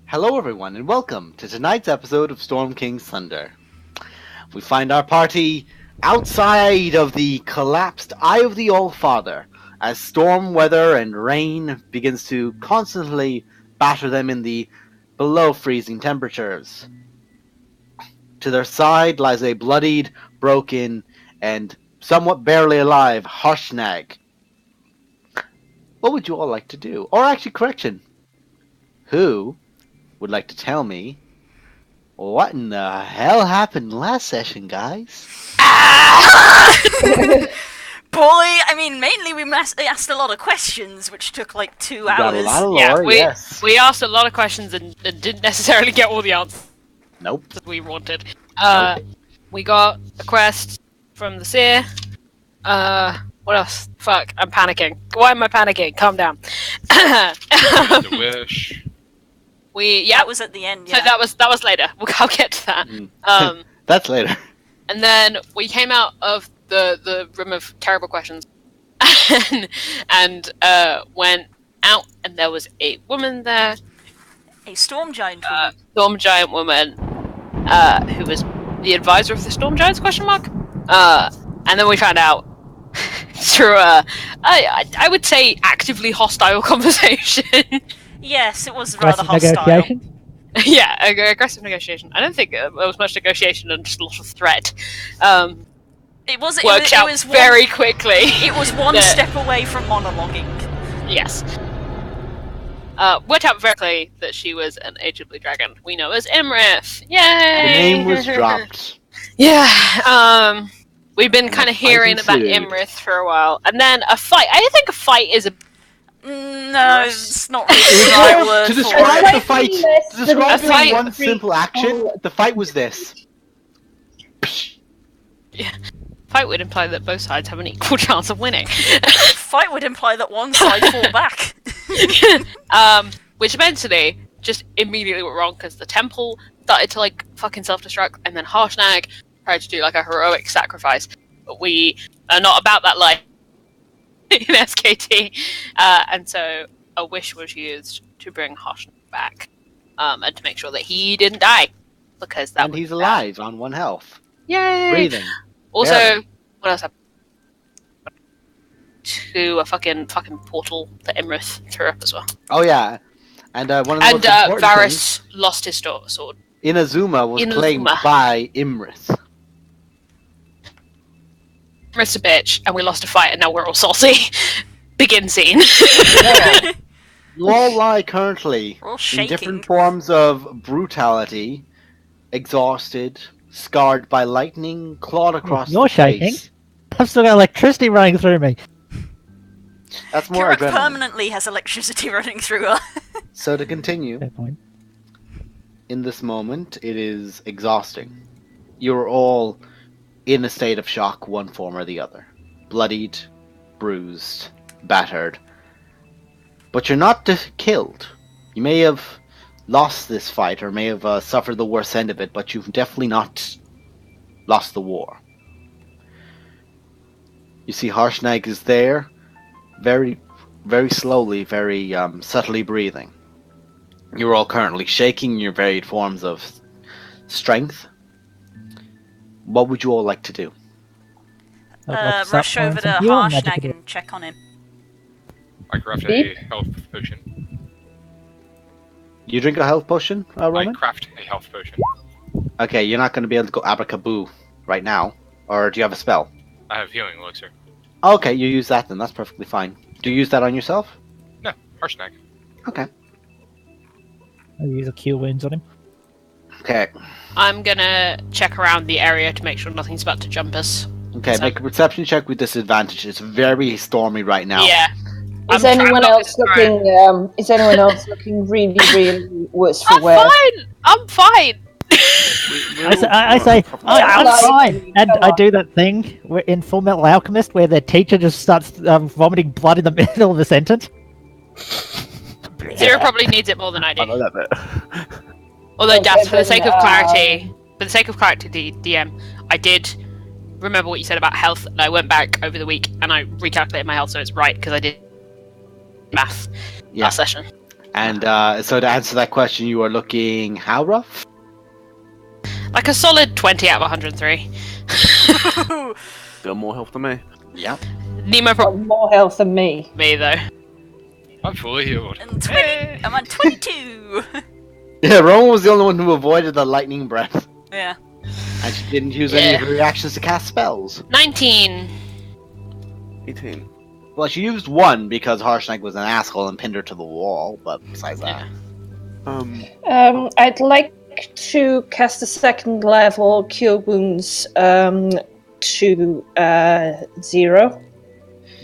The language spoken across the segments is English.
Hello everyone and welcome to tonight's episode of Storm King's Thunder. We find our party outside of the collapsed Eye of the All-Father as storm weather and rain begins to constantly batter them in the below freezing temperatures. To their side lies a bloodied, broken, and somewhat barely alive Harshnag. What would you all like to do? Or actually, correction. Who would like to tell me what in the hell happened last session, guys? Mainly we asked a lot of questions, which took like 2 hours. Got a lot of lore, we asked a lot of questions and didn't necessarily get all the answers Nope. that we wanted. We got a quest from the seer. What else? Fuck, I'm panicking. Why am I panicking? Calm down. The wish. That was at the end. Yeah. So that was later. I'll get to that. That's later. And then we came out of the room of terrible questions, and went out, and there was a woman there, a storm giant woman. storm giant woman, who was the advisor of the storm giants? And then we found out through I would say actively hostile conversation. Yes, it was rather Aggressive hostile. negotiation? Yeah, aggressive negotiation. I don't think there was much negotiation and just a lot of threat. It was Very quickly. It was one step away from monologuing. Yes. Worked out very quickly that she was an Age Blue Dragon. We know as Imrith. Yay! The name was dropped. Yeah. We've been kind of fight hearing about ensued. Imrith for a while, and then a fight. I don't think a fight is a. No, it's not really the right word To for describe it. the fight, to describe A fight- one simple action, the fight was this. Yeah. Fight would imply that both sides have an equal chance of winning. Fight would imply that one side fall back. Which eventually just immediately went wrong because the temple started to fucking self-destruct, and then Harshnag tried to do a heroic sacrifice. But we are not about that life in SKT, and so a wish was used to bring Harshnag back, and to make sure that he didn't die, because that And would he's be alive on one health. bad. Yay! Breathing. Also, Barely. what else happened? To a fucking portal that Imrith threw up as well. Oh yeah. And one of the And most important Varys lost his sword. things, Inazuma was claimed Inazuma. by Imrith. Imrith's a bitch, and we lost a fight, and now we're all salty. Begin scene. You all lie currently We're all in shaking. different forms of brutality, exhausted, scarred by lightning, clawed across You're the shaking. face. I've still got electricity running through me. That's more Kirak adrenaline. permanently has electricity running through her. So to continue, Fair point. in this moment, it is exhausting. You're all in a state of shock, one form or the other. Bloodied, bruised, battered. But you're not killed. You may have lost this fight, or may have suffered the worst end of it, but you've definitely not lost the war. You see Harshnag is there, very, very slowly, very subtly breathing. You're all currently shaking your varied forms of strength. What would you all like to do? I'd like to start Rush pouring over to some healing magic Harshnag at it. and check on him. I craft a health potion. You drink a health potion, I Roman? craft a health potion. Okay, you're not going to be able to go abracaboo right now. Or do you have a spell? I have healing elixir. Okay, you use that then. That's perfectly fine. Do you use that on yourself? No, Harshnag. Okay. I'll use a cure wounds on him. Okay. I'm gonna check around the area to make sure nothing's about to jump us. Okay, So- make a perception check with disadvantage. It's very stormy right now. Yeah. Is I'm anyone trying not else to cry. looking? Is anyone else looking really, really worse for I'm wear? fine! I'm fine! I say, I'm Like- fine! And I do that thing in Full Metal Alchemist where the teacher just starts vomiting blood in the middle of the sentence. Zero probably needs it more than I I know do. that bit. Although, Okay, Daft, for the sake of then, clarity, DM, I did remember what you said about health, and I went back over the week and I recalculated my health so it's right, because I did math Yeah. last session. And so to answer that question, you are looking how rough? Like a solid 20 out of 103. Got more health than me. Yeah. Nemo Got more health than me. me though. I'm fully healed. And 20. I'm on 22. Yeah, Rowan was the only one who avoided the lightning breath. Yeah. And she didn't use any of her reactions to cast spells. 19. 18. Well, she used one because Harshnag was an asshole and pinned her to the wall, but besides that. I'd like to cast a second level Cure Wounds to 0.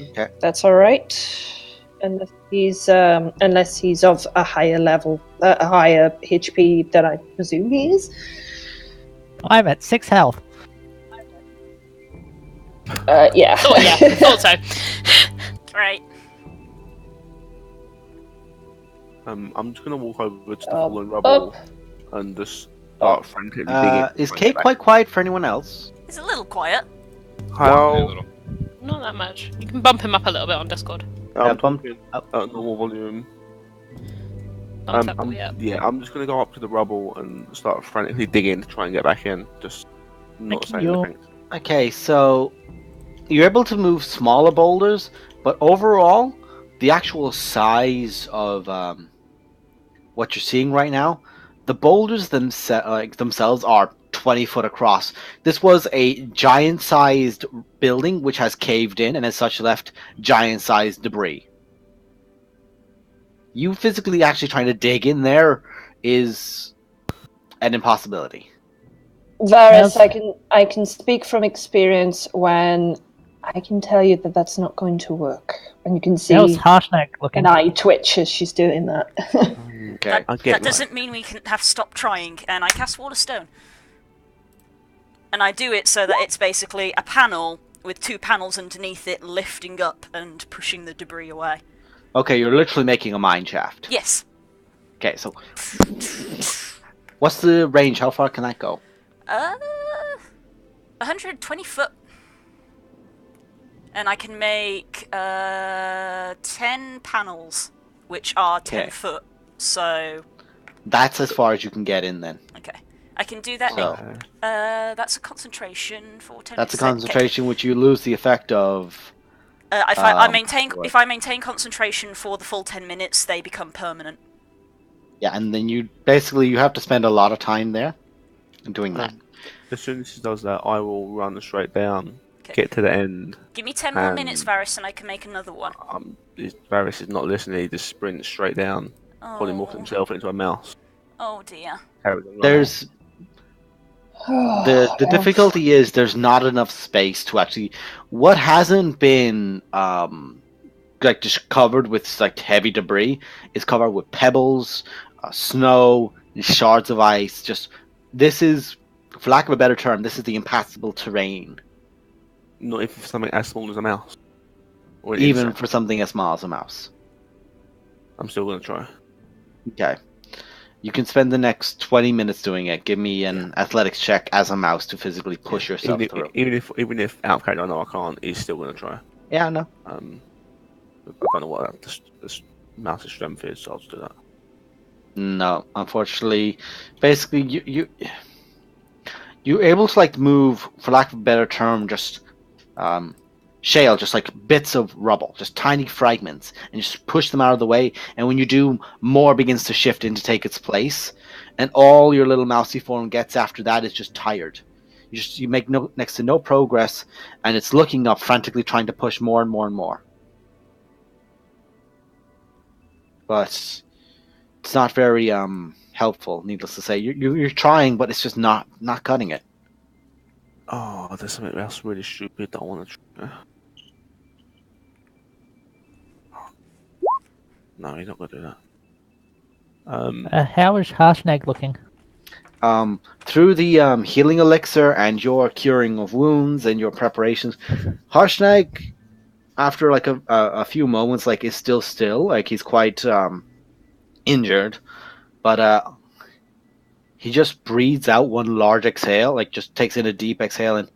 Okay. That's alright. Unless he's of a higher level, a higher HP than I presume he is. I'm at 6 health. Yeah. Oh yeah, thought so. Right. I'm just gonna walk over to the Up, fallen rubble and just start frantically digging. Is Kate quite quiet for anyone else? It's a little quiet. How? Not that much. You can bump him up a little bit on Discord. Yeah, I'm bump talking up. at normal volume. Bump up, I'm, yeah. yeah, I'm just gonna go up to the rubble and start frantically digging to try and get back in. Just not saying you. anything. Okay, so you're able to move smaller boulders, but overall, the actual size of what you're seeing right now, the boulders themselves are 20 foot across. This was a giant-sized building which has caved in and as such left giant-sized debris. You physically actually trying to dig in there is an impossibility. Varys, Yes. I can speak from experience when I can tell you that that's not going to work. And you can see How's Harshnag looking? an eye twitch as she's doing that. Okay. I get That doesn't mean we can have to stop trying, and I cast Wall of Stone. And I do it so that it's basically a panel with 2 panels underneath it lifting up and pushing the debris away. Okay, you're literally making a mine shaft. Yes. Okay, so what's the range? How far can that go? 120 foot. And I can make 10 panels, which are 10 Okay. foot. So, That's as far as you can get in then. okay. I can do that. So That's a concentration for 10%. that's a concentration which you lose the effect of. If I Um, maintain concentration for the full 10 minutes, they become permanent. Yeah, and then you have to spend a lot of time there doing that. As soon as she does that, I will run straight down, Okay. get to the end. Give me 10 more minutes, Varys, and I can make another one. Varys is not listening. He just sprints straight down, probably morphed himself into a mouse. Oh dear. Carries on running. There's the difficulty is there's not enough space to actually. What hasn't been like just covered with like heavy debris is covered with pebbles, snow, and shards of ice. Just this is, for lack of a better term, this is the impassable terrain. Not even for something as small as a mouse. Or an Even insect. for something as small as a mouse. I'm still gonna try. Okay. You can spend the next 20 minutes doing it. Give me an athletics check as a mouse to physically push yourself through. Even if out of character I know I can't, he's still gonna try. Yeah, no. I don't know what this mouse's strength is, so I'll just do that. No, unfortunately, basically you're able to like move, for lack of a better term, just shale, just like bits of rubble, just tiny fragments, and just push them out of the way. And when you do, more begins to shift in to take its place, and all your little mousy form gets after that is just tired. You make next to no progress, and it's looking up frantically, trying to push more and more and more. But it's not very helpful, needless to say. You're trying, but it's just not cutting it. Oh, there's something else really stupid that I want to try. No, he's not gonna do that. How is Harshnag looking? Through the healing elixir and your curing of wounds and your preparations, Harshnag, after like a few moments, like is still, like he's quite injured, but he just breathes out one large exhale, like just takes in a deep exhale and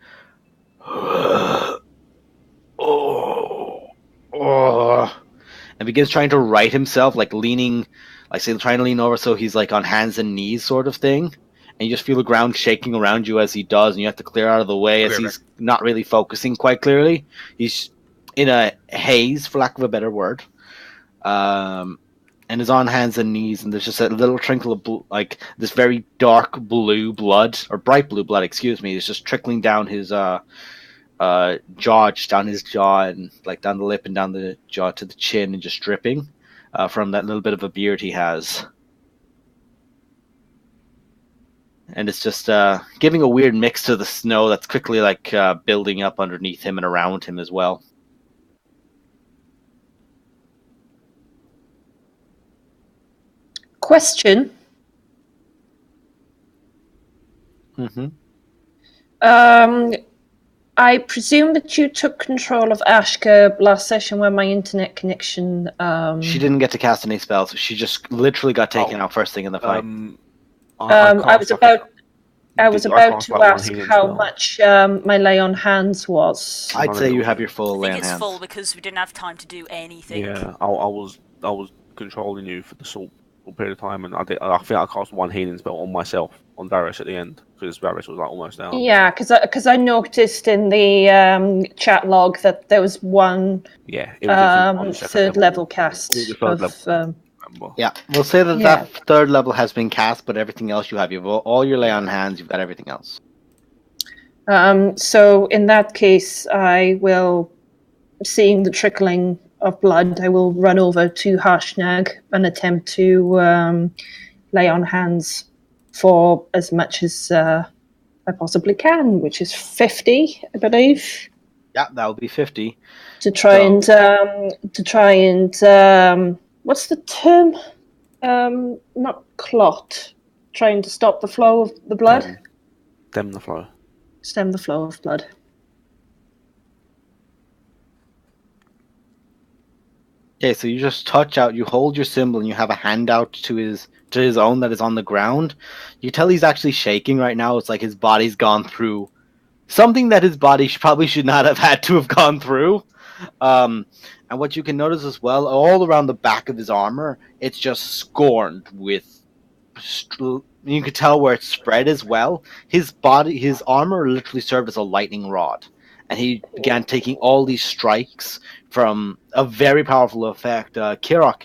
and begins trying to right himself, like leaning, like say trying to lean over so he's like on hands and knees sort of thing. And you just feel the ground shaking around you as he does, and you have to clear out of the way as Clear he's not really focusing quite clearly. He's in a haze, for lack of a better word, and is on hands and knees, and there's just a little trickle of like this very dark blue blood, or bright blue blood, excuse me, is just trickling down his jaw, just down his jaw, and like down the lip and down the jaw to the chin, and just dripping from that little bit of a beard he has. And it's just giving a weird mix to the snow that's quickly like building up underneath him and around him as well. Question. Mm-hmm. I presume that you took control of Ashka last session when my internet connection. She didn't get to cast any spells. She just literally got taken out first thing in the fight. I was about to one ask healing how spell. much my lay on hands was. I'd say you have your full I lay think on it's hands. full because we didn't have time to do anything. Yeah, I was controlling you for the short period of time, and I think I cast one healing spell on myself on Varys at the end because Varys was like almost down. Yeah, because I noticed in the chat log that there was one Yeah, it was on the second third level cast It was the third of. level. Remember? Yeah, we'll say that Yeah. that third level has been cast, but everything else you have. You have all your lay on hands. You've got everything else. So in that case, I will, seeing the trickling of blood, I will run over to Harshnag and attempt to lay on hands for as much as I possibly can, which is 50, I believe, Yeah, that would be 50. to try and what's the term? Not clot. Trying to stop the flow of the blood. Stem the flow. Stem the flow of blood. Okay, so you just touch out, you hold your symbol, and you have a hand out to his own that is on the ground. You tell he's actually shaking right now. It's like his body's gone through something that his body probably should not have had to have gone through. And what you can notice as well, all around the back of his armor, it's just scorned with. You can tell where it's spread as well. His armor literally served as a lightning rod, and he began taking all these strikes from a very powerful effect. Kirok,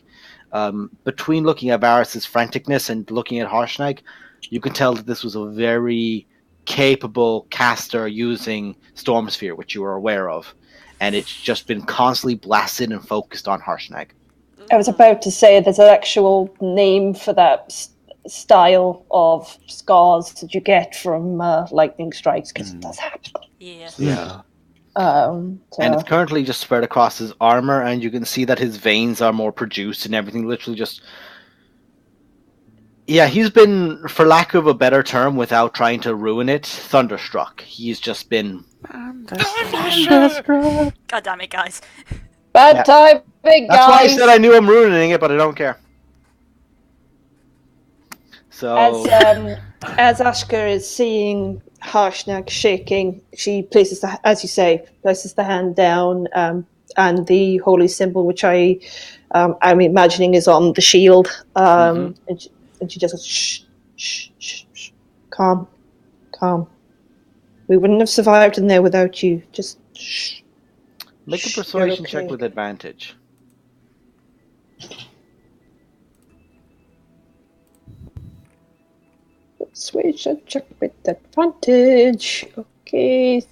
between looking at Varys' franticness and looking at Harshnag, you can tell that this was a very capable caster using Storm Sphere, which you are aware of, and it's just been constantly blasted and focused on Harshnag. I was about to say there's an actual name for that style of scars that you get from lightning strikes, because it does happen. Yeah. Yeah. And it's currently just spread across his armor, and you can see that his veins are more produced and everything. Literally just... Yeah, he's been, for lack of a better term, without trying to ruin it, thunderstruck. He's just been... God damn it, guys. Bad time, big guys. That's why I said I knew I'm ruining it, but I don't care. So... As Ashka is seeing Harshnag shaking, she places the hand down, and the holy symbol, which I'm imagining is on the shield, and she just goes, shh, shh, shh, shh, calm. We wouldn't have survived in there without you. Just shh. Make a Shh, persuasion you're okay. check with advantage. Persuasion check with advantage. Okay.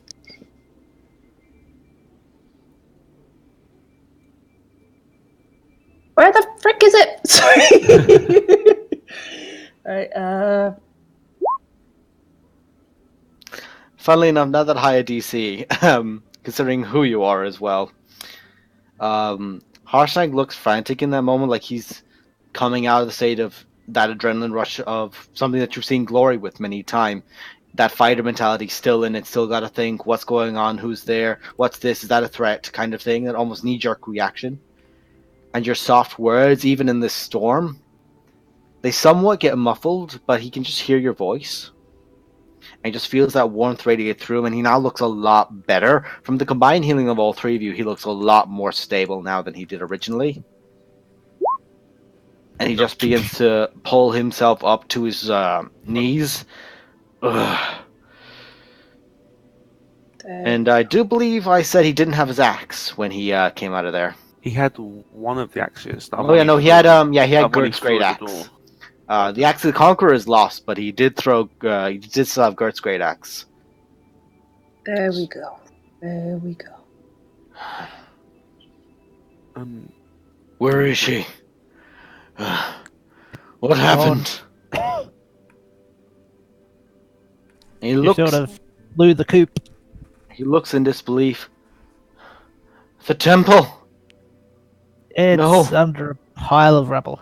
Where the frick is it? Sorry. Alright, Funnily enough, not that high a DC, considering who you are as well. Harshnag looks frantic in that moment, like he's coming out of the state of that adrenaline rush of something that you've seen Glory with many times. That fighter mentality still in it, still got to think, what's going on, who's there, what's this, is that a threat, kind of thing, that almost knee-jerk reaction. And your soft words, even in this storm, they somewhat get muffled, but he can just hear your voice. And he just feels that warmth radiate through him, and he now looks a lot better. From the combined healing of all three of you, he looks a lot more stable now than he did originally. And he just begins to pull himself up to his knees. Ugh. And I do believe I said he didn't have his axe when he came out of there. He had one of the axes. Oh yeah, no, he had Gert's great at the axe. door. The axe of the Conqueror is lost, but he did throw. He did still have Gert's great axe. There we go. There we go. Where is she? What happened? He You looks. sort of blew the coop. He looks in disbelief. The temple. It's No. under a pile of rubble.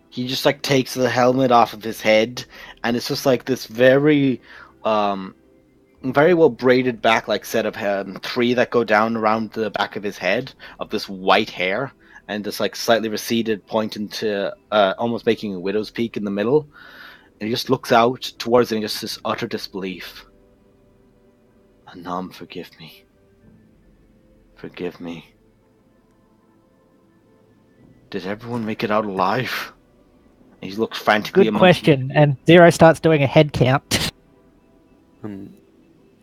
He just like takes the helmet off of his head, and it's just like this very well braided back like set of three that go down around the back of his head of this white hair, and this like slightly receded point into almost making a widow's peak in the middle. And he just looks out towards it and just this utter disbelief. Anam, forgive me. Forgive me. Did everyone make it out alive? And he looks frantically. Good question. And Zero starts doing a head count. And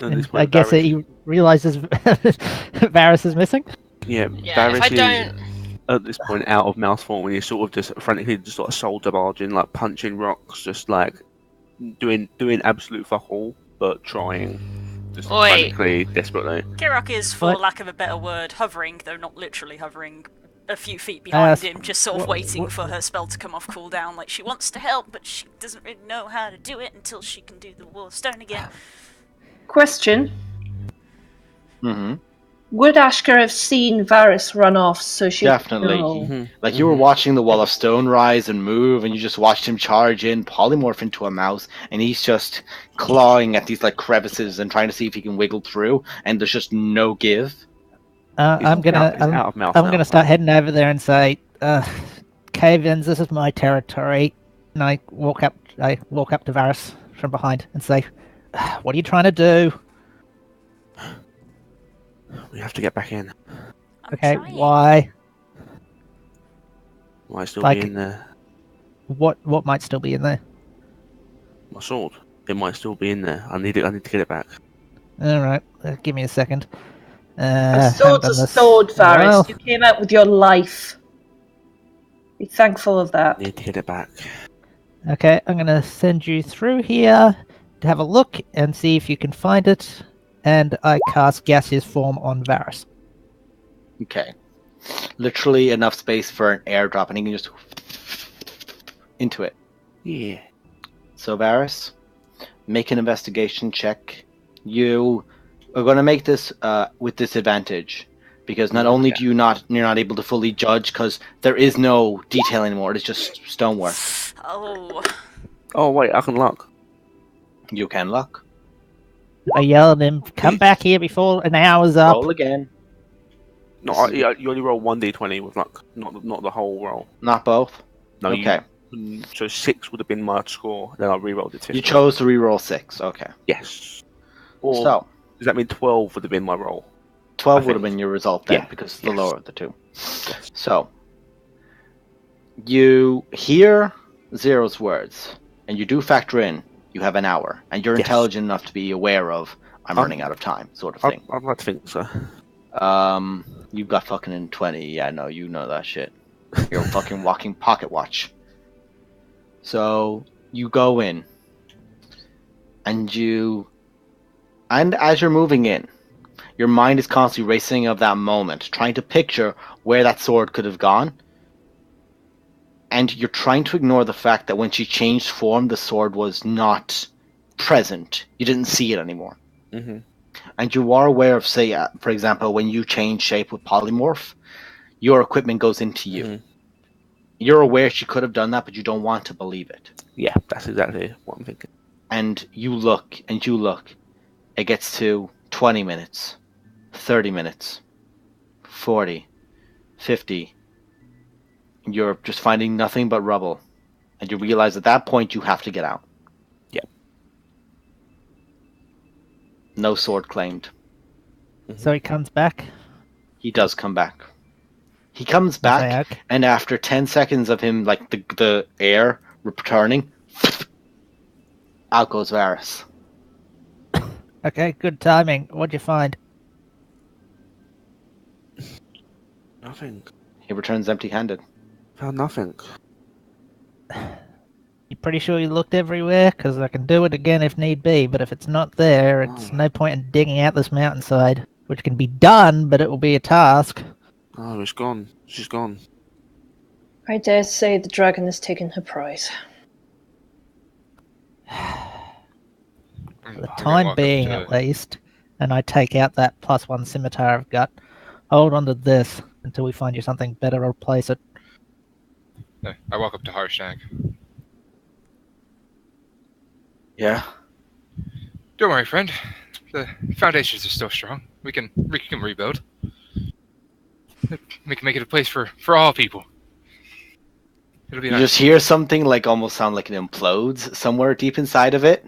And I guess he realizes Varys is missing. Yeah, Yeah, if Varys I is don't... at this point out of mouth form, and he's sort of just frantically just like soldier barging, like punching rocks, just like doing absolute fuck all, but trying. Just Oi. frantically, desperately. Kirok is, for What? lack of a better word, hovering, though not literally hovering, a few feet behind him, just sort of waiting for her spell to come off cooldown. Like, she wants to help, but she doesn't really know how to do it until she can do the Wall of Stone again. Question. Mm-hmm. Would Ashka have seen Varys run off so she Definitely. No. Like you were watching the Wall of Stone rise and move, and you just watched him charge in, polymorph into a mouse, and he's just clawing at these like crevices and trying to see if he can wiggle through, and there's just no give. I'm gonna start heading over there and say, cave-ins, this is my territory. And I walk up to Varys from behind and say, what are you trying to do? We have to get back in. I'm Okay, trying. why? Might still Like- be in there. What might still be in there? My sword. It might still be in there. I need to get it back. Alright, give me a second. A haven't sword's done a this sword, in a Varys. while. You came out with your life. Be thankful of that. Need to get it back. Okay, I'm gonna send you through here to have a look and see if you can find it. And I cast gaseous form on Varys. Okay. Literally enough space for an airdrop, and he can just into it. Yeah. So Varys, make an investigation check. You are going to make this with disadvantage, because not only do you're not able to fully judge, because there is no detail anymore. It's just stonework. Oh. Oh wait, I can luck. You can luck. I yell at him, come back here before an hour's up. Roll again. No, you only roll 1d20 with luck, not the whole roll. Not both. No. Okay. So 6 would have been my score. Then I re-rolled it. You chose to reroll 6. Okay. Yes. Or So does that mean 12 would have been my roll? 12 I would have think. been your result then, Yeah. because it's the Yes. lower of the two. Yes. So you hear Zero's words, and you do factor in you have an hour, and you're Yes. intelligent enough to be aware of I'm running out of time, sort of thing. I'd like to think so. You've got fucking in 20. Yeah, no, you know that shit. You're a fucking walking pocket watch. So you go in, and as you're moving in, your mind is constantly racing of that moment, trying to picture where that sword could have gone. And you're trying to ignore the fact that when she changed form, the sword was not present. You didn't see it anymore. Mm-hmm. And you are aware of, say, for example, when you change shape with polymorph, your equipment goes into you. Mhm. You're aware she could have done that, but you don't want to believe it. Yeah, that's exactly what I'm thinking. And you look, and you look. It gets to 20 minutes, 30 minutes, 40, 50. You're just finding nothing but rubble. And you realize at that point you have to get out. Yeah. No sword claimed. So he comes back. He does come back. He comes back, say, okay. and after 10 seconds of him, like, the air returning, out goes Varys. Okay, good timing. What'd you find? Nothing. He returns empty-handed. Found nothing. You pretty sure you looked everywhere? Because I can do it again if need be, but if it's not there, it's no point in digging out this mountainside. Which can be done, but it will be a task. Oh, it's gone. She's gone. I dare say the dragon has taken her prize. For the time being, at least. And I take out that +1 scimitar I've got. Hold on to this until we find you something better to replace it. I walk up to Harshnag. Yeah? Don't worry, friend. The foundations are still strong. We can rebuild. We can make it a place for all people. It'll be You nice. just hear something like almost sound like it implodes somewhere deep inside of it.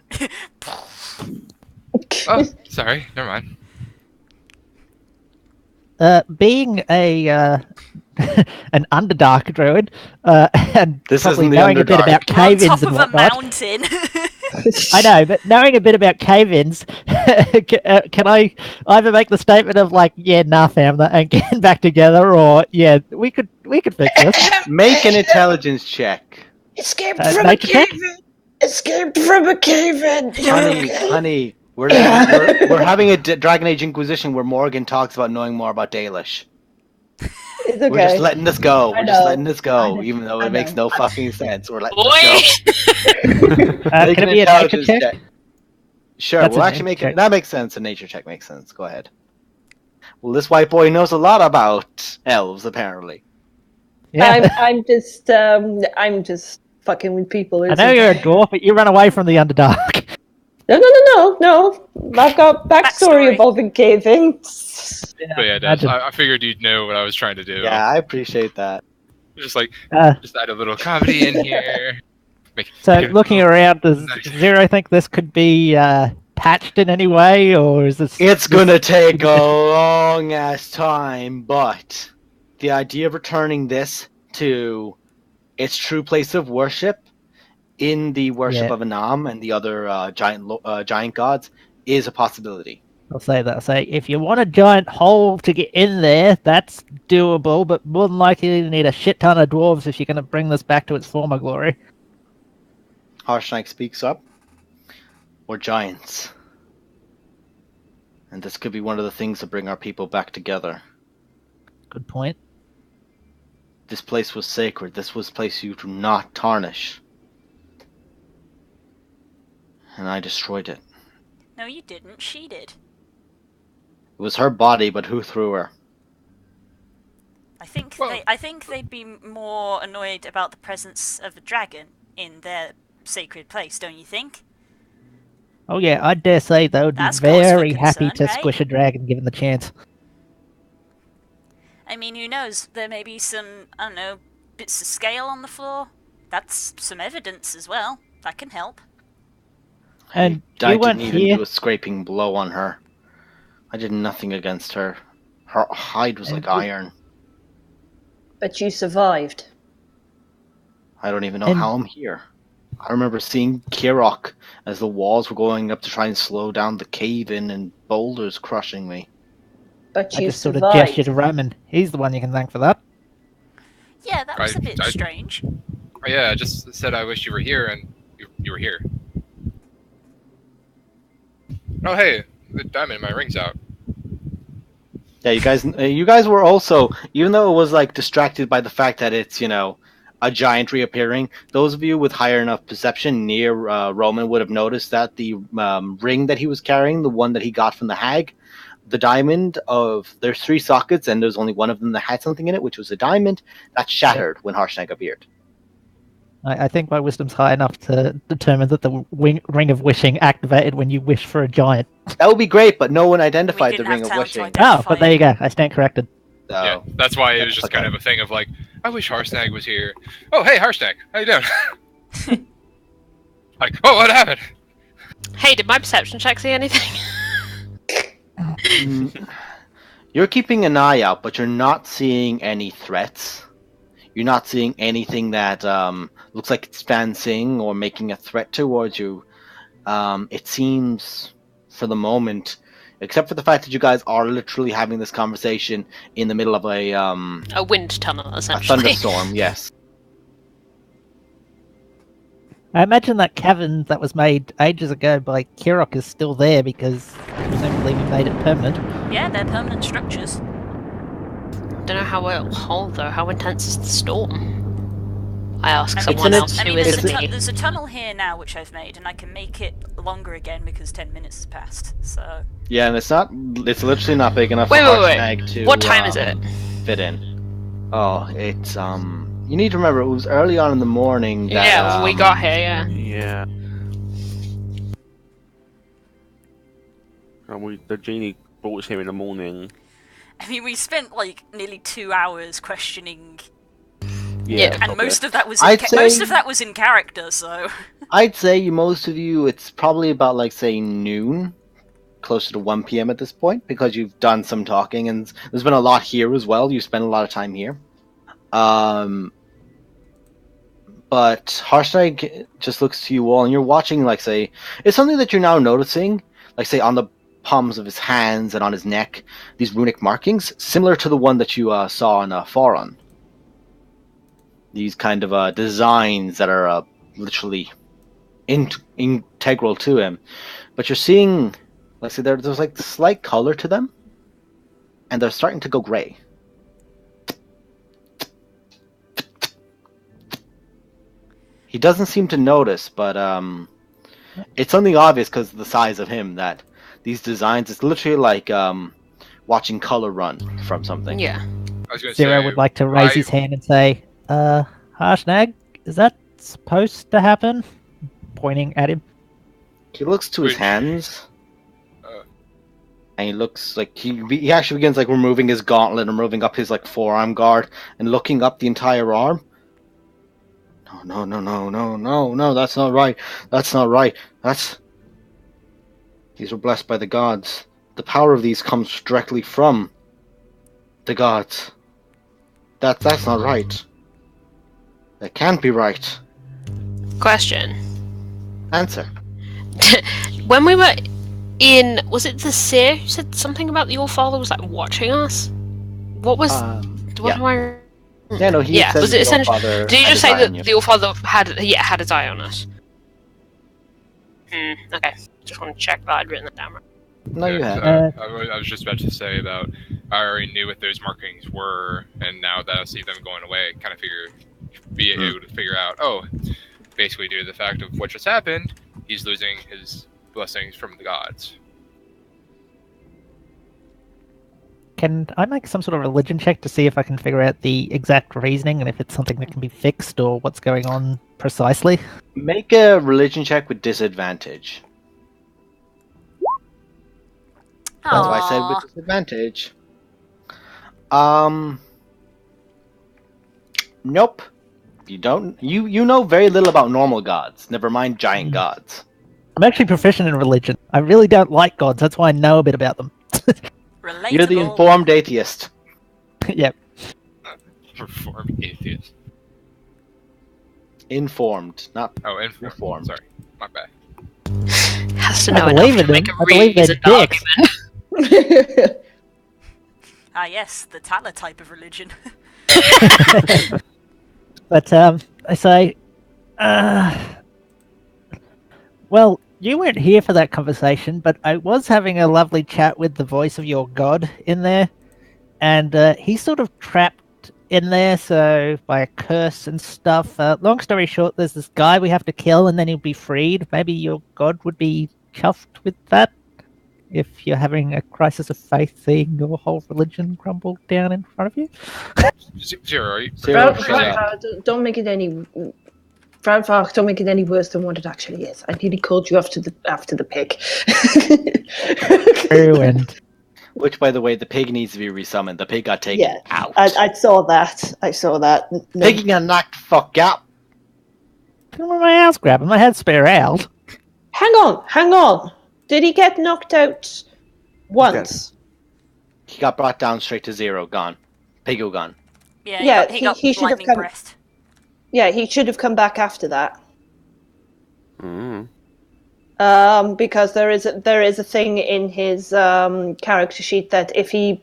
Oh, sorry. Never mind. Being a an Underdark druid, and This probably isn't the knowing a bit Underdark. about We're on cave-ins top and of a whatnot. mountain. I know, but knowing a bit about cave-ins, can I either make the statement of like, yeah, nah, fam, and get back together, or yeah, we could fix this. Make an intelligence check. Escape from a nature check? cave-in! Escape from a cave-in! Honey, we're having a Dragon Age Inquisition where Morgan talks about knowing more about Dalish. It's okay. We're just letting this go. I We're just know. letting this I go, know. even though I it makes know. no fucking sense. We're letting Boy! this go. Make Can it an be a nature intelligence check? Sure, That's we'll a actually make nature it. That makes sense. A nature check makes sense. Go ahead. Well, this white boy knows a lot about elves, apparently. Yeah. I'm just fucking with people. I know you're a dwarf, but you run away from the Underdark. No. I've got backstory Backstory. involving caving. But yeah, Des, imagine. I figured you'd know what I was trying to do. Yeah, I appreciate that. Just like, Uh, just add a little comedy in here. So, Make it looking a little around, does nice. Zero think this could be patched in any way, or is this? It's gonna take a long ass time, but the idea of returning this to its true place of worship in the worship Yeah. of Anam and the other giant gods is a possibility. I'll say that. I'll say if you want a giant hole to get in there, that's doable, but more than likely you need a shit ton of dwarves if you're going to bring this back to its former glory. Harshnag speaks up. We're giants. And this could be one of the things that bring our people back together. Good point. This place was sacred. This was a place you do not tarnish. And I destroyed it. No, you didn't. She did. It was her body, but who threw her? I think Well- I think they'd be more annoyed about the presence of a dragon in their sacred place, don't you think? Oh yeah, I dare say they would be That's cause for very happy concern, to right? squish a dragon given the chance. I mean, who knows? There may be some, I don't know, bits of scale on the floor. That's some evidence as well. That can help. And I you weren't didn't even here. do a scraping blow on her. I did nothing against her. Her hide was like And you- iron. But you survived. I don't even know And- how I'm here. I remember seeing Kirok as the walls were going up to try and slow down the cave in and boulders crushing me. But I you just sort of survived. gestured to Roman. He's the one you can thank for that. Yeah, that was a bit I- strange. Oh, yeah, I just said I wish you were here, and you were here. Oh, hey, the diamond in my ring's out. Yeah, you guys were also, even though it was like distracted by the fact that it's, a giant reappearing, those of you with higher enough perception near Roman would have noticed that the ring that he was carrying, the one that he got from the hag, the diamond there's 3 sockets and there's only one of them that had something in it, which was a diamond, that shattered when Harshnag appeared. I think my wisdom's high enough to determine that the ring of wishing activated when you wish for a giant. That would be great, but no one We identified the didn't ring have of talent to wishing. identify Oh, but there you go. I stand corrected. So, Yeah, that's why it was just okay. kind of a thing of like, I wish Harshnag was here. Oh, hey, Harshnag, how you doing? Like, oh, what happened? Hey, did my perception check see anything? Mm, You're keeping an eye out, but you're not seeing any threats. You're not seeing anything that looks like it's advancing or making a threat towards you. It seems, for the moment, except for the fact that you guys are literally having this conversation in the middle of a wind tunnel, a essentially. thunderstorm. Yes. I imagine that cavern that was made ages ago by Kirok is still there because presumably we made it permanent. Yeah, they're permanent structures. Don't know how it'll hold though. How intense is the storm? I ask I mean, someone else I who mean, isn't me. there's a tunnel here now which I've made, and I can make it longer again because 10 minutes has passed. So Yeah, and it's literally not big enough Wait, for wait, wait. Harshnag to What time is it? fit in. Oh, it's you need to remember it was early on in the morning that Yeah, we got here. Yeah. Yeah. And the genie brought us here in the morning. I mean, we spent like nearly 2 hours questioning, Yeah. and most of that was in character. So I'd say most of you, it's probably about like say noon, closer to 1 p.m. at this point, because you've done some talking and there's been a lot here as well. You spent a lot of time here. But Harshnag just looks to you all, and you're watching, like, say, it's something that you're now noticing, like, say, on the palms of his hands and on his neck, these runic markings, similar to the one that you saw in Faron. These kind of designs that are literally integral to him. But you're seeing, like, say, there's like slight color to them, and they're starting to go gray. He doesn't seem to notice, but it's something obvious because of the size of him that these designs, it's literally like watching color run from something. Yeah. I was gonna Zero say, would like to raise his hand and say, Harshnag, is that supposed to happen? Pointing at him. He looks to his Wait. hands, and he looks like he actually begins like removing his gauntlet and removing up his like forearm guard and looking up the entire arm. No, that's not right. That's not right. These were blessed by the gods. The power of these comes directly from the gods. That's not right. That can't be right. Question. Answer. When we were in, was it the seer who said something about your father was like watching us? What was? What am I? Yeah, no, he Yeah, said was it your essentially? father Did you had just his say eye on that you. your father had his eye on us? Okay. Just want to check that I'd written that down right. No, you Yeah, had. I was just about to say about I already knew what those markings were, and now that I see them going away, kind of be able to figure out. Oh, basically due to the fact of what just happened, he's losing his blessings from the gods. Can I make some sort of religion check to see if I can figure out the exact reasoning and if it's something that can be fixed or what's going on precisely? Make a religion check with disadvantage. That's why I said Aww. with disadvantage. Nope. You don't. You know very little about normal gods. Never mind giant gods. I'm actually proficient in religion. I really don't like gods. That's why I know a bit about them. Relatable. You're the informed atheist. Yep. Reformed atheist. Informed, not Oh, reformed. Sorry, my bad. Has to I know believe enough to in make them. a I believe they're reasoned dicks. argument. Ah, yes, the Tala type of religion. But I say, well, you weren't here for that conversation, but I was having a lovely chat with the voice of your god in there, and he's sort of trapped in there, so by a curse and stuff. Long story short, there's this guy we have to kill, and then he'll be freed. Maybe your god would be chuffed with that, if you're having a crisis of faith, seeing your whole religion crumble down in front of you. Zero, are you? Zero, Fran- shut up. don't make it any. Franfark, don't make it any worse than what it actually is. I nearly called you after the pig. Ruined. Which, by the way, the pig needs to be resummoned. The pig got taken out. I saw that. No. Pig got knocked the fuck out. Come on, my ass grabbing. My head spare out. Hang on. Did he get knocked out once? he got brought down straight to 0, gone. Pigu gone. Yeah, he got he should have lightning come. breathed. Yeah, he should have come back after that. Mm. Because there is a thing in his character sheet that if he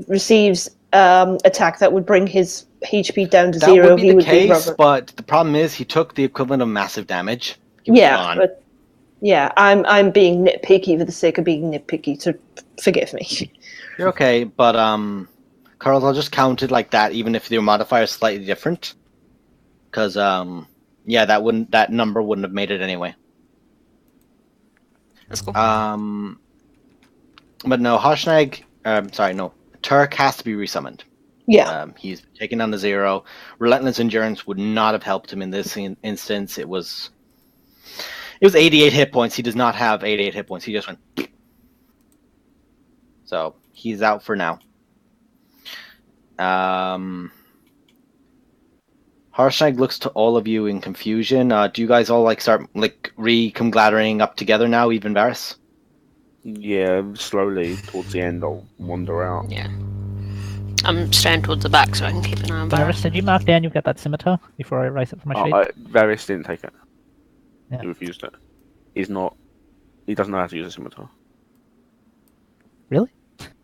receives attack that would bring his HP down to That 0, would be he the would be case, rubber. but the problem is he took the equivalent of massive damage. He was gone. But I'm being nitpicky for the sake of being nitpicky, so forgive me. You're okay, but Carl, I'll just count it like that, even if your modifier is slightly different. Because that number wouldn't have made it anyway. That's cool. But no, Turk has to be resummoned. Yeah. He's taken down to 0. Relentless Endurance would not have helped him in this instance. It was 88 hit points. He does not have 88 hit points. He just went. So he's out for now. Harshnag looks to all of you in confusion. Do you guys all start re-comglattering up together now, even Varys? Yeah, slowly towards the end I'll wander out. Yeah. I'm staying towards the back so I can keep an eye on Varys, Varys. did you mark down you've got that scimitar before I erase it from my sheet? Varys didn't take it. Yeah. He refused it. He doesn't know how to use a scimitar. Really?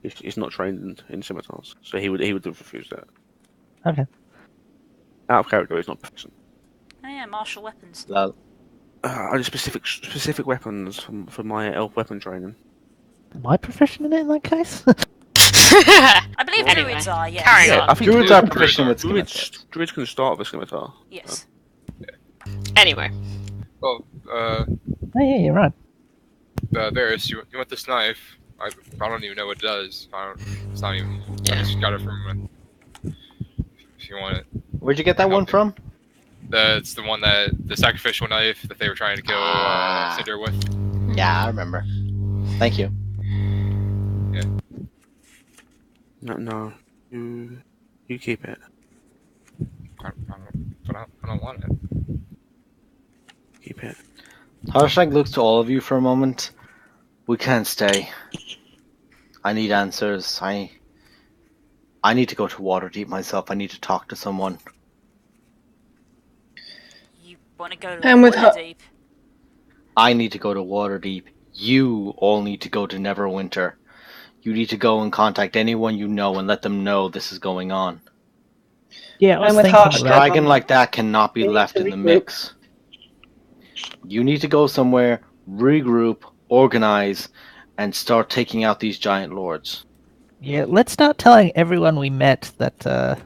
He's not trained in scimitars, so he would have refused it. Okay. Out of character, he's not proficient. Oh yeah, martial weapons. Lol. I need specific weapons for my elf weapon training. Am I proficient in it in that case? I believe Anyway, druids are, yes. carry on. I think Druids are proficient with druids can start with a scimitar. Yes. Anyway. Well, Oh yeah, you're right. Varys, you want this knife? I don't even know what it does. It's not even. I just got it from. If you want it. Where'd you get that one from? It's the one the sacrificial knife that they were trying to kill Cinder with. Yeah, I remember. Thank you. Yeah. No, you keep it. I don't want it. Keep it. Harshnag looks to all of you for a moment. We can't stay. I need answers. I need to go to Waterdeep myself. I need to talk to someone. You want to go to And with Waterdeep? I need to go to Waterdeep. You all need to go to Neverwinter. You need to go and contact anyone you know and let them know this is going on. Yeah, I was And with thinking A Harshnag- about that. dragon like that cannot be We need left to in the regroup. mix. You need to go somewhere, regroup, organize, and start taking out these giant lords. Yeah, let's start telling everyone we met that the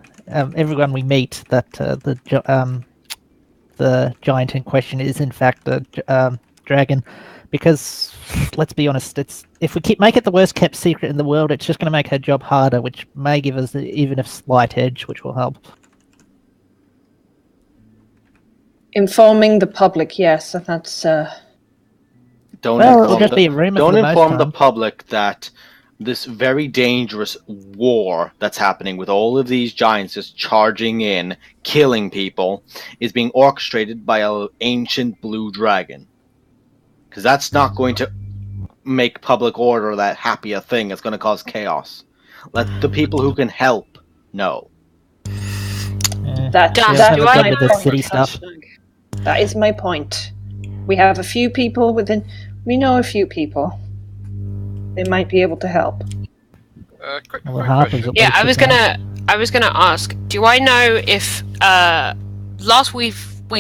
giant in question is in fact a dragon, because let's be honest, if we make it the worst kept secret in the world, it's just going to make her job harder, which may give us even a slight edge, which will help. Informing the public, yes, that's. Don't Well, inform it'll just be a rumor for don't the most inform the time. public that this very dangerous war that's happening with all of these giants just charging in, killing people, is being orchestrated by an ancient blue dragon. Because that's not going to make public order that happy a thing. It's going to cause chaos. Let the people who can help know. That, Josh, that do is I my know- the point, city stuff? That is my point. We have a few people within. We know a few people. They might be able to help. Quick Well, Harper's question. at Yeah, least I was gonna ask, do I know if last we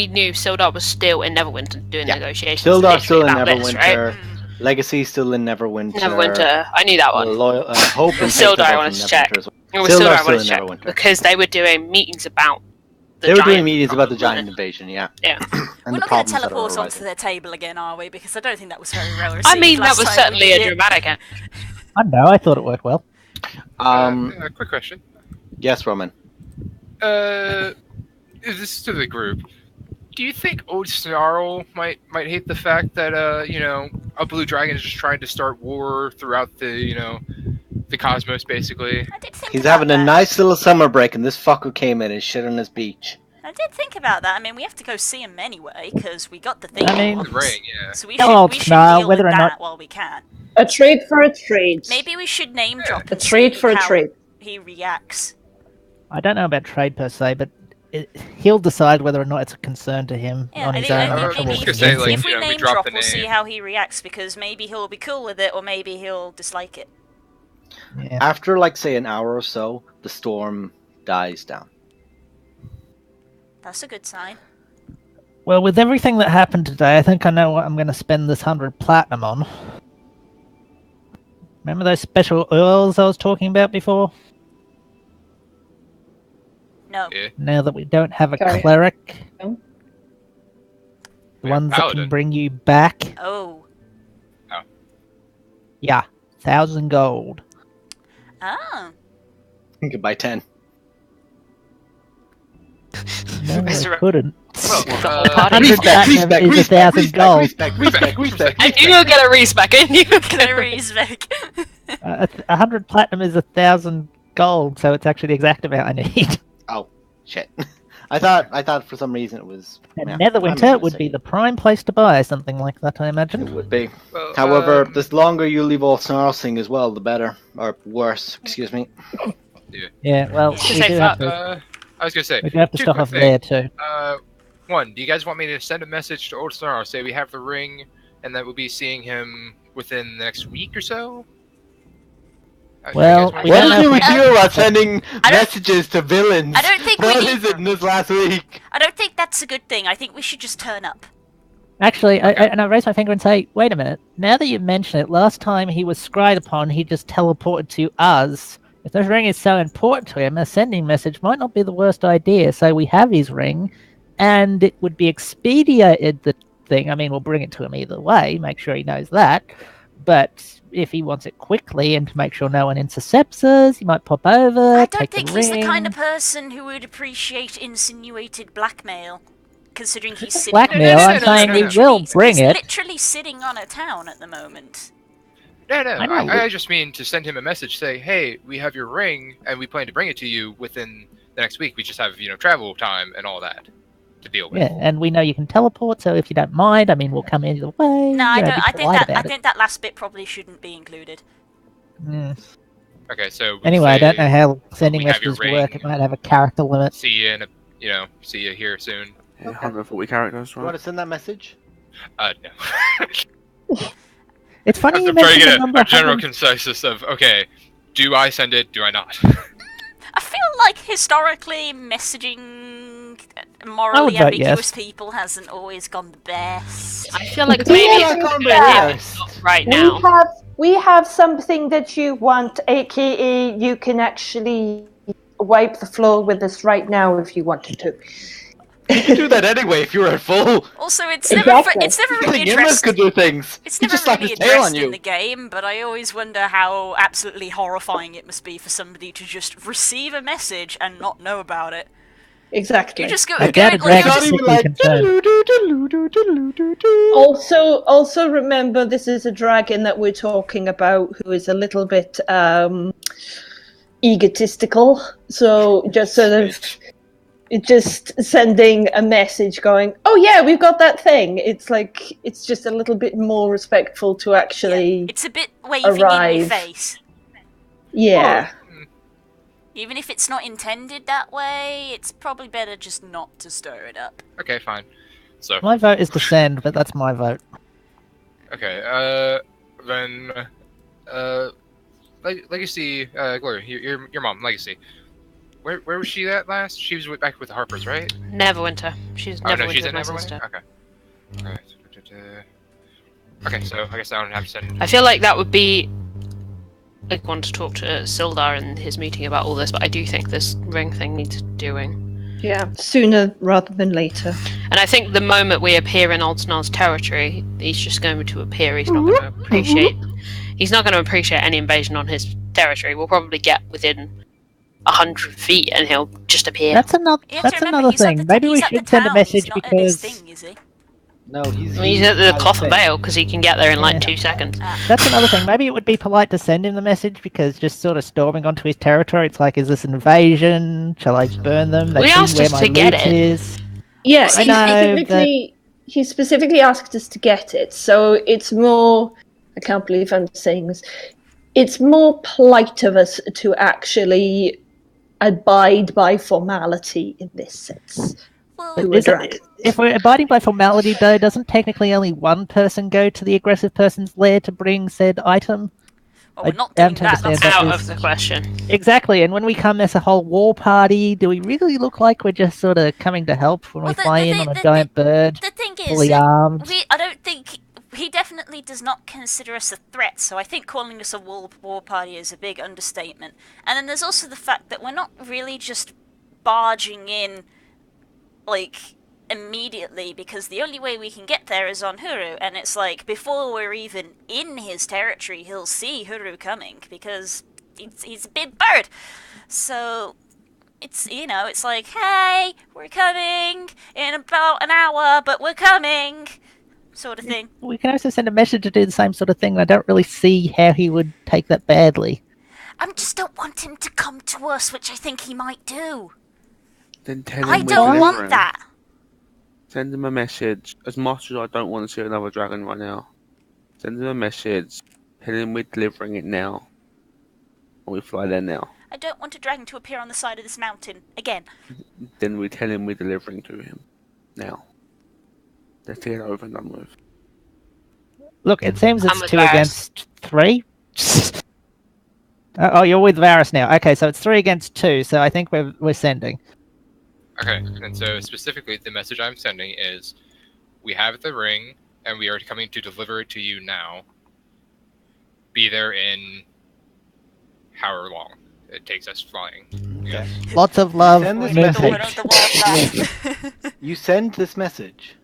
knew Sildar was still in Neverwinter doing Yeah. negotiations? Sildar still in about this, right? Neverwinter. Legacy still in Neverwinter. Neverwinter. I knew that one. Hope and Sildar, Faith are I both wanted in to check. Neverwinter as well. It was Sildar Sildar I still wanted in to check Neverwinter. because they were doing meetings about the They were doing giant meetings about the problem, giant invasion, yeah. Yeah. And We're the not going to problems that are teleport onto arising. their table again, are we? Because I don't think that was very well received. I mean, that last was time we certainly did a it. dramatic end. I know, I thought it worked well. Quick question. Yes, Roman. This is to the group. Do you think Old Snarl might hate the fact that a blue dragon is just trying to start war throughout the the cosmos basically? I did think He's about having a that. nice little summer break, and this fucker came in and shit on his beach. I did think about that. I mean, we have to go see him anyway because we got the thing. I mean- The ring, yeah. so we Tell should, old we should Snarl deal whether with or that not- while we can. A trade for a trade. Maybe we should name drop A and trade see for a how trade. he reacts. I don't know about trade per se, but he'll decide whether or not it's a concern to him Yeah, on I his think, own. I I'm think sure maybe we'll Just say, convince like, him. if we you know, we name drop drop, the we'll see name. how he reacts, because maybe he'll be cool with it, or maybe he'll dislike it. Yeah. After, like, say, an hour or so, the storm dies down. That's a good sign. Well, with everything that happened today, I think I know what I'm going to spend this 100 platinum on. Remember those special oils I was talking about before? No. Yeah. Now that we don't have a Sorry. cleric, No. the We have ones that can paladin. bring you back, Oh. yeah, 1,000 gold. Oh. You could buy 10. No, I Resurrect- couldn't. Well, The whole party. 100 platinum is 1,000 gold. Respect. And you'll get a respec, and you Get a respec. 100 platinum is 1,000 gold, so it's actually the exact amount I need. Oh, shit. I thought for some reason it was... And yeah, I made a Netherwinter would mistake. be the prime place to buy something like that, I It imagine. would be. Well, However, the longer you leave all snarling as well, the better. Or worse, excuse me. Yeah, well, Yeah. we Say do have to, I was gonna say, we do have to two stop quick off there too. one, do you guys want me to send a message to Old Snarl, say we have the ring, and that we'll be seeing him within the next week or so? Well, What we did don't know you if we- do about sending I don't- messages to villains? I don't think What we- is it in this last week? I don't think that's a good thing. I think we should just turn up. Actually, Okay. I raise my finger and say, wait a minute. Now that you mention it, last time he was scryed upon, he just teleported to us. If this ring is so important to him, a sending message might not be the worst idea. So we have his ring, and it would be expedited the thing. I mean, we'll bring it to him either way, make sure he knows that. But if he wants it quickly and to make sure no one intercepts us, he might pop over, I don't take think the he's ring. the kind of person who would appreciate insinuated blackmail, considering he's sitting Blackmail, on I'm saying he's he will literally- bring he's it. literally sitting on a town at the moment. No, I know. I just mean to send him a message, say, hey, we have your ring, and we plan to bring it to you within the next week. We just have, travel time and all that to deal with. Yeah, and we know you can teleport, so if you don't mind, I mean, we'll come either way. No, I you know, don't. be I think polite that about it. that last bit probably shouldn't be included. Mm. Okay, so we Anyway, I don't say, know how sending we have your messages work. ring. It might have a character limit. see you in see you here soon. Yeah, 140 characters, You want right? to send that message? No. It's funny you I'm trying to mentioned the get number a general 100. consensus of, okay, do I send it, do I not? I feel like historically messaging morally vote ambiguous yes. people hasn't always gone the best. I feel like Yeah, maybe I it's can't a believe bit right now. We have something that you want, aka you can actually wipe the floor with us right now if you wanted to. You could do that anyway if you were at full. Also, it's Exactly. never really Even Immus addressed. could do things. It's He never just slapped really his tail on addressed you. in the game, but I always wonder how absolutely horrifying it must be for somebody to just receive a message and not know about it. Exactly. You just go, I doubt a go like, It's not dragon even like Also remember, this is a dragon that we're talking about who is a little bit egotistical. So just sort of, just sending a message going, "Oh yeah, we've got that thing." It's like it's just a little bit more respectful to actually, it's a bit waving in arrive. your face. yeah. Even if it's not intended that way, it's probably better just not to stir it up. Okay, fine. So, My vote is to send, but that's my vote. okay, then, Legacy, Gloria, your mom, Legacy. Where was she at last? She was back with the Harpers, right? Neverwinter. She's Oh, no, Neverwinter she's with in my Neverwinter? sister. Okay. Alright. Okay, so I guess I don't have to send... I feel like that would be a good one to talk to Sildar in his meeting about all this, but I do think this ring thing needs doing. Yeah, sooner rather than later. And I think the moment we appear in Oldsnar's territory, he's just going to appear. He's not going to appreciate. He's not going to appreciate any invasion on his territory. We'll probably get within 100 feet, and he'll just appear. That's another. You have to That's remember, another he's at thing. the Maybe he's we at the should send a town, message he's not at his because thing, is he? No, he's at the by Cloth and thing. Vale because he can get there in like Yeah. 2 seconds. that's another thing. Maybe it would be polite to send him the message because just sort of storming onto his territory. It's like, is this an invasion? Shall I burn them? They We see asked where us my to get loot it. is. Yeah, I know, he specifically asked us to get it, so it's more I can't believe I'm saying this. It's more polite of us to actually abide by formality in this sense. Well, To a dragon. If we're abiding by formality, though, doesn't technically only one person go to the aggressive person's lair to bring said item? well, we're not doing that. That's out of the question. Exactly, and when we come as a whole war party, do we really look like we're just sort of coming to help when we fly in on a giant bird, The thing is, fully armed? I don't think he definitely does not consider us a threat. So I think calling us a war party is a big understatement. And then there's also the fact that we're not really just barging in, like, immediately, because the only way we can get there is on Huru, and it's like before we're even in his territory, he'll see Huru coming because he's a big bird. So it's it's like, hey, we're coming in about an hour, but we're coming, sort of thing. We can also send a message to do the same sort of thing. I don't really see how he would take that badly. I just don't want him to come to us, which I think he might do. Then tell him I don't want that. Send him a message. As much as I don't want to see another dragon right now, send him a message. Tell him we're delivering it now. And we fly there now. I don't want a dragon to appear on the side of this mountain again. Then we tell him we're delivering to him now. Let's get it over and done with. Look, it seems it's with 2 Varys. against 3. Oh, you're with Varys now. Okay, so it's 3 against 2. So I think we're sending. Okay, and so specifically, the message I'm sending is, we have the ring, and we are coming to deliver it to you now. Be there in however long it takes us flying. Okay. Lots of love. Send this Moonpage. message. You send this message,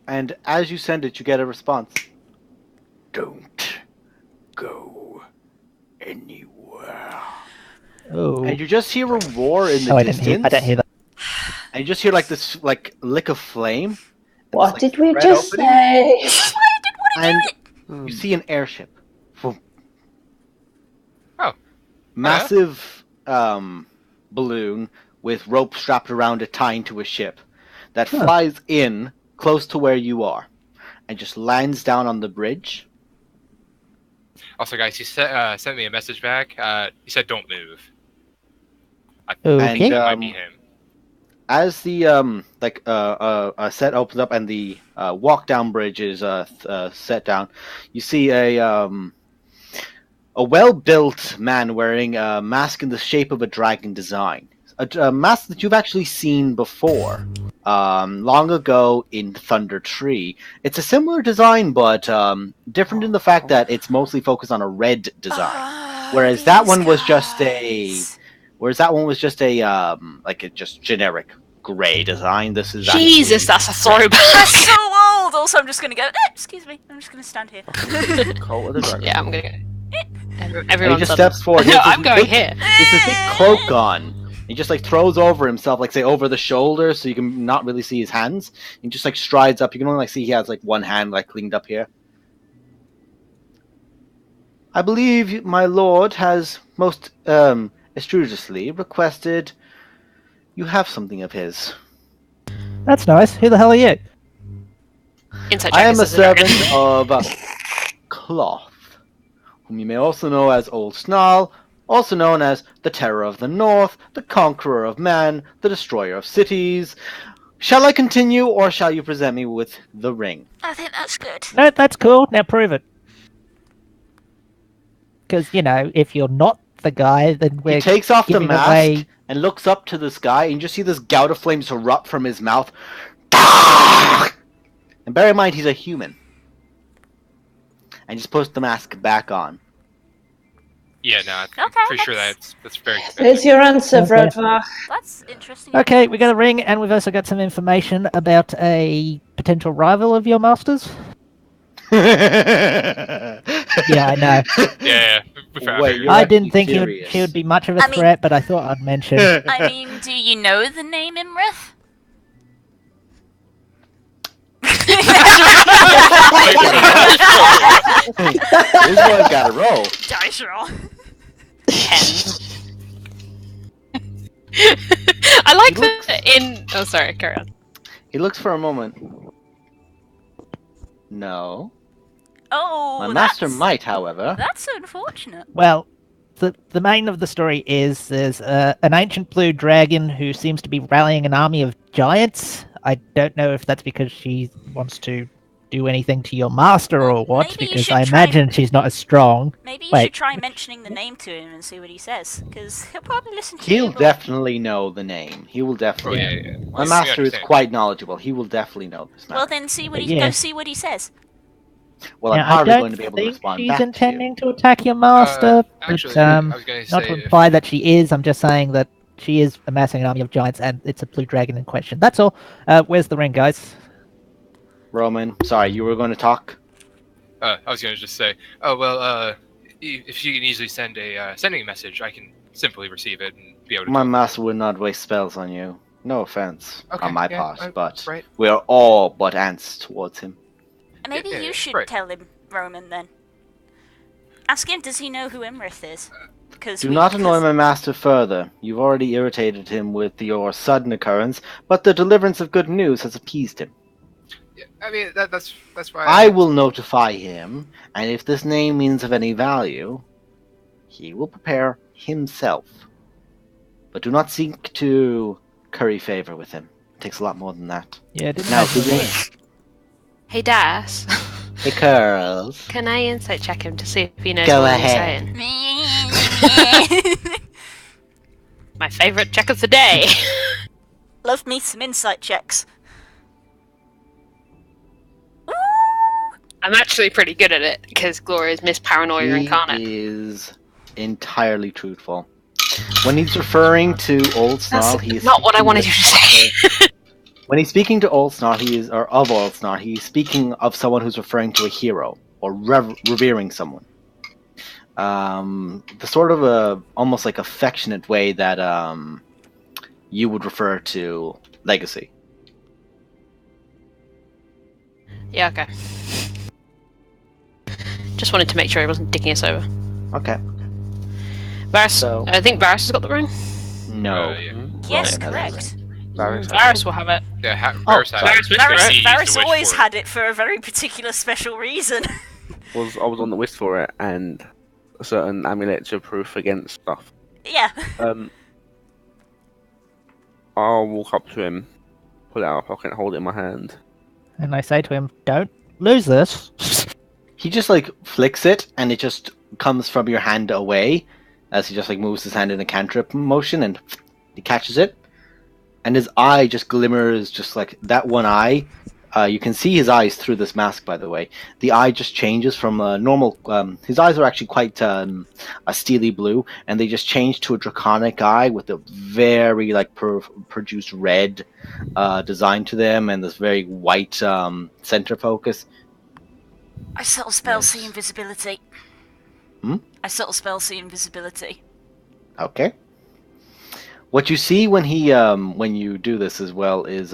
and as you send it, you get a response. Don't go anywhere. Oh. And you just hear a roar in the I distance. don't hear that. And you just hear like this, like lick of flame. What This, like, did we red just opening. say? That's why I didn't want to do And it. you see an airship. Oh. Massive balloon with rope strapped around it tying to a ship that flies in close to where you are and just lands down on the bridge. Also, guys, he sent me a message back. He said, "Don't move." I Okay. think that might be him. As the set opens up and the walk down bridge is set down, you see a well-built man wearing a mask in the shape of a dragon design, a mask that you've actually seen before, long ago in Thunder Tree. It's a similar design, but different in the fact that it's mostly focused on a red design, whereas that one was just a. Whereas that one was just a just generic gray design. This is Jesus, that's a throwback. That's so old. Also, I'm just gonna go. Excuse me. I'm just gonna stand here. Cult of the Dragon. Yeah, I'm gonna go. And he Everyone's just steps forward. No, He has I'm this going big- here. It's this big cloak on. He just like throws over himself, like say over the shoulder, so you can not really see his hands. He just like strides up. You can only like see he has like one hand like cleaned up here. I believe my lord has most assiduously requested you have something of his. That's nice. Who the hell are you? Inside I am a Jack's is dragon. servant of Cloth, whom you may also know as Old Snarl, also known as the Terror of the North, the Conqueror of Man, the Destroyer of Cities. Shall I continue, or shall you present me with the ring? I think that's good. No, that's cool. Now prove it. Because, if you're not the guy, then we're He takes off the giving mask away... and looks up to the sky, and you just see this gout of flames erupt from his mouth. And bear in mind, he's a human. And just puts the mask back on. Yeah, no, I'm Okay, pretty sure that's very. There's your answer, Okay. Bradvar. That's interesting. Okay, we got a ring, and we've also got some information about a potential rival of your master's. Yeah, Yeah, I know. Yeah. we found Wait, it. you're I actually didn't think serious. he would be much of a I mean- threat, but I thought I'd mention. I mean, do you know the name Imrith? This one's got a roll. Dice roll. 10. I like that in. Oh, sorry, carry on. He looks for a moment. No. Oh, My master that's, might, however. That's unfortunate. Well, the main of the story is there's an ancient blue dragon who seems to be rallying an army of giants. I don't know if that's because she wants to do anything to your master Well, or what, maybe you because should I try- imagine she's not as strong. Maybe you Wait. should try mentioning the name to him and see what he says, because he'll probably listen to He'll you. but- definitely know the name. He will Oh, definitely. yeah. My We master is understand. quite knowledgeable. He will definitely know this matter. Well, then see what Yeah. go see what he says. Well, Now, I'm I hardly don't going to be able to think respond she's back to you. intending to attack your master, actually, but I was going to not say to imply that she is. I'm just saying that she is amassing an army of giants, and it's a blue dragon in question. That's all. Where's the ring, guys? Roman, sorry, you were going to talk? I was going to just say, oh, well, if you can easily send sending a message, I can simply receive it and be able to... My talk. master would not waste spells on you. No offense Okay, on my yeah, part, but right. we are all but ants towards him. Maybe Yeah, you should right. tell him, Roman, then. Ask him, does he know who Imrith is? Do not annoy my master further. You've already irritated him with your sudden occurrence, but the deliverance of good news has appeased him. Yeah, I mean, that's why... I will notify him, and if this name means of any value, he will prepare himself. But do not seek to curry favor with him. It takes a lot more than that. Yeah, didn't Now, imagine who that. next? Hey, Das. Hey, girls. Can I insight check him to see if he knows Go what ahead. he's saying? My favourite check of the day. Love me some insight checks. Ooh! I'm actually pretty good at it because Gloria's Miss Paranoia incarnate. He is entirely truthful. When he's referring to Old Snarl, That's he is not what I speaking wanted with- you to say. When he's speaking to Old Snarl, of Old Snarl, he's speaking of someone who's referring to a hero or revering someone. The sort of almost like affectionate way that you would refer to Legacy. Yeah, okay. Just wanted to make sure he wasn't dicking us over. Okay. Varys, So- I think Varys has got the ring. No. yeah. Yes, Roman has correct. Varys will have it. Yeah, Oh, Varys sorry. has it. Varys always had it for a very particular special reason. I was on the list for it, and certain amulets are proof against stuff. Yeah. I'll walk up to him, pull it out of my pocket, and hold it in my hand. And I say to him, "Don't lose this." He just like flicks it, and it just comes from your hand away, as he just like moves his hand in a cantrip motion, and he catches it, and his eye just glimmers, just like that one eye. You can see his eyes through this mask, by the way. The eye just changes from a normal. His eyes are actually quite a steely blue, and they just change to a draconic eye with a very like produced red design to them, and this very white center focus. I subtle spell Yes. see invisibility. Hmm? I subtle spell see invisibility. Okay. What you see when when you do this as well is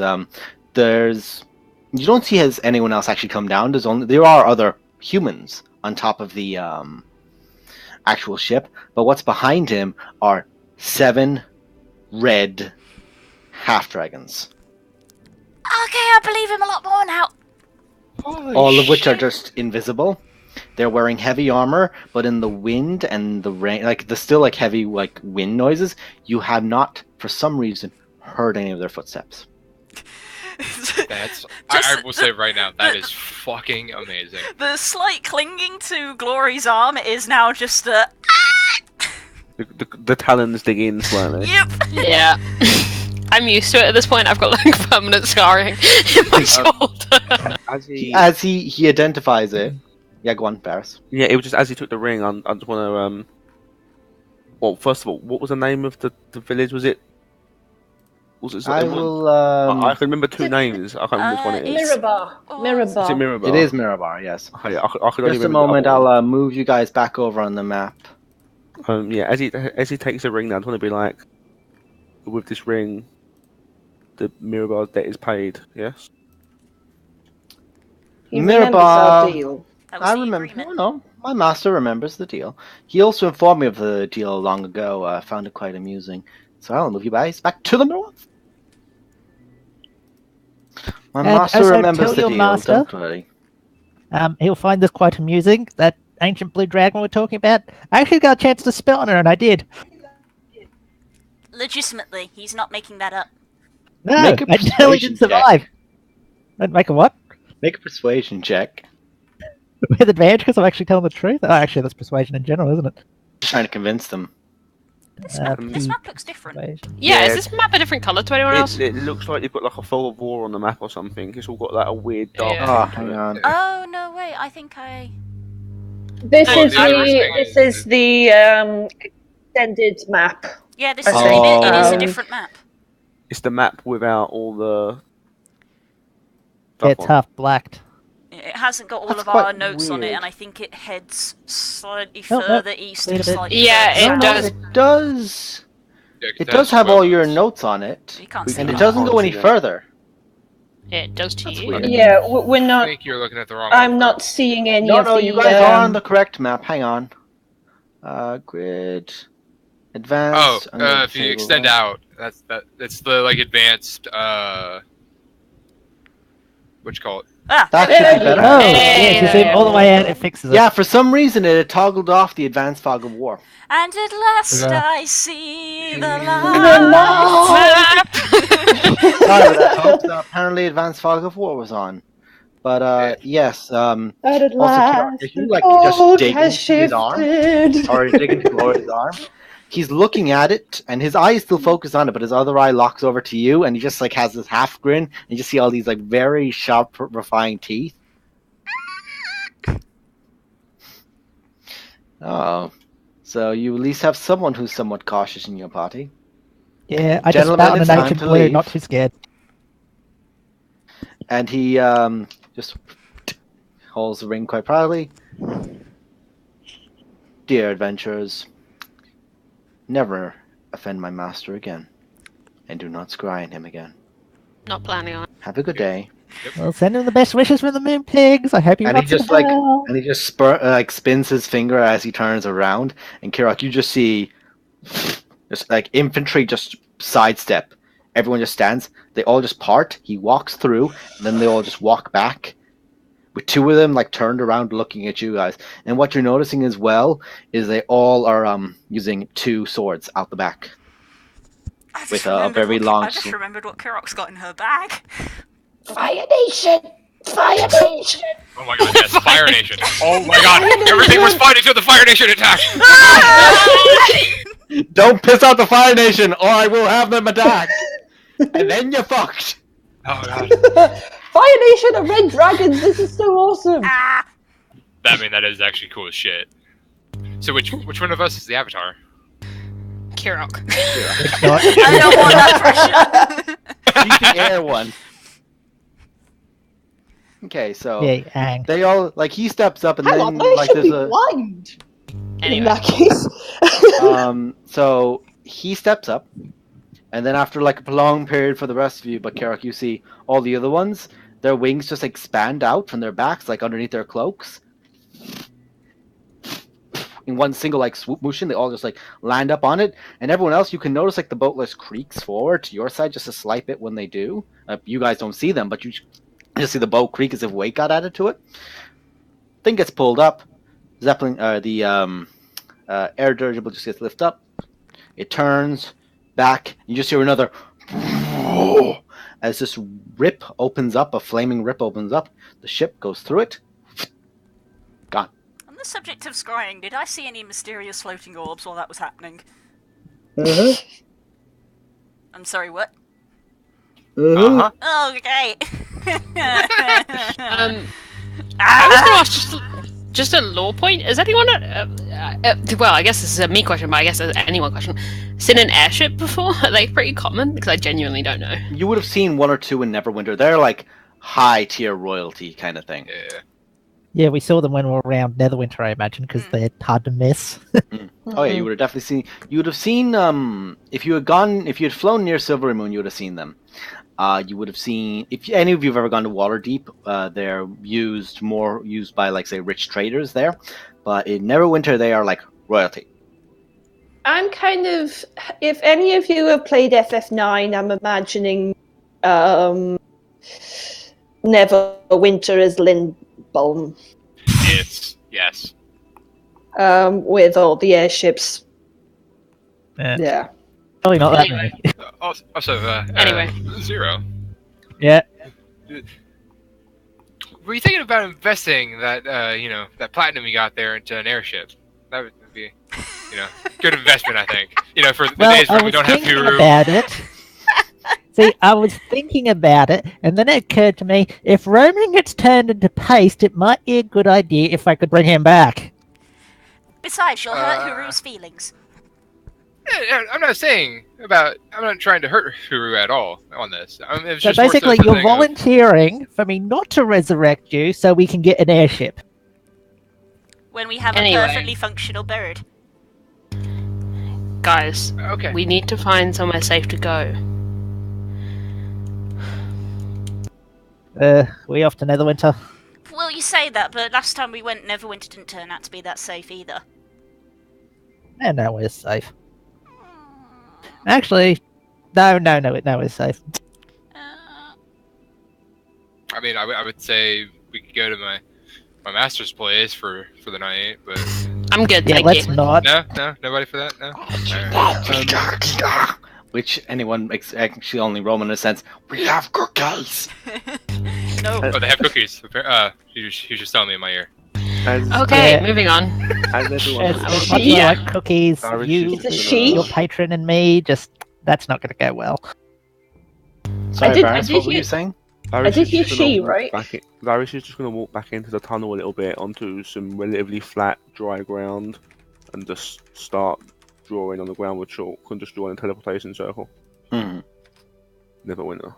you don't see has anyone else actually come down. There are other humans on top of the actual ship, but what's behind him are 7 red half dragons, Okay, I believe him a lot more now. all of which are just invisible. They're wearing heavy armor, but in the wind and the rain, like the still like heavy like wind noises, you have not, for some reason, heard any of their footsteps. That's... Just- I will say right now, that is fucking amazing. The slight clinging to Glory's arm is now just a The talons dig in slightly. yep. Yeah. I'm used to it at this point. I've got like permanent scarring in my shoulder. As He identifies it. Yeah, go on, Barris. yeah, it was just as he took the ring. I just want to Well, first of all, what was the name of the village? Was it? I will. I can remember 2 names. I can't remember which one it is. Mirabar. Oh, Mirabar. Is it Mirabar? It is Mirabar, yes. Okay, I could only Just a remember the moment, other one. I'll move you guys back over on the map. Yeah, as he takes the ring down, I want to be like, with this ring, the Mirabar's debt is paid. Yes. He remembers our Mirabar. deal. That was I the remember. agreement. No, my master remembers the deal. He also informed me of the deal long ago. I found it quite amusing. So I'll move you guys back to the north. My And master also remembers tell the your deal. master- Don't worry. He'll find this quite amusing. That ancient blue dragon we're talking about. I actually got a chance to spell on her, and I did. Legitimately, he's not making that up. No, Make a I nearly persuasion didn't survive. I'd make a what? Make a persuasion check. With advantage because I'm actually telling the truth? Oh, actually, that's persuasion in general, isn't it? Just trying to convince them. This map looks different. Yeah, is this map a different colour to anyone else? It looks like you've got like a fog of war on the map or something. It's all got like a weird dark. Yeah. Oh, tint to hang it. on. Oh no, wait! I think I. This Oh, is the this is the extended map. Yeah, this I is think, it is a um, different map. It's the map without all the. Yeah, it's on. half blacked. It hasn't got all That's of our quite notes on it, weird. and I think it heads slightly Oh, no. further east Wait and a bit. slightly Yeah, further it south. does. It does. Yeah, 'cause It that's does have all your weapons. notes on it, You can't see and it that. doesn't go any Can't see that. further. It does to That's you. weird. Yeah, we're I not. think you're looking at the wrong I'm one. not seeing any No, of no, the. you guys are on the correct map. Hang on. Grid, advanced. Oh, if you extend out, that's It's the like advanced. What you call it? Ah, That there we should go. be better. Oh, Hey, yeah, if you zoom all the way out, it fixes it. Yeah, for some reason it had toggled off the advanced fog of war. And at last Yeah. I see the The light. Sorry, but I hope that apparently advanced fog of war was on. But yes, At last, Kira, if you like the just fog dig has into his arm, shifted. or dig into Glory's arm, he's looking at it, and his eye is still focused on it, but his other eye locks over to you, and he just like has this half grin, and you just see all these like very sharp, refined teeth. Oh, so you at least have someone who's somewhat cautious in your party. Yeah, I just Gentlemen, spat on it's an time ancient to blue, leave. not too scared. And he just holds the ring quite proudly. Dear adventurers, never offend my master again, and do not scry on him again. Not planning on. Have a good day. Well, send him the best wishes from the Moon Pigs. I hope he And he rots in just like, hell. and he just spins his finger as he turns around, and Kirok, you just see, just like infantry just sidestep. Everyone just stands. They all just part. He walks through, and then they all just walk back. With two of them like turned around looking at you guys. And what you're noticing as well is they all are using two swords out the back. I just With a remembered very what- long I just sword. remembered what Kirok's got in her bag. Fire Nation! Fire Nation! Oh my god, yes, Fire Nation. Oh my god, everything was fine until the Fire Nation attacked. Don't piss out the Fire Nation, or I will have them attack. And then you're fucked. Oh god. Fire Nation and Red Dragons, this is so awesome! Ah! That is actually cool as shit. So which one of us is the Avatar? Kirok. Not- I don't want that pressure. She's the air one. Okay, so yeah, hang. they all like he steps up and Hang then on, they like should there's be a blind! In Anyway. that case. so he steps up, and then after like a prolonged period for the rest of you, but Karak, you see all the other ones, their wings just expand out from their backs, like underneath their cloaks. In one single like swoop motion, they all just like land up on it, and everyone else, you can notice like the boat like creaks forward to your side just a slight bit when they do. You guys don't see them, but you just see the boat creak as if weight got added to it. Thing gets pulled up. Zeppelin, the air dirigible just gets lifted up. It turns back. You just hear another as this rip opens up. A flaming rip opens up. The ship goes through it. Gone. On the subject of scrying, did I see any mysterious floating orbs while that was happening? I'm sorry, what? Uh-huh. Oh, okay. I was going to ask just a lore point. Is anyone, well, I guess this is a me question, but I guess it's anyone question. Seen an airship before? Are they pretty common? Because I genuinely don't know. You would have seen one or two in Neverwinter. They're like high tier royalty kind of thing. Yeah. Yeah, we saw them when we were around Netherwinter, I imagine, because they're hard to miss. Oh yeah, you would have definitely seen. You would have seen if you had flown near Silvery Moon, you would have seen them. You would have seen if any of you have ever gone to Waterdeep. They're used by like say rich traders there, but in Neverwinter they are like royalty. I'm kind of, if any of you have played FF9, I'm imagining Neverwinter as bomb Yes. with all the airships. Yeah. Yeah. Probably not that Anyway. many. Also, Anyway. Zero. Yeah. Were you thinking about investing that that platinum you got there into an airship? That would be, good investment, I think. For the Well, days I when we was don't have thinking Huru. about it. See, I was thinking about it, and then it occurred to me, if Roman gets turned into paste, it might be a good idea if I could bring him back. Besides, you'll hurt Huru's feelings. Yeah, I'm not trying to hurt Huru at all on this. It's So just more basically, the you're thing of- volunteering for me not to resurrect you so we can get an airship. When we have Anyway. a perfectly functional bird. Guys, Okay. we need to find somewhere safe to go. We off to Netherwinter? Well, you say that, but last time we went, Neverwinter didn't turn out to be that safe either. Yeah, no, we're safe. Actually, no, we're safe. I mean, I would say we could go to my master's place for the night, but I'm good, Yeah, thank let's you. not. no, nobody for that. No. Alright. Which anyone, actually only Roman in a sense, we have cookies! No. Oh, they have cookies. He was just telling me in my ear. Okay, Yeah. moving on. As everyone As knows, much as I like cookies, Irish you, is It's a she. your patron and me, that's not going to go well. Sorry, did- Barnes, I did what were hear- you saying? Irish did is hear just gonna she, walk right? Irish is just going to walk back into the tunnel a little bit onto some relatively flat, dry ground, and just start drawing on the ground with chalk and just drawing a teleportation circle. Neverwinter.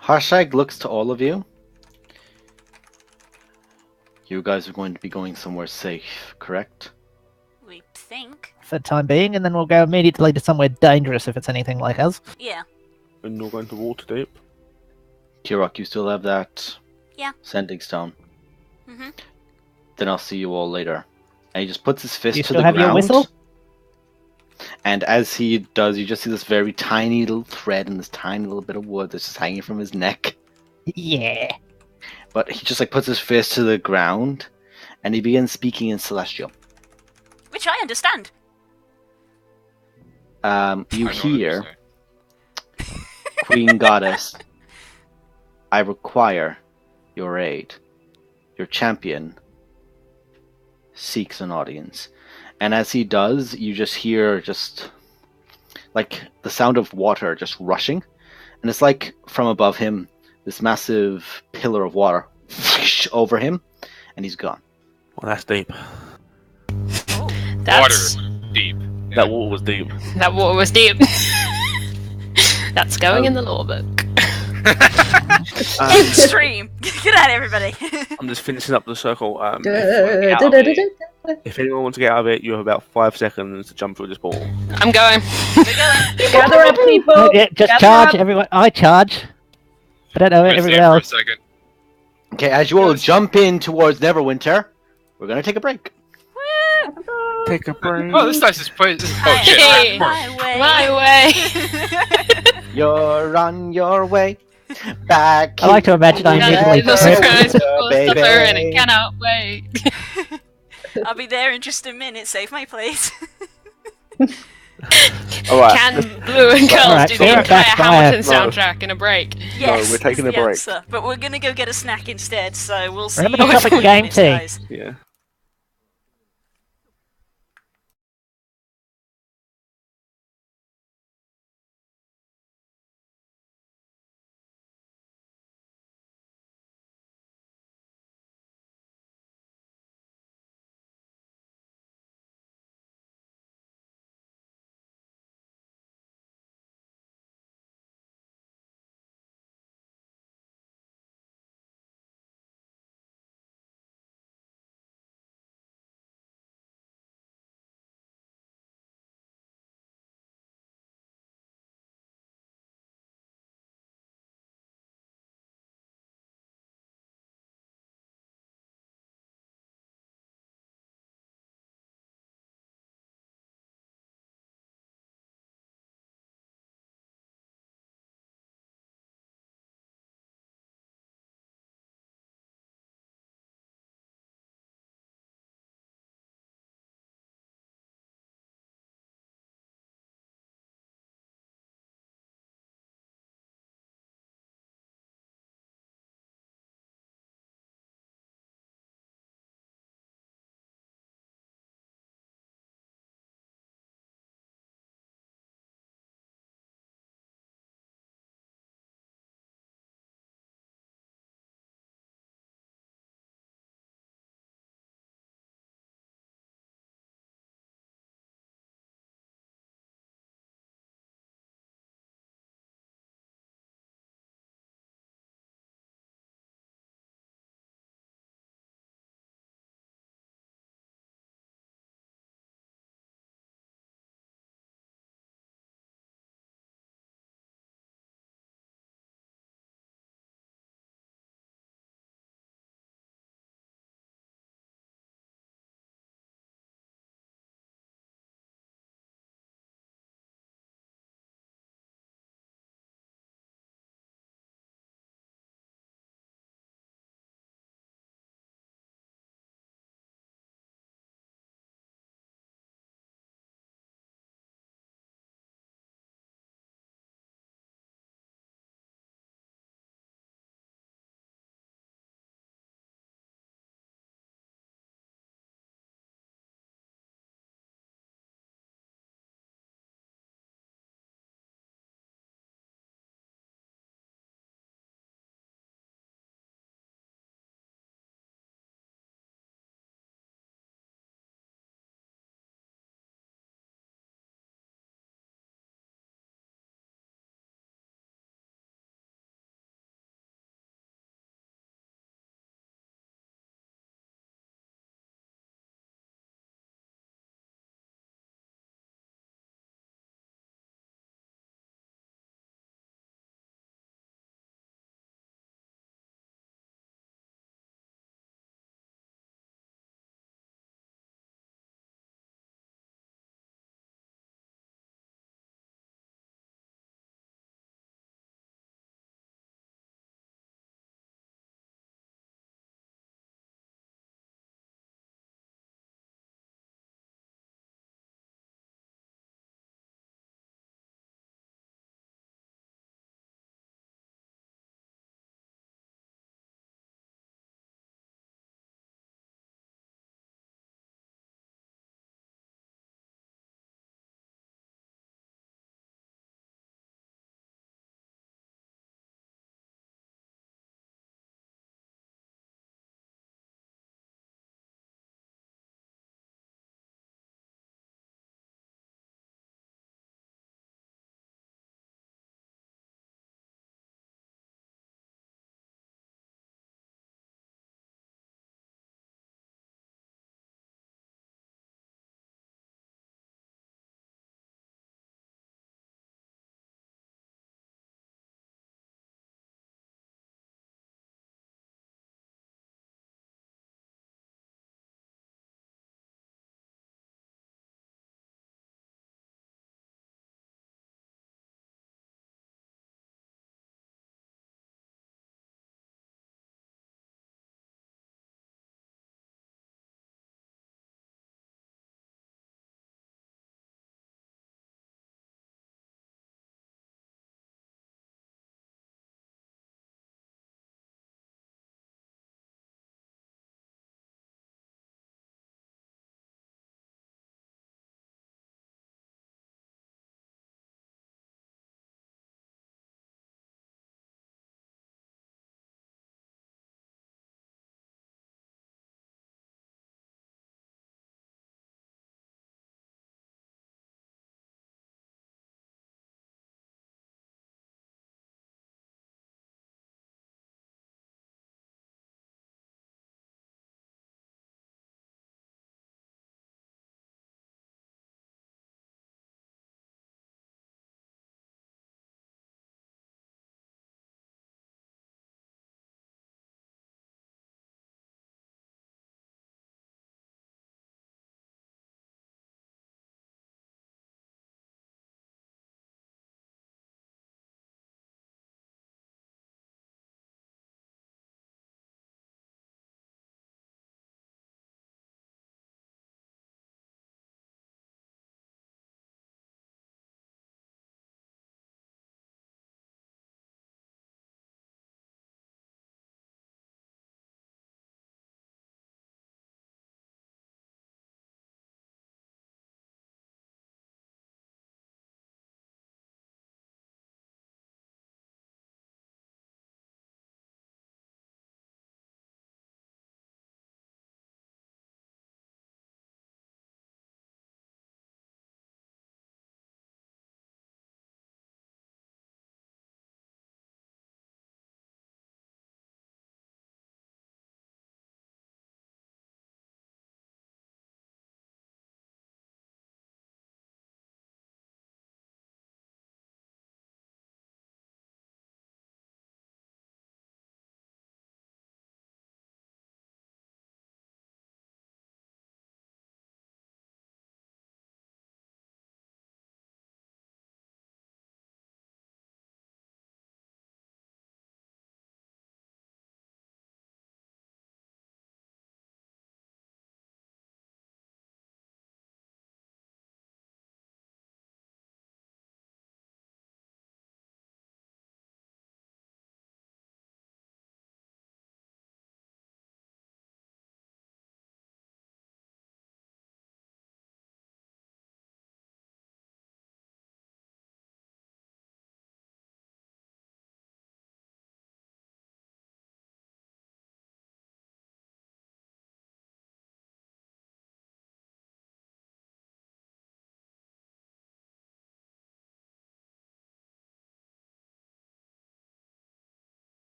Harshag looks to all of you. You guys are going to be going somewhere safe, correct? We think. For the time being, and then we'll go immediately to somewhere dangerous if it's anything like us. Yeah. And you're going to Waterdeep. Kirok, you still have that Yeah. sending stone. Mm-hmm. Then I'll see you all later. And he just puts his fist You to still the have ground. your whistle? And as he does, you just see this very tiny little thread and this tiny little bit of wood that's just hanging from his neck. Yeah. But he just puts his fist to the ground, and he begins speaking in Celestial. Which I understand. You I don't hear, understand. Queen Goddess, I require your aid. Your champion seeks an audience. And as he does, you just hear the sound of water just rushing. And it's like from above him, this massive pillar of water over him, and he's gone. Well, that's deep. That's Water deep. Yeah. That water was deep. That water was deep. That's going in the law book. Extreme. Get out, everybody. I'm just finishing up the circle. Da-da-da-da-da-da. If anyone wants to get out of it, you have about 5 seconds to jump through this portal. I'm going. Gather up, people. Yeah, just Gather charge, up. everyone. I charge. I don't know I'm gonna everyone stay for a else. second. Okay, as you all jump in towards Neverwinter, we're going to take a break. Woo! Take a break. Oh, this nice is place. Oh shit! Hey. Alright, My way. My way. You're on your way back. I like to imagine I immediately The surprise before baby. supper and it cannot wait. I'll be there in just a minute. Save my place. Alright. Can Blue and Girls Alright, do so the we're entire back by Hamilton it. soundtrack in a break? Yes, we're taking that's a the break. answer. But we're gonna go get a snack instead. So we'll see Remember you to in stop at 20 game minutes, tea. guys. Yeah.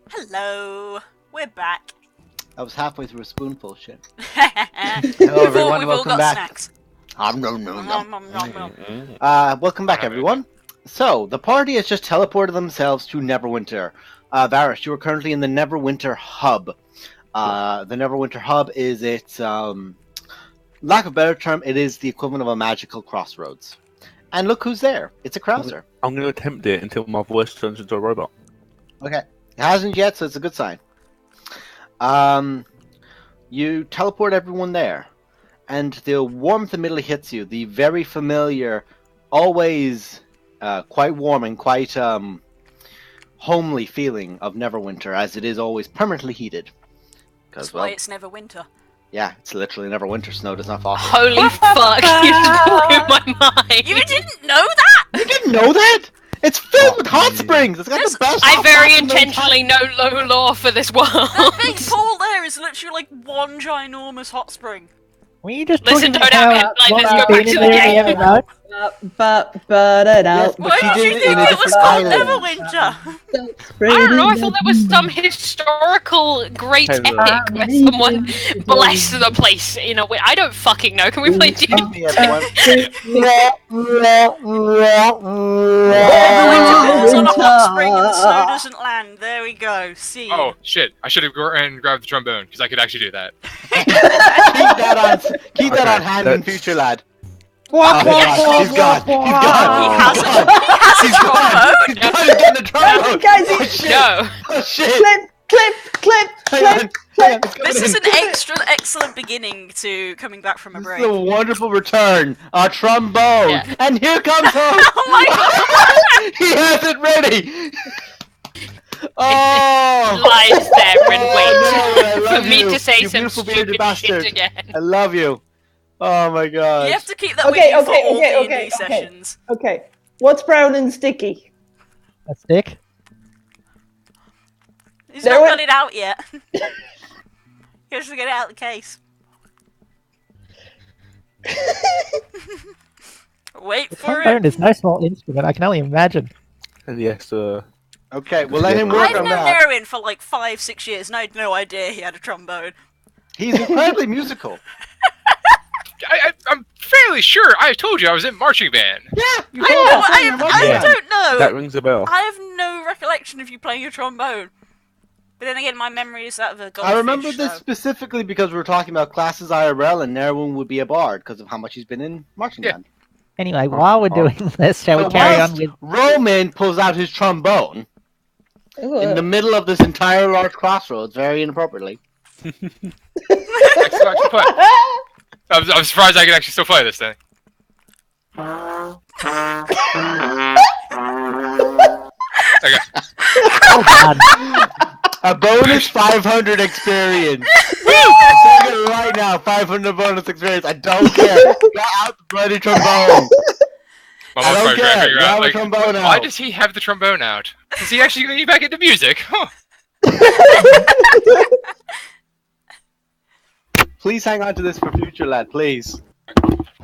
Hello, we're back. I was halfway through a spoonful of shit. Hello, everyone, we've all welcome got back. snacks. Welcome back, everyone. So, the party has just teleported themselves to Neverwinter. Varus, you are currently in the Neverwinter Hub. The Neverwinter Hub is its, lack of a better term, it is the equivalent of a magical crossroads. And look who's there. It's a Krauser. I'm going to attempt it until my voice turns into a robot. Okay. It hasn't yet, so it's a good sign. You teleport everyone there. And the warmth immediately hits you. The very familiar, always quite warm and quite homely feeling of Neverwinter, as it is always permanently heated. That's why it's never winter. Yeah, it's literally never winter. Snow does not fall. Holy fuck, you just blew my mind. You didn't know that? You didn't know that? It's filled with hot springs. It's got the best. I hot very springs in the intentionally know low law for this world. That big pool there is literally like one ginormous hot spring. Were you just Listen, talking don't about act like what this, I've go back been to in the there game. ever known? But Yes, but Why she did you did it think in a it was different called island. Neverwinter? I don't know, I thought there was some historical great Hello. epic where someone blessed the place in a way. I don't fucking know. Can we play D&D? Me, everyone. Neverwinter builds on a hot spring and the snow doesn't land. There we go. See. Oh shit! I should have gone and grabbed the trombone because I could actually do that. Keep that on hand in that's- future, lad. Wah, Oh, wah, he's gone. He's wah, gone. wah. He's gone. He's gone. He's gone. He's getting the trombone. Guys, Oh shit. No. Oh shit. clip. Hang on. Hang on. It's This coming is in. an excellent beginning to coming back from a This break. is a wonderful return. A trombone. Yeah. And here comes home. Oh my god! He has it ready. Oh. Lies there and Oh, wait no, I for love me you. to say You some beautiful bearded stupid bastard. shit again. I love you. Oh my god. You have to keep that Okay, with you okay, for all okay, D&D okay, okay. sessions. Okay. What's brown and sticky? A stick? He's There not we- got it out yet. He has to get it out of the case. Wait for Trombone it. is no small instrument. I can only imagine. And yes, Okay, we'll let him work I've on known that. Erwin for like 5-6 years and I had no idea he had a trombone. He's incredibly musical. I'm fairly sure I told you I was in marching band. Yeah, you I don't know. that rings a bell. I have no recollection of you playing a trombone. But then again, my memory is that of a goldfish. I remember this so- specifically because we were talking about classes IRL, and Nerwin would be a bard because of how much he's been in marching Yeah. band. Anyway, while we're doing this, shall we But carry on whilst with... Roman pulls out his trombone in the middle of this entire large crossroads, very inappropriately. Excellent play. I'm surprised I can actually still play this thing. Okay. Oh, God. A bonus 500 experience. I'm taking it right now. 500 bonus experience. I don't care. Get out the bloody trombone. My I mom's don't probably trying to care. figure Grab out, a like, trombone why out. does he have the trombone out? Is he actually going to get back into music? Huh. Please hang on to this for future, lad. Please.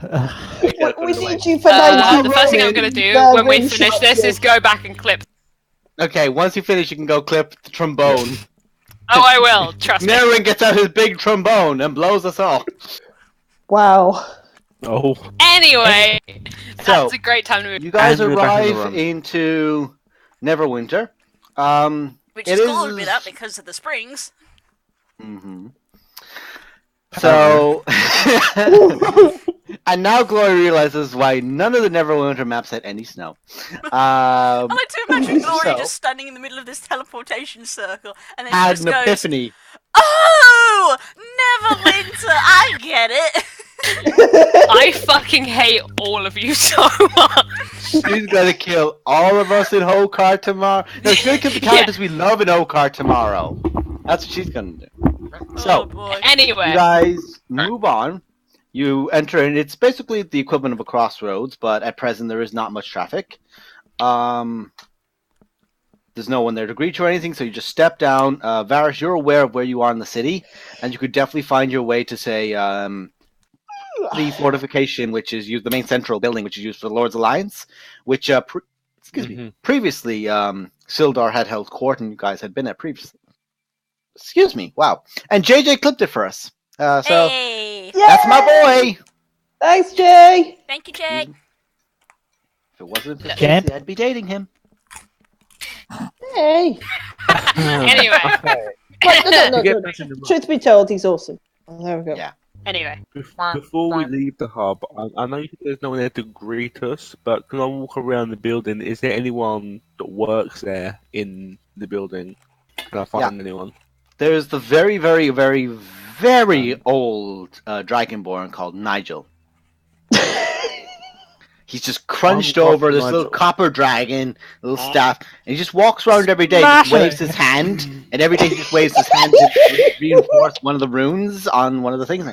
We need you for 90 The first thing I'm Roman. gonna do The when we ring finish shot this you. is go back and clip. Okay, once you finish, you can go clip the trombone. Oh, I will. Trust me. Nerwin gets out his big trombone and blows us all. Wow. Oh, Anyway, So, that's a great time to move. you guys And we're back in the arrive room. into Neverwinter. Which It is called is- that because of the springs. Mm-hmm. So, and now Glory realizes why none of the Neverwinter maps had any snow. I like to imagine Glory so- just standing in the middle of this teleportation circle and then she Had just an goes, epiphany. "Oh, Neverwinter, I get it." I fucking hate all of you so much. She's gonna kill all of us in Hokar tomorrow. No, she's gonna kill the characters we love in Hokar tomorrow. That's what she's gonna do. Oh So, boy. Anyway, you guys move on. You enter, and it's basically the equivalent of a crossroads, but at present there is not much traffic. There's no one there to greet you or anything, so you just step down. Varus, you're aware of where you are in the city, and you could definitely find your way to, say, the fortification, which is used, the main central building, which is used for the Lord's Alliance, which excuse me. Previously, Sildar had held court, and you guys had been at previously. Excuse me. Wow. And JJ clipped it for us. So Hey! that's my boy. Thanks, Jay. Thank you, Jay. If it wasn't for Champ. Stacey, I'd be dating him. Hey. Anyway. No. Truth be told, he's awesome. Oh, there we go. Yeah. Anyway. Before we leave the hub, I know there's no one there to greet us, but can I walk around the building? Is there anyone that works there in the building? Can I find anyone? There's the very, very, very, very old Dragonborn called Nigel. He's just crunched over this little copper dragon, little staff, and he just walks around every day, just waves his hand, and every day he just waves his hand to reinforce one of the runes on one of the things.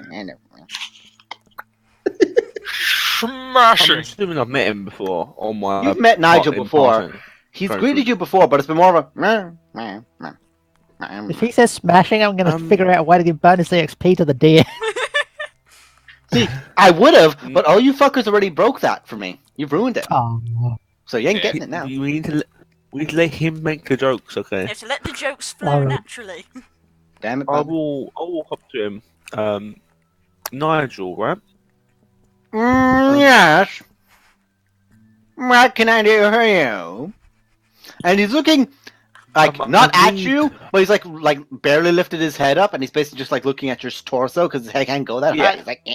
Smashing. I'm assuming I've met him before on my. You've met Nigel before. Passing. He's greeted you before, but it's been more of a. If he says smashing, I'm going to figure out a way to give bonus EXP to the deer. See, I would have, but all you fuckers already broke that for me. You've ruined it. Oh. So you ain't getting it now. We need to let him make the jokes, okay? You have to let the jokes flow naturally. Damn it, I'll Bob. walk up to him. Nigel, right? Yes. What can I do for you? And he's looking not at you, but he's like barely lifted his head up, and he's basically just like looking at your torso because his head can't go that high. He's like, eh.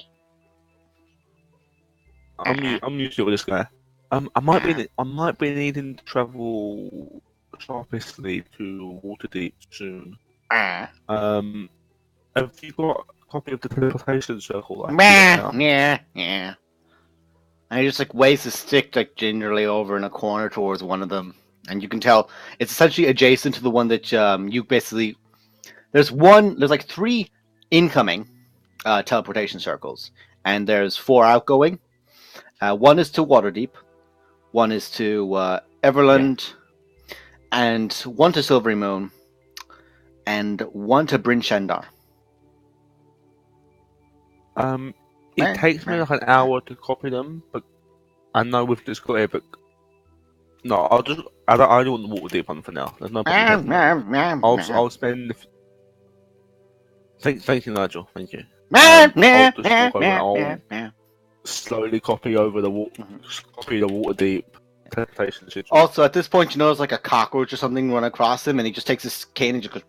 I'm used to this guy. I might be needing to travel sharply to Waterdeep soon. Have you got a copy of the teleportation circle? Yeah. And he just like waves his stick like gingerly over in a corner towards one of them, and you can tell it's essentially adjacent to the one that you basically. There's like 3 incoming teleportation circles, and there's 4 outgoing. One is to Waterdeep, one is to Everland, and one to Silvery Moon, and one to Bryn Shandar. It takes me like an hour to copy them, but I know we've just got it. But no, I don't want the Waterdeep one for now. There's no problem. I'll spend. Thank you, Nigel. Thank you. I'll just walk over and I'll slowly copy over the Waterdeep teleportation situation. Also, at this point, you notice like a cockroach or something run across him, and he just takes his cane and just goes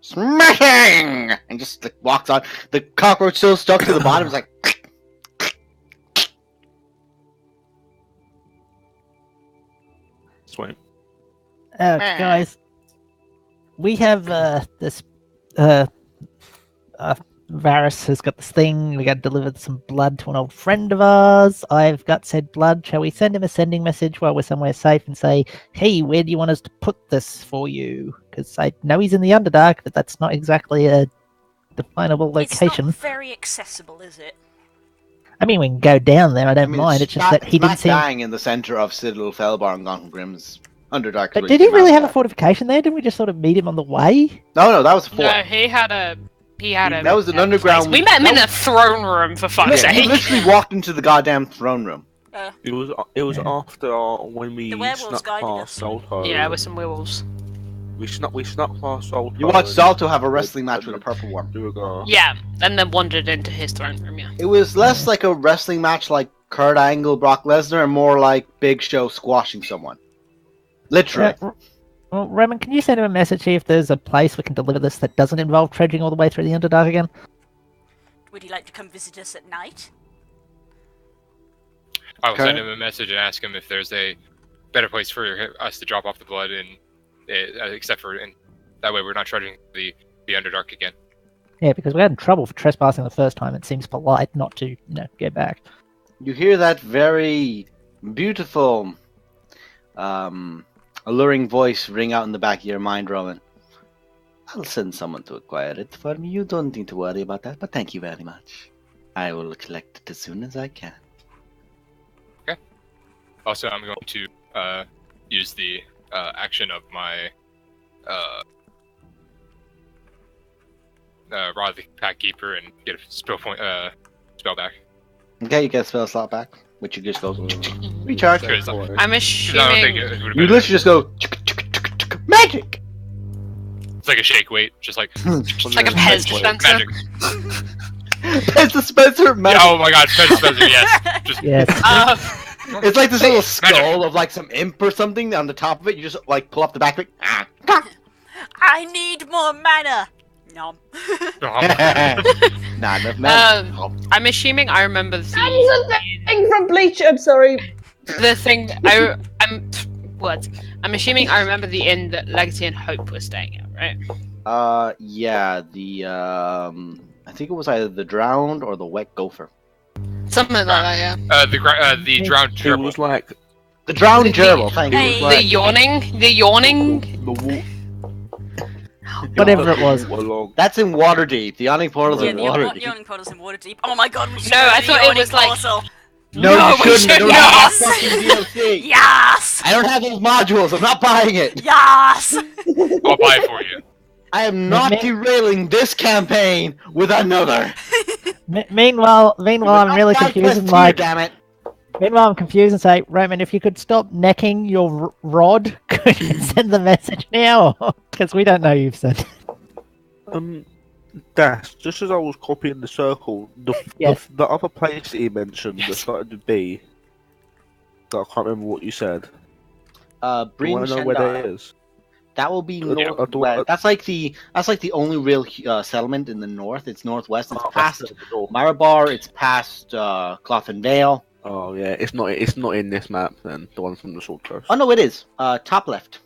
smashing, and just like walks on. The cockroach still stuck to the bottom. It's like. Sweet. Guys, we have this. Varys has got this thing. We got to deliver some blood to an old friend of ours. I've got said blood. Shall we send him a sending message while we're somewhere safe and say, hey, where do you want us to put this for you? Because I know he's in the Underdark, but that's not exactly a definable location. It's not very accessible, is it? I mean, we can go down there. I don't mind. It's just that he didn't seem dying in the center of Citadel Felbar and Grim's Underdark. But did he really have a fortification there? Didn't we just sort of meet him on the way? No, that was 4. No, he had a. That was an underground. We met him in a throne room, for fuck's sake. He literally walked into the goddamn throne room. It was after when we snuck past Salto. Yeah, with some werewolves. We snuck past Salto. You watched Salto have a wrestling match with a purple worm. Yeah, and then wandered into his throne room. Yeah. It was less like a wrestling match like Kurt Angle, Brock Lesnar, and more like Big Show squashing someone. Literally. Well, Roman, can you send him a message here if there's a place we can deliver this that doesn't involve trudging all the way through the Underdark again? Would you like to come visit us at night? I will send him a message and ask him if there's a better place for us to drop off the blood, and except for that way we're not trudging the Underdark again. Yeah, because we had trouble for trespassing the first time. It seems polite not to, go back. You hear that very beautiful, alluring voice ring out in the back of your mind, Roman. I'll send someone to acquire it for me. You don't need to worry about that, but thank you very much. I will collect it as soon as I can. Okay. Also, I'm going to use the action of my Rod the Pack Keeper and get a spell back. Okay, you get a spell slot back, which you just goes. Recharge. Because I'm I don't think assuming. it would have You been. literally just go magic. It's like a shake weight, just like It's like a Pez dispenser. magic. Pez dispenser magic. Oh my god, Pez dispenser, yes. Just Yes. It's like this little skull of like some imp or something on the top of it. You just like pull up the back of it. I need more mana. Nom. Not enough mana. I'm assuming I remember That's the thing from Bleach. I'm sorry. the thing. I'm assuming I remember the inn that Legacy and Hope were staying at, right? Yeah, the I think it was either the drowned or the wet gopher. Something like that, yeah. The drowned It gerbil. was like The drowned gerbil. Thank Hey. you. The yawning. the Whatever it was. Along. That's in Waterdeep. The yawning portal's Yeah, in the Waterdeep. yawning portal's in Waterdeep. Oh my god, we should No, go to I the thought it yawning was like- portal. No, we you shouldn't. I don't Yes! have fucking DLC. Yes! I don't have those modules. I'm not buying it. Yes! I'll buy it for you. I am not derailing this campaign with another. Meanwhile, I'm really confused and like. Damn it. Meanwhile, I'm confused and say, Roman, if you could stop necking your rod, could you send the message now? Because we don't know you've sent. Dash, just as I was copying the circle, Yes. the other place that you mentioned that started with B, that I can't remember what you said. Bring Do I know where that is? That will be I don't- northwest. That's like the only real settlement in the north. It's northwest. It's past Marabar. It's past Cloth and Vale. Oh yeah, it's not in this map then. The one from the Sword Coast. Oh no, it is. Top left.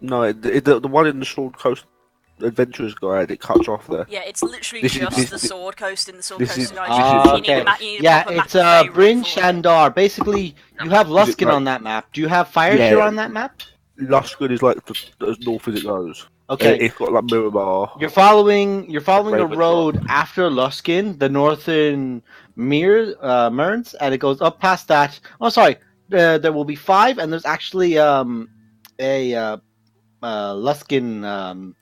No, the one in the Sword Coast Adventurers Guide, it cuts off there. Yeah, it's literally This is- just this- the Sword Coast in the Sword this Coast is- guide. this Ah, is- You need a okay. map- you need a Yeah, proper map it's of Faerun Bryn for it. Shandar. Basically, you have Luskin right? on that map. Do you have Fire Yeah. Tier on that map? Luskwood is like as north as it goes. Okay. It's got like Mirabar. You're following a Raven road Drop. after Luskin, the northern Mearns, and it goes up past that. Oh, sorry. There will be 5, and there's actually a Luskin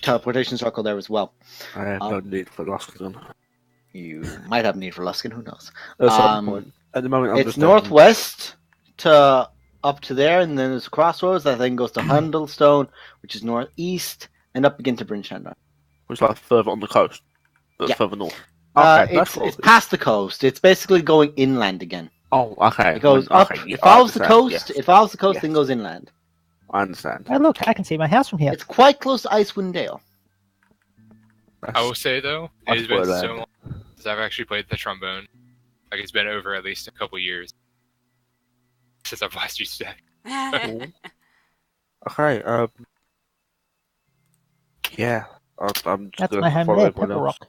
teleportation circle there as well. I have no need for Luskin. You might have need for Luskin. Who knows? At some point. At the moment, I'm It's just northwest to up to there, and then there's a crossroads that then goes to Hundlestone, which is northeast, and up again to Bryn Shandar. It's like further on the coast. That's Yeah. further north. Okay, It's past the coast. It's basically going inland again. Oh, okay. It goes Okay, up. yeah, It follows the I coast. understand, It follows the coast, Yes. then goes inland. I understand. Oh look, I can see my house from here. It's quite close to Icewind Dale. I will say though, it That's has been where so long since I've actually played the trombone. Like it's been over at least a couple years since I've last used it. Okay, yeah. I'm just That's gonna my home follow there, everyone Pepper else Rock.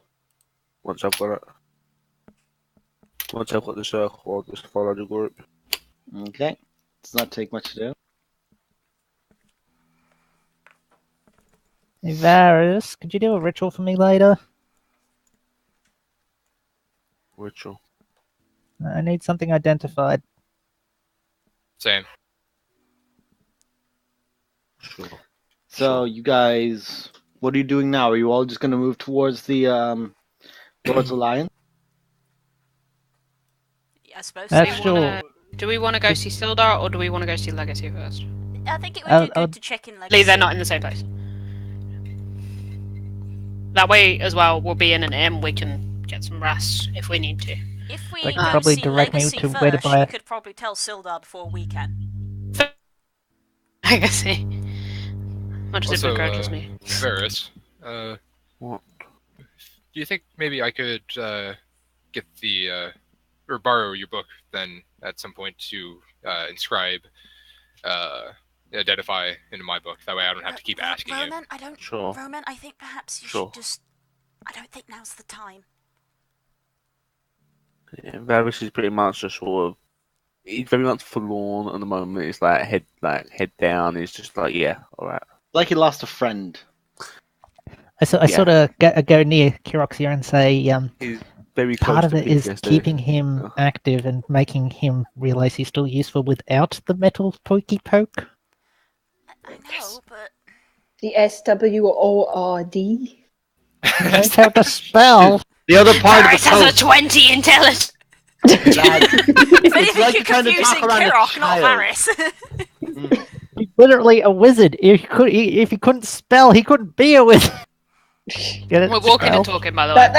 once I've got it. Once I've got the circle, I'll just follow the group. Okay. Does not take much to do. Hey, Varus, could you do a ritual for me later? Ritual. I need something identified. Same. Sure. So you guys, what are you doing now? Are you all just going to move towards the Lord's Alliance? I suppose That's so. sure. Do we want to go see Sildar or do we want to go see Legacy first? I think it would be I'll- good to check in Legacy. Lee, they're not in the same place. That way, as well, we'll be in an inn. We can get some rest if we need to. If we They go could probably see direct me Legacy to first, where to buy you it. could probably tell Sildar before we can. Legacy. Much Also, different characters me. Varus, What? do you think maybe I could get the or borrow your book then at some point to inscribe, identify into my book? That way I don't have to keep asking you. Roman, I don't. Sure. Roman, I think perhaps you Sure. should just. I don't think now's the time. Yeah, Varus is pretty much just sort of. He's very much forlorn at the moment. He's like head down. He's just like, yeah, all right. Like he lost a friend. I sort of go near Kiroxia and say, He's very part close of to it is PTSD. keeping him active and making him realize he's still useful without the metal pokey poke. I know, but The SWORD. I don't have the spell. The other part Varus of the has a coast. 20 intelligence! If anything, like you're you're trying to talk confusing around a Kirok, not child. Varys. He's literally a wizard. If he couldn't spell, he couldn't be a wizard. Get it? We're walking Spell? and talking, by the way.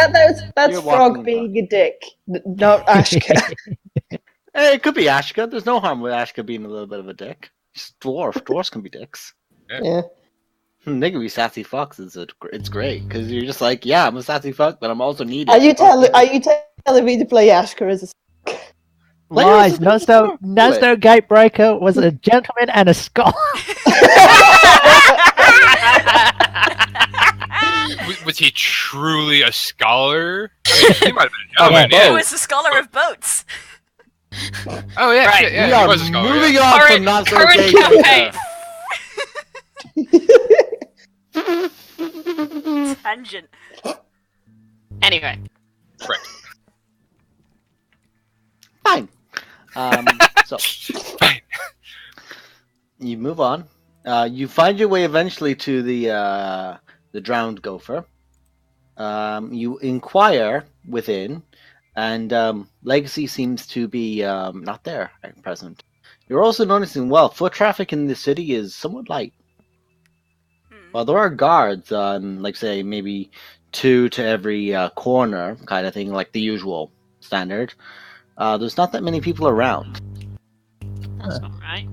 That's You're Frog walking being a dick, not Ashka. Hey, it could be Ashka. There's no harm with Ashka being a little bit of a dick. Just dwarf. Dwarves can be dicks. Yeah. They can be sassy foxes. It's great because you're just like, yeah, I'm a sassy fuck, but I'm also needy. Are you telling me to play Ashka as a Lies. Nazdo Gatebreaker was a gentleman and a scholar. Was he truly a scholar? I mean, he might have been a gentleman. He Yeah. was the scholar of boats. Oh yeah, Right. shit, yeah, We he are was a scholar. moving Yeah. on Current- from not so current gay. campaign. Tangent. Anyway. Right. Fine. So Fine. you move on. You find your way eventually to the drowned gopher. You inquire within, and Legacy seems to be not there at present. You're also noticing, well, foot traffic in the city is somewhat light. Well, there are guards, like say maybe 2 to every corner, kind of thing, like the usual standard. There's not that many people around. That's not right.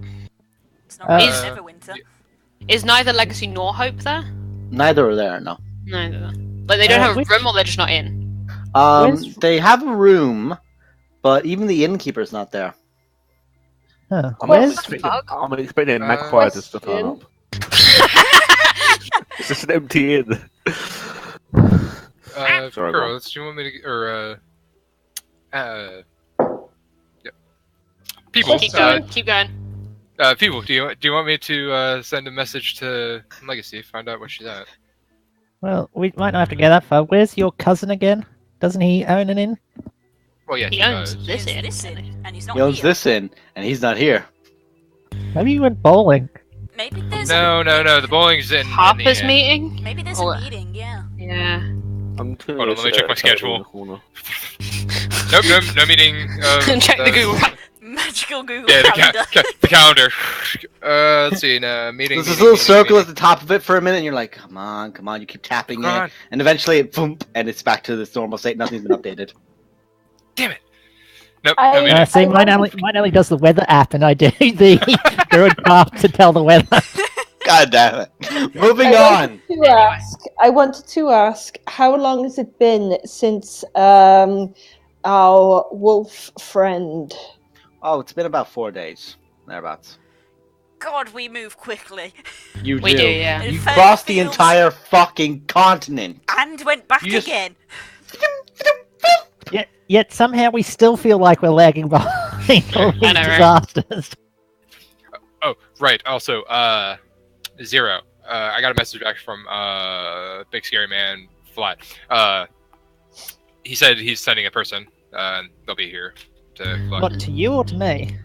It's not really Is- Neverwinter. Is neither Legacy nor Hope there? Neither are there, no. Neither. Like they don't have a which- room, or they're just not in. Where's- They have a room, but even the innkeeper's not there. Huh. I'm Where's expecting magpie to stuff Question. up. It's just an empty inn. Sorry, Girls, do you want me to, or yep. People, Keep going. Keep going. people, do you want me to send a message to Legacy, find out where she's at? Well, we might not have to go that far. Where's your cousin again? Doesn't he own an inn? Well, yeah, He she owns does. this He inn. owns this inn, and he's not He owns here. this inn, and he's not here. Maybe he went bowling. Maybe there's No, the bowling's in Harper's the inn. meeting. Maybe there's Or- a meeting. Yeah. Yeah. I'm Hold on, let me check my schedule. Corner. Nope, no meeting. Check the Google. Magical Google Yeah, calendar. the calendar. Let's see, meeting. There's this little circle at the top of it for a minute, and you're like, come on, you keep tapping Come it, on. and eventually it boom, and it's back to this normal state, nothing's been updated. Damn it. Nope, I- no meeting. See, mine only does the weather app, and I do the druid path to tell the weather. God damn it. Moving I on. wanted to ask, how long has it been since our wolf friend? Oh, it's been about 4 days, thereabouts. God, we move quickly. You We do, yeah. It You felt- crossed the feels- entire fucking continent. And went back You just- again. Yet somehow we still feel like we're lagging behind all these I know, right? disasters. Oh, right. Also, Zero. I got a message back from Big Scary Man Flat. He said he's sending a person, and they'll be here to collect. What, to you or to me?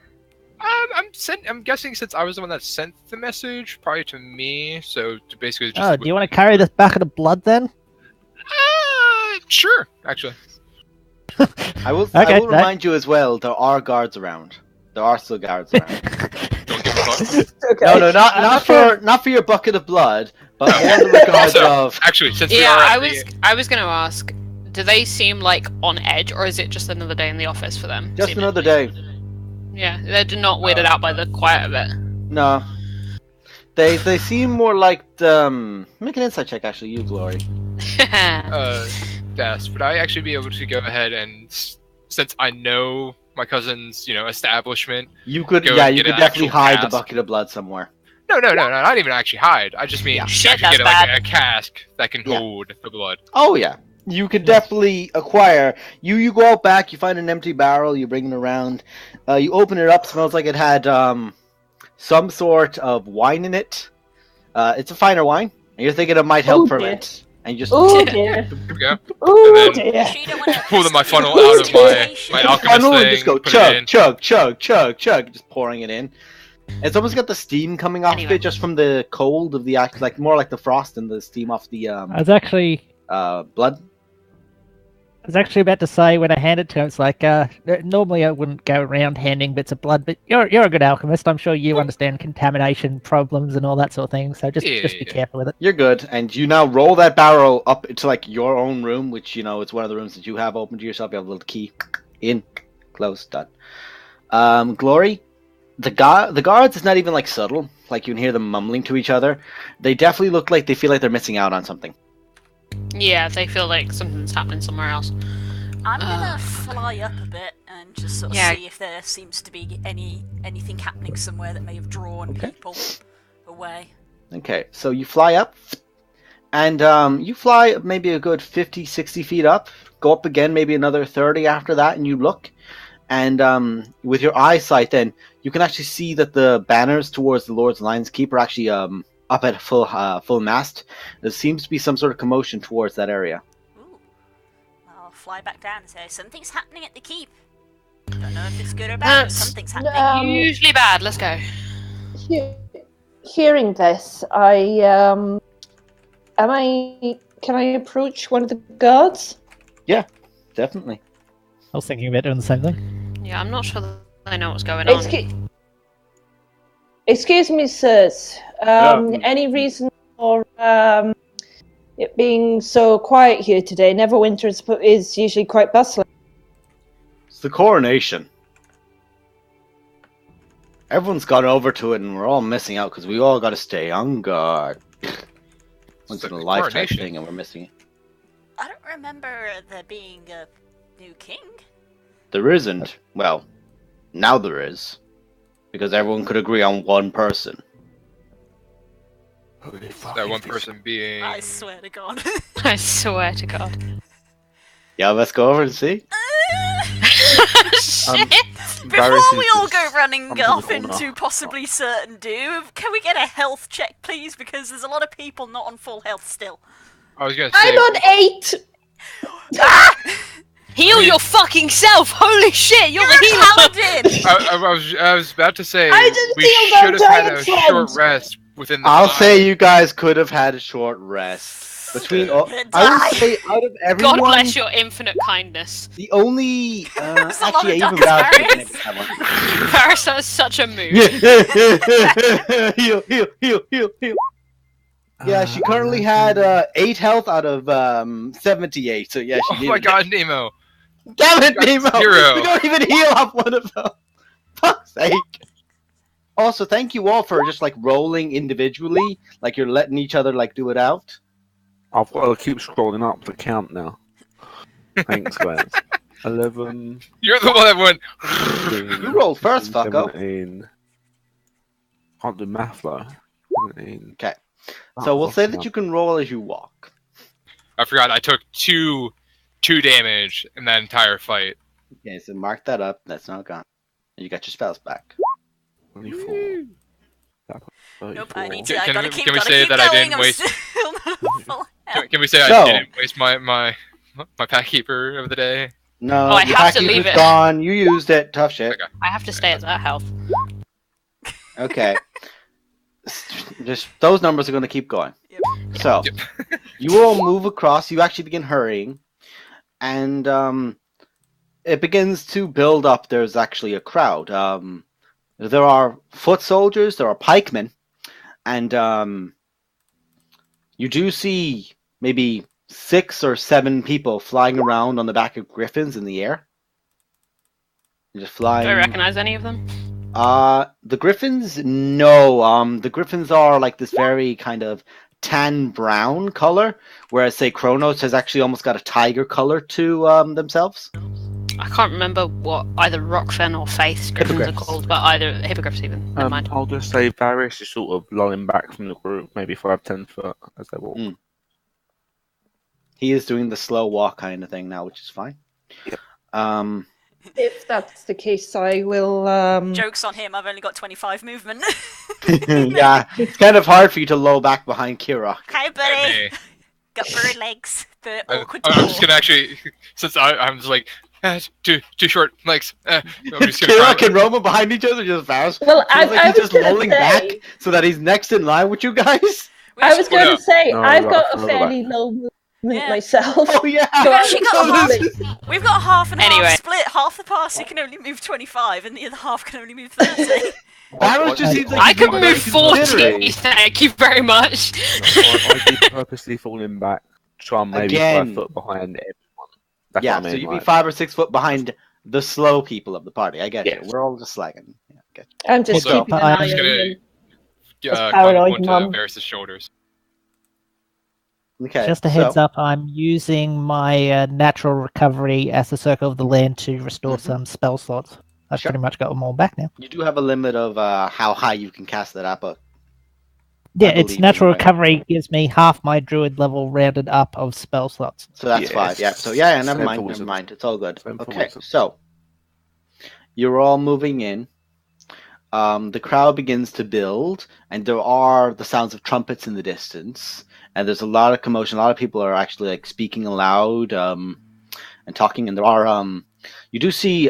I'm guessing since I was the one that sent the message, probably to me. So to basically just. Oh, do you want to carry this bucket of blood then? Sure, actually. I will Okay, that- remind you as well, there are guards around. There are still guards around. Don't give a fuck. Okay. No, not for your bucket of blood, but more in the regards Also, of actually, since we Yeah, are at I was gonna ask. Do they seem like on edge, or is it just another day in the office for them? just seemingly? another day. Yeah, they're not weirded out by the quiet of it. No. They seem more like make an insight check actually, you Glory. Yes, would I actually be able to go ahead and, since I know my cousin's, establishment? You could Go yeah, and you get could an definitely actual hide the cask. bucket of blood somewhere. No, not even actually hide. I just mean Yeah. actually Shit, that's get like bad. a cask that can Yeah. hold the blood. Oh yeah. You could definitely acquire. You go out back, you find an empty barrel, you bring it around. You open it up, smells like it had some sort of wine in it. It's a finer wine, and you're thinking it might help Oh, ferment. And you just Oh dear. Here we go. Oh And then- dear. She don't want to Pull my funnel Oh, out of my Coronation. alchemist funnel thing. and just go put it in. chug, just pouring it in. It's almost got the steam coming off of Anyway. it just from the cold of the act, like more like the frost and the steam off the I was actually blood. was actually about to say when I handed it to him, it's like, normally I wouldn't go around handing bits of blood, but you're a good alchemist. I'm sure you understand contamination problems and all that sort of thing. So just be careful with it. You're good, and you now roll that barrel up into like your own room, which it's one of the rooms that you have open to yourself. You have a little key, in, close, done. Glory, the guards is not even like subtle. Like you can hear them mumbling to each other. They definitely look like they feel like they're missing out on something. Yeah, they feel like something's happening somewhere else. I'm gonna fly up a bit and just sort of see if there seems to be anything happening somewhere that may have drawn people away. Okay, so you fly up, and you fly maybe a good 50, 60 feet up, go up again maybe another 30 after that, and you look, and with your eyesight then, you can actually see that the banners towards the Lord's Lion's Keep are actually up at full mast. There seems to be some sort of commotion towards that area. Ooh. I'll fly back down and say, something's happening at the keep. Don't know if it's good or bad, but something's happening. Usually bad, let's go. Hearing this, can I approach one of the guards? Yeah, definitely. I was thinking about doing the same thing. Yeah, I'm not sure that I know what's going on. Excuse me, sirs. Any reason for it being so quiet here today? Neverwinter is usually quite bustling. It's the Coronation. Everyone's gone over to it, and we're all missing out because we all got to stay on guard. Once in a lifetime thing, and we're missing it. I don't remember there being a new king. There isn't. Well, now there is. Because everyone could agree on one person. That one person being... I swear to God. I swear to God. Yeah, let's go over and see. Shit! Before we all go running off into possibly certain doom, can we get a health check, please? Because there's a lot of people not on full health still. I was gonna say... I'm on 8! Heal your fucking self! Holy shit, you're the healer! I was about to say, I just we healed should have had a friends. short rest within the I'll time. say you guys could have had a short rest. Between all, I would say out of everyone... God bless your infinite kindness. The only... actually, of even without... Paris has such a mood. Heal. Yeah, she currently had 8 health out of 78, so yeah, she Oh needed my god, Nemo! Damn it, Nemo! 0. We don't even heal off one of them! Fuck's sake! Also, thank you all for just, like, rolling individually, like you're letting each other, like, do it out. I've got to keep scrolling up the count now. Thanks, guys. 11... You're the one that went... 15, You rolled first, fucko. 17... Can't do math, though. 17... Okay. So we'll say that you can roll as you walk. I forgot, I took 2 damage in that entire fight. Okay, so mark that up. That's not gone. You got your spells back. 24... Nope, I need 34. to. I gotta keep can we gotta say keep that going. I didn't I'm waste... still not full health. Can we say So- I didn't waste my pack keeper of the day? No, Oh, I your have to pack leave is it. gone. You used it. Tough shit. Okay. I have to stay at that health. Okay. Just those numbers are going to keep going. Yep. So, Yep. you all move across. You actually begin hurrying, and it begins to build up. There's actually a crowd. There are foot soldiers. There are pikemen, and you do see maybe 6 or 7 people flying around on the back of griffins in the air. They're just flying. Do I recognize any of them? The griffins, no. The griffins are like this very kind of tan brown color, whereas say Kronos has actually almost got a tiger color to themselves. I can't remember what either Rockfen or Faith's griffins are Hippogriffs. called, but either hippogriffs even. Never mind. I'll just say Varys is sort of lolling back from the group, maybe 5-10 foot as they walk. Mm. He is doing the slow walk kind of thing now, which is fine. Yep. If that's the case, I will. Joke's on him. I've only got 25 movement. Yeah, it's kind of hard for you to low back behind Kira. Hi, buddy. Hey, Got bird legs. The awkward I'm just gonna actually, since I'm just like, too short legs. I'm just gonna try. Kira and Roma behind each other just fast. Well, I Feels like he's was just gonna lolling say- back so that he's next in line with you guys. I was going No. to say No, I've right, got a no, fairly low movement Yeah. myself. Oh yeah. So We've actually got a half. actually- We've got a half and Anyway. half split. Half the party can only move 25, and the other half can only move 30. Barrow just seems like I he's could being very move 40. considerate. Thank you very much. I did purposely falling back, so I'm maybe Again. 5 foot behind everyone. That's Yeah, what I so mean. you'd be like- 5 or 6 foot behind the slow people of the party. I get Yes. you. We're all just slacking. Yeah, okay. I'm just Also, keeping an I'm eye just on gonna- him. Come paranoid onto mum. Varys' shoulders. Okay. Just a heads so, up, I'm using my natural recovery as the circle of the land to restore Mhm. some spell slots. I've Sure. pretty much got them all back now. You do have a limit of how high you can cast that up. Yeah, believe its natural anyway. recovery gives me half my druid level rounded up of spell slots. So that's Yes. 5. Yeah. So yeah, never Same mind. for Never wizards. mind. It's all good. Same for Okay. wizards. So you're all moving in. The crowd begins to build, and there are the sounds of trumpets in the distance, and there's a lot of commotion. A lot of people are actually like speaking aloud and talking, and there are you do see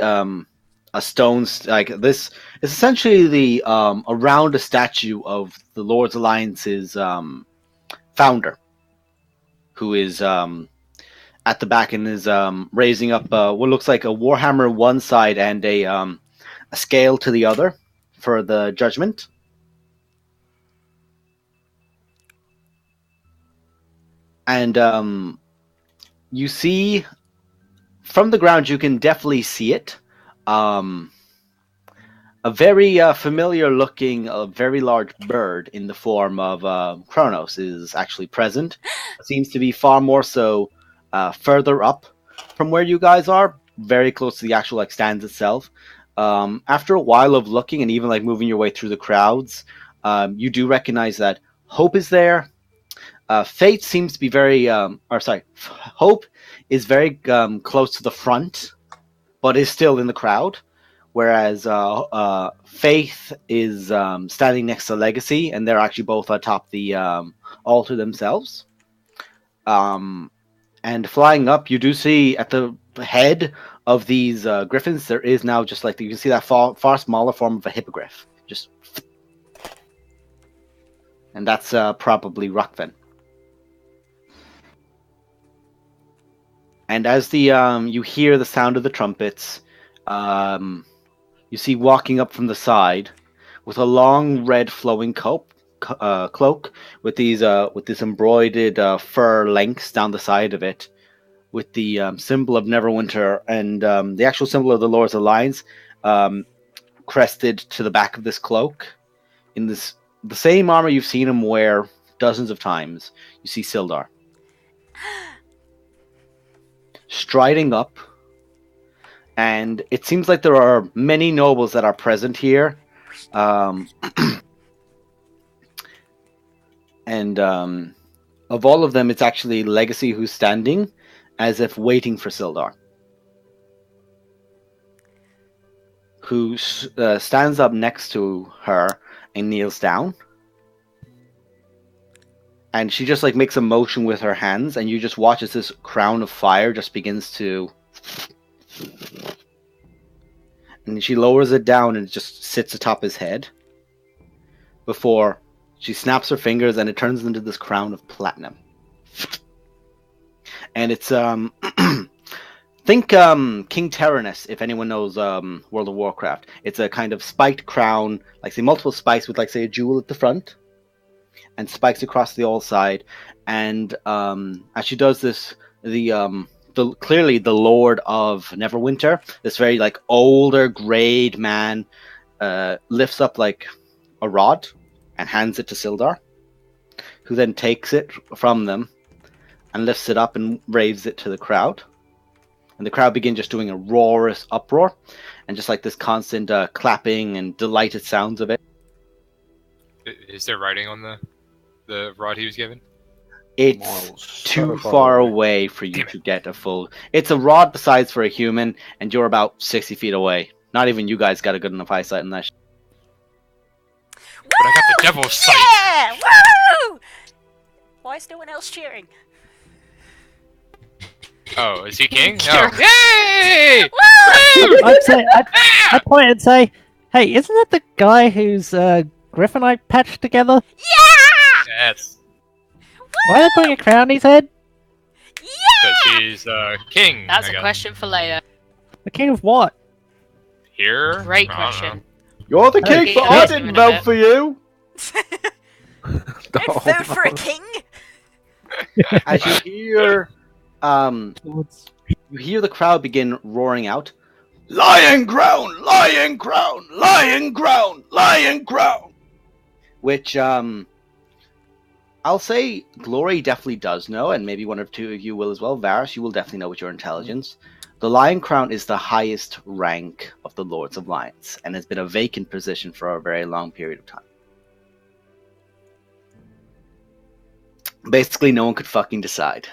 a stone like this is essentially the around a statue of the Lord's Alliance's founder, who is at the back and is raising up what looks like a warhammer one side and a scale to the other for the judgment. And you see from the ground, you can definitely see it. A very familiar looking, very large bird in the form of Kronos is actually present. It seems to be far more so further up from where you guys are, very close to the actual like stands itself. After a while of looking and even like moving your way through the crowds, you do recognize that Hope is there. Fate seems to be very, Hope is very close to the front, but is still in the crowd. Whereas Faith is standing next to Legacy, and they're actually both atop the altar themselves. And flying up, you do see at the head of these griffins, there is now just like you can see that far smaller form of a hippogriff, just, and that's probably Ruckven. And as the you hear the sound of the trumpets, you see walking up from the side with a long red flowing cloak with these with this embroidered fur lengths down the side of it, with the symbol of Neverwinter and the actual symbol of the Lord's Alliance crested to the back of this cloak. In the same armor you've seen him wear dozens of times, you see Sildar striding up, and it seems like there are many nobles that are present here, and of all of them, it's actually Legacy who's standing, as if waiting for Sildar, who stands up next to her and kneels down. And she just like makes a motion with her hands, and you just watch as this crown of fire just begins to, and she lowers it down and it just sits atop his head before she snaps her fingers and it turns into this crown of platinum. And it's think King Tyrannus, if anyone knows World of Warcraft. It's a kind of spiked crown, like say multiple spikes with like say a jewel at the front, and spikes across the all side. And as she does this, the clearly the Lord of Neverwinter, this very like older grayed man, lifts up like a rod and hands it to Sildar, who then takes it from them and lifts it up and waves it to the crowd. And the crowd begin just doing a roarous uproar, and just like this constant clapping and delighted sounds of it. Is there writing on the rod he was given? It's Miles, too so far away for you to get a full. It's a rod besides for a human, and you're about 60 feet away. Not even you guys got a good enough eyesight in that. But I got the devil's sight. Yeah! Woo! Why is no one else cheering? Oh, is he king? Sure. Oh. Yay! Woo! I'd point and say, hey, isn't that the guy whose griffin I patched together? Yeah! Yes. Why are they putting a crown on his head? Because he's king. That's I a guess. question for later. The king of what? Here? Great I don't question. You're the Hey, king, but yeah, I that's didn't in a vote bit. for you. Don't vote for a king. As you hear, you hear the crowd begin roaring out, "Lying ground, lying ground, lying ground, lying ground," which I'll say Glory definitely does know, and maybe one or two of you will as well. Varus, you will definitely know with your intelligence. The Lion Crown is the highest rank of the Lords of Lions, and has been a vacant position for a very long period of time. Basically, no one could fucking decide.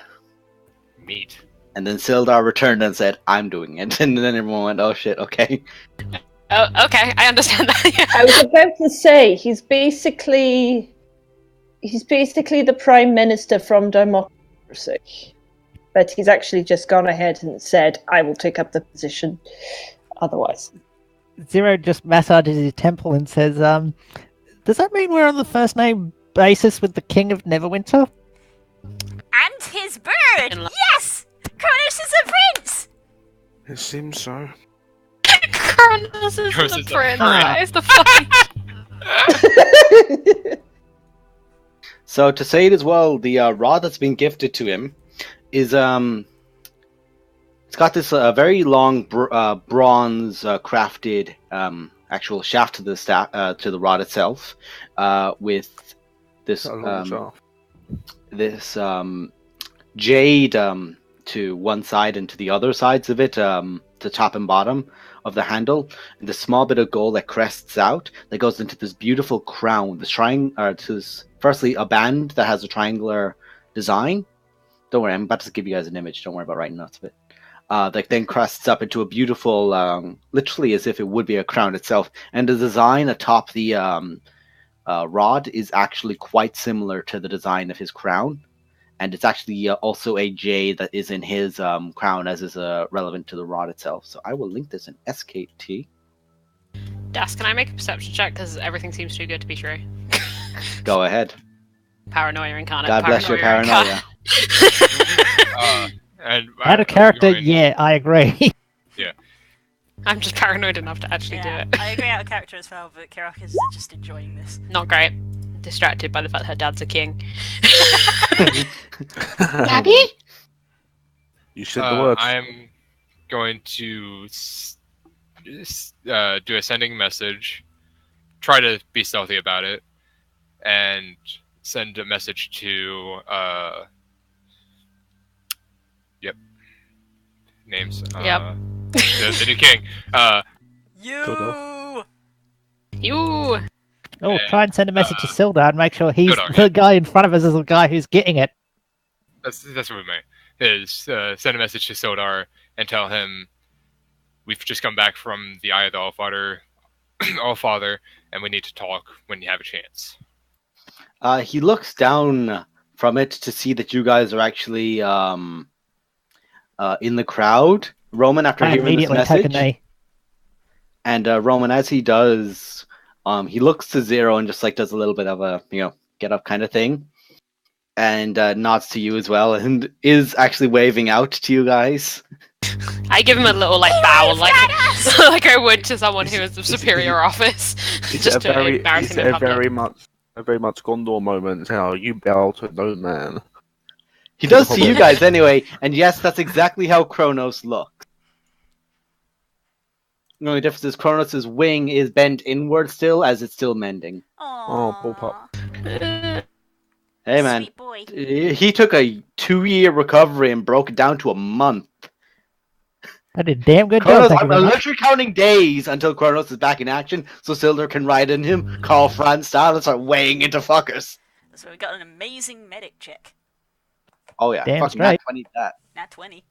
Meat. And then Sildar returned and said, "I'm doing it." And then everyone went, "Oh shit, okay." Oh, okay, I understand that. Yeah. I was about to say he's basically the prime minister from democracy, but he's actually just gone ahead and said, "I will take up the position." Otherwise, Zero just massages his temple and says, does that mean we're on the first name basis with the King of Neverwinter? And his bird! Yes! Kronos is a prince! It seems so. Kronos is Kronos the is the prince. prince. That is the fucking. So to say it as well, the rod that's been gifted to him is it's got this very long bronze crafted actual shaft to the to the rod itself, with this this jade to one side and to the other sides of it, the top and bottom of the handle, and the small bit of gold that crests out that goes into this beautiful crown. Firstly, a band that has a triangular design. Don't worry, I'm about to give you guys an image. Don't worry about writing notes of it. That then crests up into a beautiful, literally as if it would be a crown itself. And the design atop the rod is actually quite similar to the design of his crown. And it's actually also a jade that is in his crown, as is relevant to the rod itself. So I will link this in SKT. Das, can I make a perception check? Because everything seems too good to be true. Go ahead. Paranoia incarnate. God bless your paranoia. And Out of character, yeah, I agree. I'm just paranoid enough to actually do it. I agree out of character as well, but Kirak is just enjoying this. Not great. Distracted by the fact her dad's a king. Daddy? You said the words. I'm going to do a sending message, try to be stealthy about it, and send a message to names. Yep. The new king. You. Oh, try and send a message to Sildar and make sure he's good on the guy in front of us is the guy who's getting it. That's what we mean. Is send a message to Sildar and tell him we've just come back from the Eye of the Allfather, and we need to talk when you have a chance. He looks down from it to see that you guys are actually in the crowd. Roman, after hearing this message, and Roman, as he does, he looks to Zero and just like does a little bit of a get up kind of thing, and nods to you as well, and is actually waving out to you guys. I give him a little bow, like I would to someone who is of superior office. Just to embarrass him in public. A very much Gondor moment. How you bow to no man. He does to you guys anyway, and yes, that's exactly how Kronos looks. The only difference is Kronos' wing is bent inward still, as it's still mending. Aww. Oh, poor pup. Hey man, Sweet boy. he took a 2-year recovery and broke it down to a month. I did a damn good Kronos, job. I'm literally counting days until Kronos is back in action, so Sildar can ride in him, Carl Franz style, and start weighing into fuckers. So we got an amazing medic check. Oh yeah, Damn fucking straight. nat 20 that. Nat 20.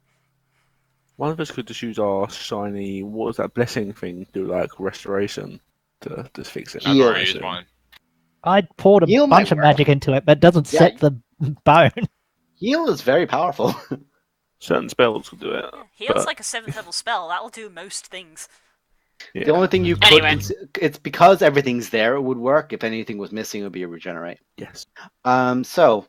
One of us could just use our shiny, what was that blessing thing, do restoration to just fix it. I've already used one. I poured a Heal bunch might of work. magic into it, but it doesn't set the bone. Heal is very powerful. Certain spells will do it. Heal's like a 7th level spell. That'll do most things. Yeah. The only thing you could, it's because everything's there, it would work. If anything was missing, it would be a regenerate. Yes. So,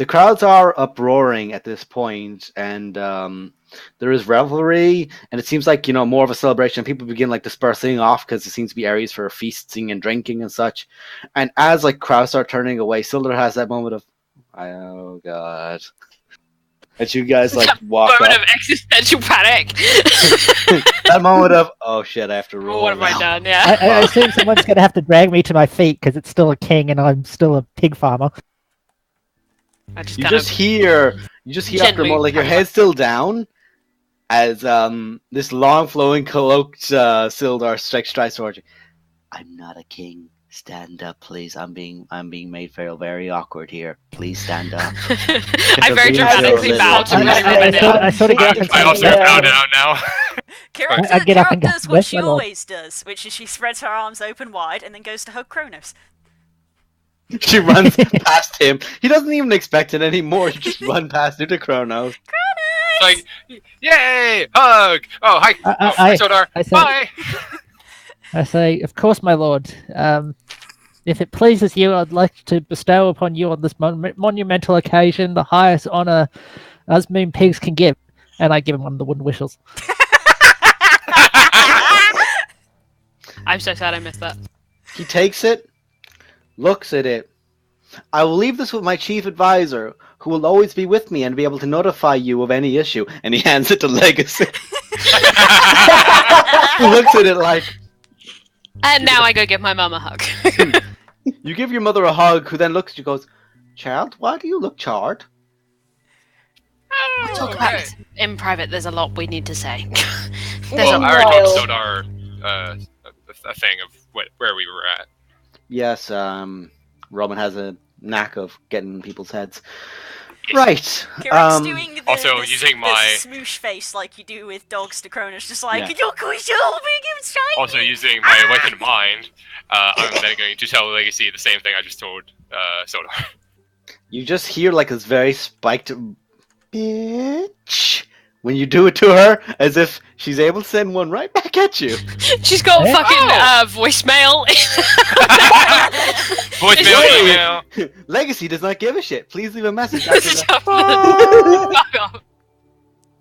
The crowds are uproaring at this point, and there is revelry, and it seems like more of a celebration. People begin like dispersing off because there seems to be areas for feasting and drinking and such. And as like crowds start turning away, Sildar has that moment of, oh god. As you guys like walk moment up. of existential panic. That moment of, oh shit, I have to roll. What have I now. done? Yeah. I assume someone's going to have to drag me to my feet because it's still a king and I'm still a pig farmer. I just You kind just of hear after a gently moment, like your pat head's still down, as this long flowing cloaked Sildar strides towards you. I'm not a king. Stand up, please. I'm being made feel very awkward here. Please stand up. I very dramatically bow to I sort of get up and I also say, bow down now. I get up and go, does what "Where's she my lord?" always does, which is she spreads her arms open wide and then goes to hug Kronos. She runs past him. He doesn't even expect it anymore. You just run past her to Kronos. Like, yay! Hug! Oh, hi! I- Sodar! I said- Bye! I say, of course, my lord. If it pleases you, I'd like to bestow upon you on this monumental occasion the highest honor us moon pigs can give. And I give him one of the wooden whistles. I'm so sad I missed that. He takes it, looks at it. I will leave this with my chief advisor, who will always be with me and be able to notify you of any issue. And he hands it to Legacy. He looks at it like, And now I go give my mum a hug. you give your mother a hug, who then looks at you and goes, Child, why do you look charred? We'll talk about it in private. There's a lot we need to say. Well, I already told Sodar a thing of where we were at. Yes, Roman has a knack of getting in people's heads. Right. Kirak's doing the, also the, using the my- smoosh face like you do with dogs to Kronos, just like, Yeah. you're going to be shiny! Also using my awakened mind, I'm then going to tell Legacy the same thing I just told Sodar. You just hear like this very spiked bitch when you do it to her, as if she's able to send one right back at you. She's got fucking voicemail. Voicemail, email. Legacy does not give a shit. Please leave a message. After that. Fuck off.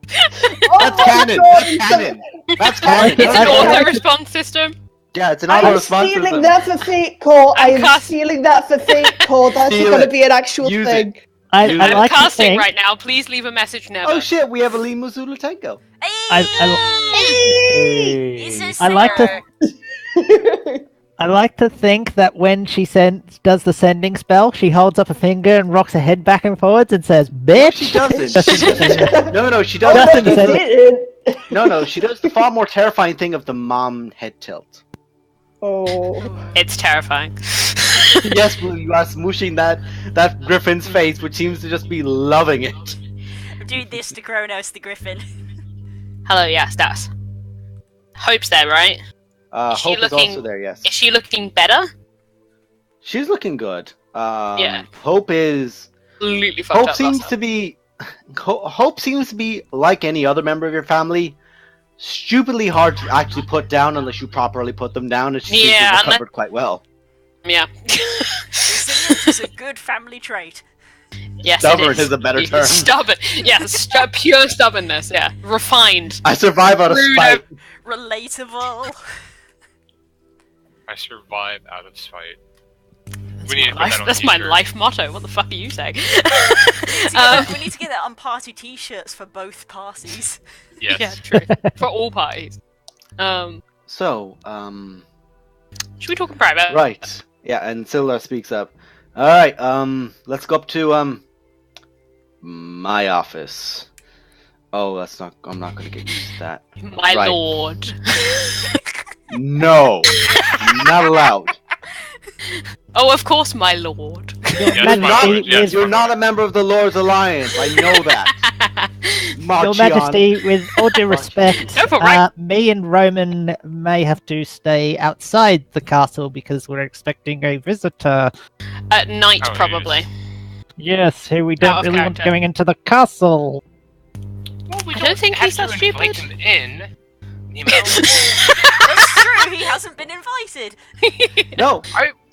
That's canon. That's canon. That's canon. It's an auto-response system. Yeah, it's an I'm auto-response stealing system. that for fate, Cole. I'm I'm cast- stealing that for fate, Cole. That's Steal going to it. be an actual Use thing. it. I I'm I'm like to casting think, right now. Please leave a message never. Oh shit, we have a Lee Muzulu Tango. He's a I like to- singer. I like to think that when she does the sending spell, she holds up a finger and rocks her head back and forwards and says, "Bitch." She doesn't. Just in the sending- No, she Oh, doesn't. Just in the you sending- didn't. No, she does the far more terrifying thing of the mom head tilt. Oh. It's terrifying. Yes, well, you are smooshing that griffin's face, which seems to just be loving it. I'm doing this to Kronos the Griffin. Hello, yes, Das. Hope's there, right? Is she Hope is looking- also there, yes. Is she looking better? She's looking good. Yeah. Hope is. Completely fucked Hope up. seems last to be. Hope seems to be like any other member of your family. Stupidly hard to actually put down unless you properly put them down, and she seems to Yeah, have recovered quite well. time. Yeah. Resilience is a good family trait. Yes, Stubborn it is a better term. Stubborn. Yeah, pure stubbornness. Yeah, refined. I survive out of Rude. spite. Relatable. I survive out of spite. We need to put that on a That's my t-shirt. life motto. What the fuck are you saying? We need to get that on party t-shirts for both parties. Yes. Yeah, true. For all parties. So, Should we talk in private? right. Yeah, and Sildar speaks up. Alright, let's go up to, my office. Oh, I'm not gonna get used to that. My Right. lord. No! Not allowed. Oh, of course, my lord. Yes, Your my not- lord, yes, You're my not a lord. member of the Lord's Alliance, I know that. Your Marchion. Majesty, with all due respect, Go for it, right? me and Roman may have to stay outside the castle because we're expecting a visitor. At night, Oh, probably. Yes, who we Out don't of really want character. going into the castle. Well, we I don't think have he's that to stupid. invite him in. You know? That's true. true. He hasn't been invited. No,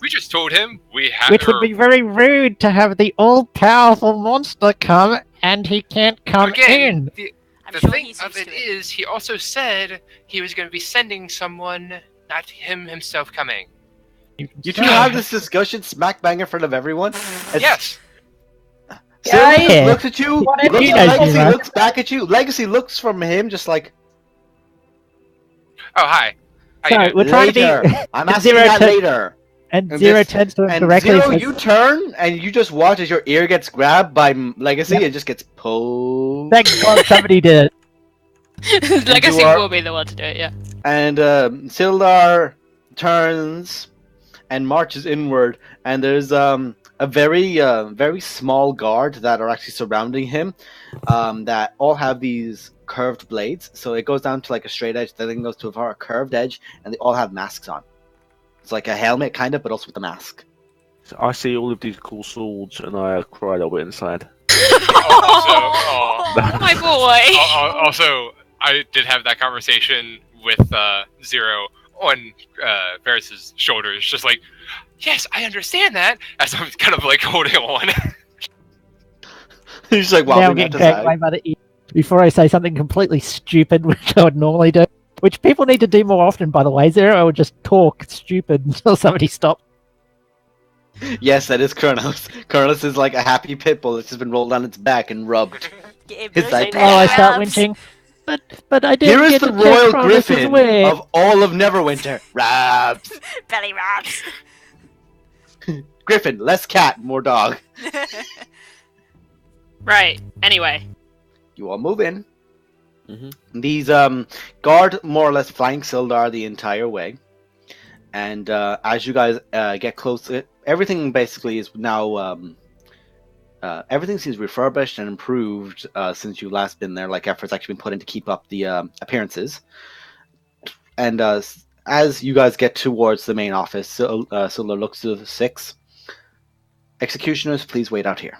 We just told him we have. Which would be very rude to have the all-powerful monster come and he can't come in. I'm The sure thing he's of used it to it. is, he also said he was going to be sending someone, not him himself coming. you two have this discussion smack bang in front of everyone. Yes. Sylvia Yeah. looks at you, Whatever looks you at guys do, Legacy, right? looks back at you. Legacy looks from him just like, Oh, hi. How you So doing? we're trying to later. be. I'm and asking Zero that turn- later. And And Zero this- turns to him And directly. Zero, and you says, turn and you just watch as your ear gets grabbed by Legacy and just gets pulled. Thank God somebody did it. Legacy our- will be the one to do it, yeah. And Sildar turns and marches inward, and there's a very small guard that are actually surrounding him, that all have these curved blades. So it goes down to like a straight edge, then it goes to a curved edge, and they all have masks on. It's like a helmet, kind of, but also with a mask. So I see all of these cool swords, and I cry a little bit inside. My boy! Also, I did have that conversation with Zero on Varys' shoulders, just like, yes, I understand that, as I'm kind of like holding on. He's like, Now wow, I'm getting dragged away by the ear before I say something completely stupid, which I would normally do. Which people need to do more often, by the way. Zero would just talk stupid until somebody stops. Yes, that is Kronos. Kronos is like a happy pit bull that's just been rolled on its back and rubbed. It's like, Oh, I start winching. But I didn't here is get the to royal check Kronos' griffin way. of all of Neverwinter. Rabs. Belly rubs. Griffin, less cat, more dog. Right, anyway. You all move in. Mm-hmm. These guard more or less flank Sildar the entire way. And as you guys get close, everything basically is now... everything seems refurbished and improved since you've last been there. Like, efforts actually been put in to keep up the appearances. And as you guys get towards the main office, Sildar looks to the 6. Executioners, please wait out here.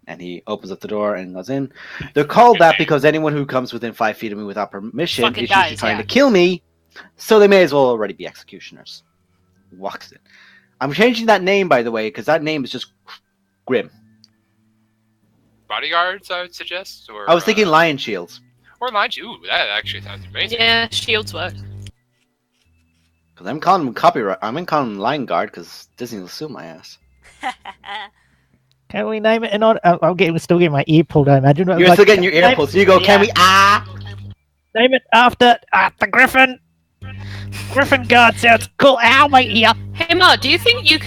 And he opens up the door and goes in. They're called that because anyone who comes within 5 feet of me without permission Fucking is usually dies, trying yeah. to kill me, so they may as well already be executioners. Walks in. I'm changing that name, by the way, because that name is just grim. Bodyguards, I would suggest, or I was thinking lion shields. or lines. Ooh, that actually sounds amazing. Yeah, shields work. Because I'm calling them copyright. I'm calling them lion guard because Disney will sue my ass. Can we name it in honor? Still getting my ear pulled, I imagine. but You're like, still getting your ear name- pulled. So you go, can we? Name it after the Griffin. Griffin guard sounds cool. Ow, my ear. Hey Ma, do you think you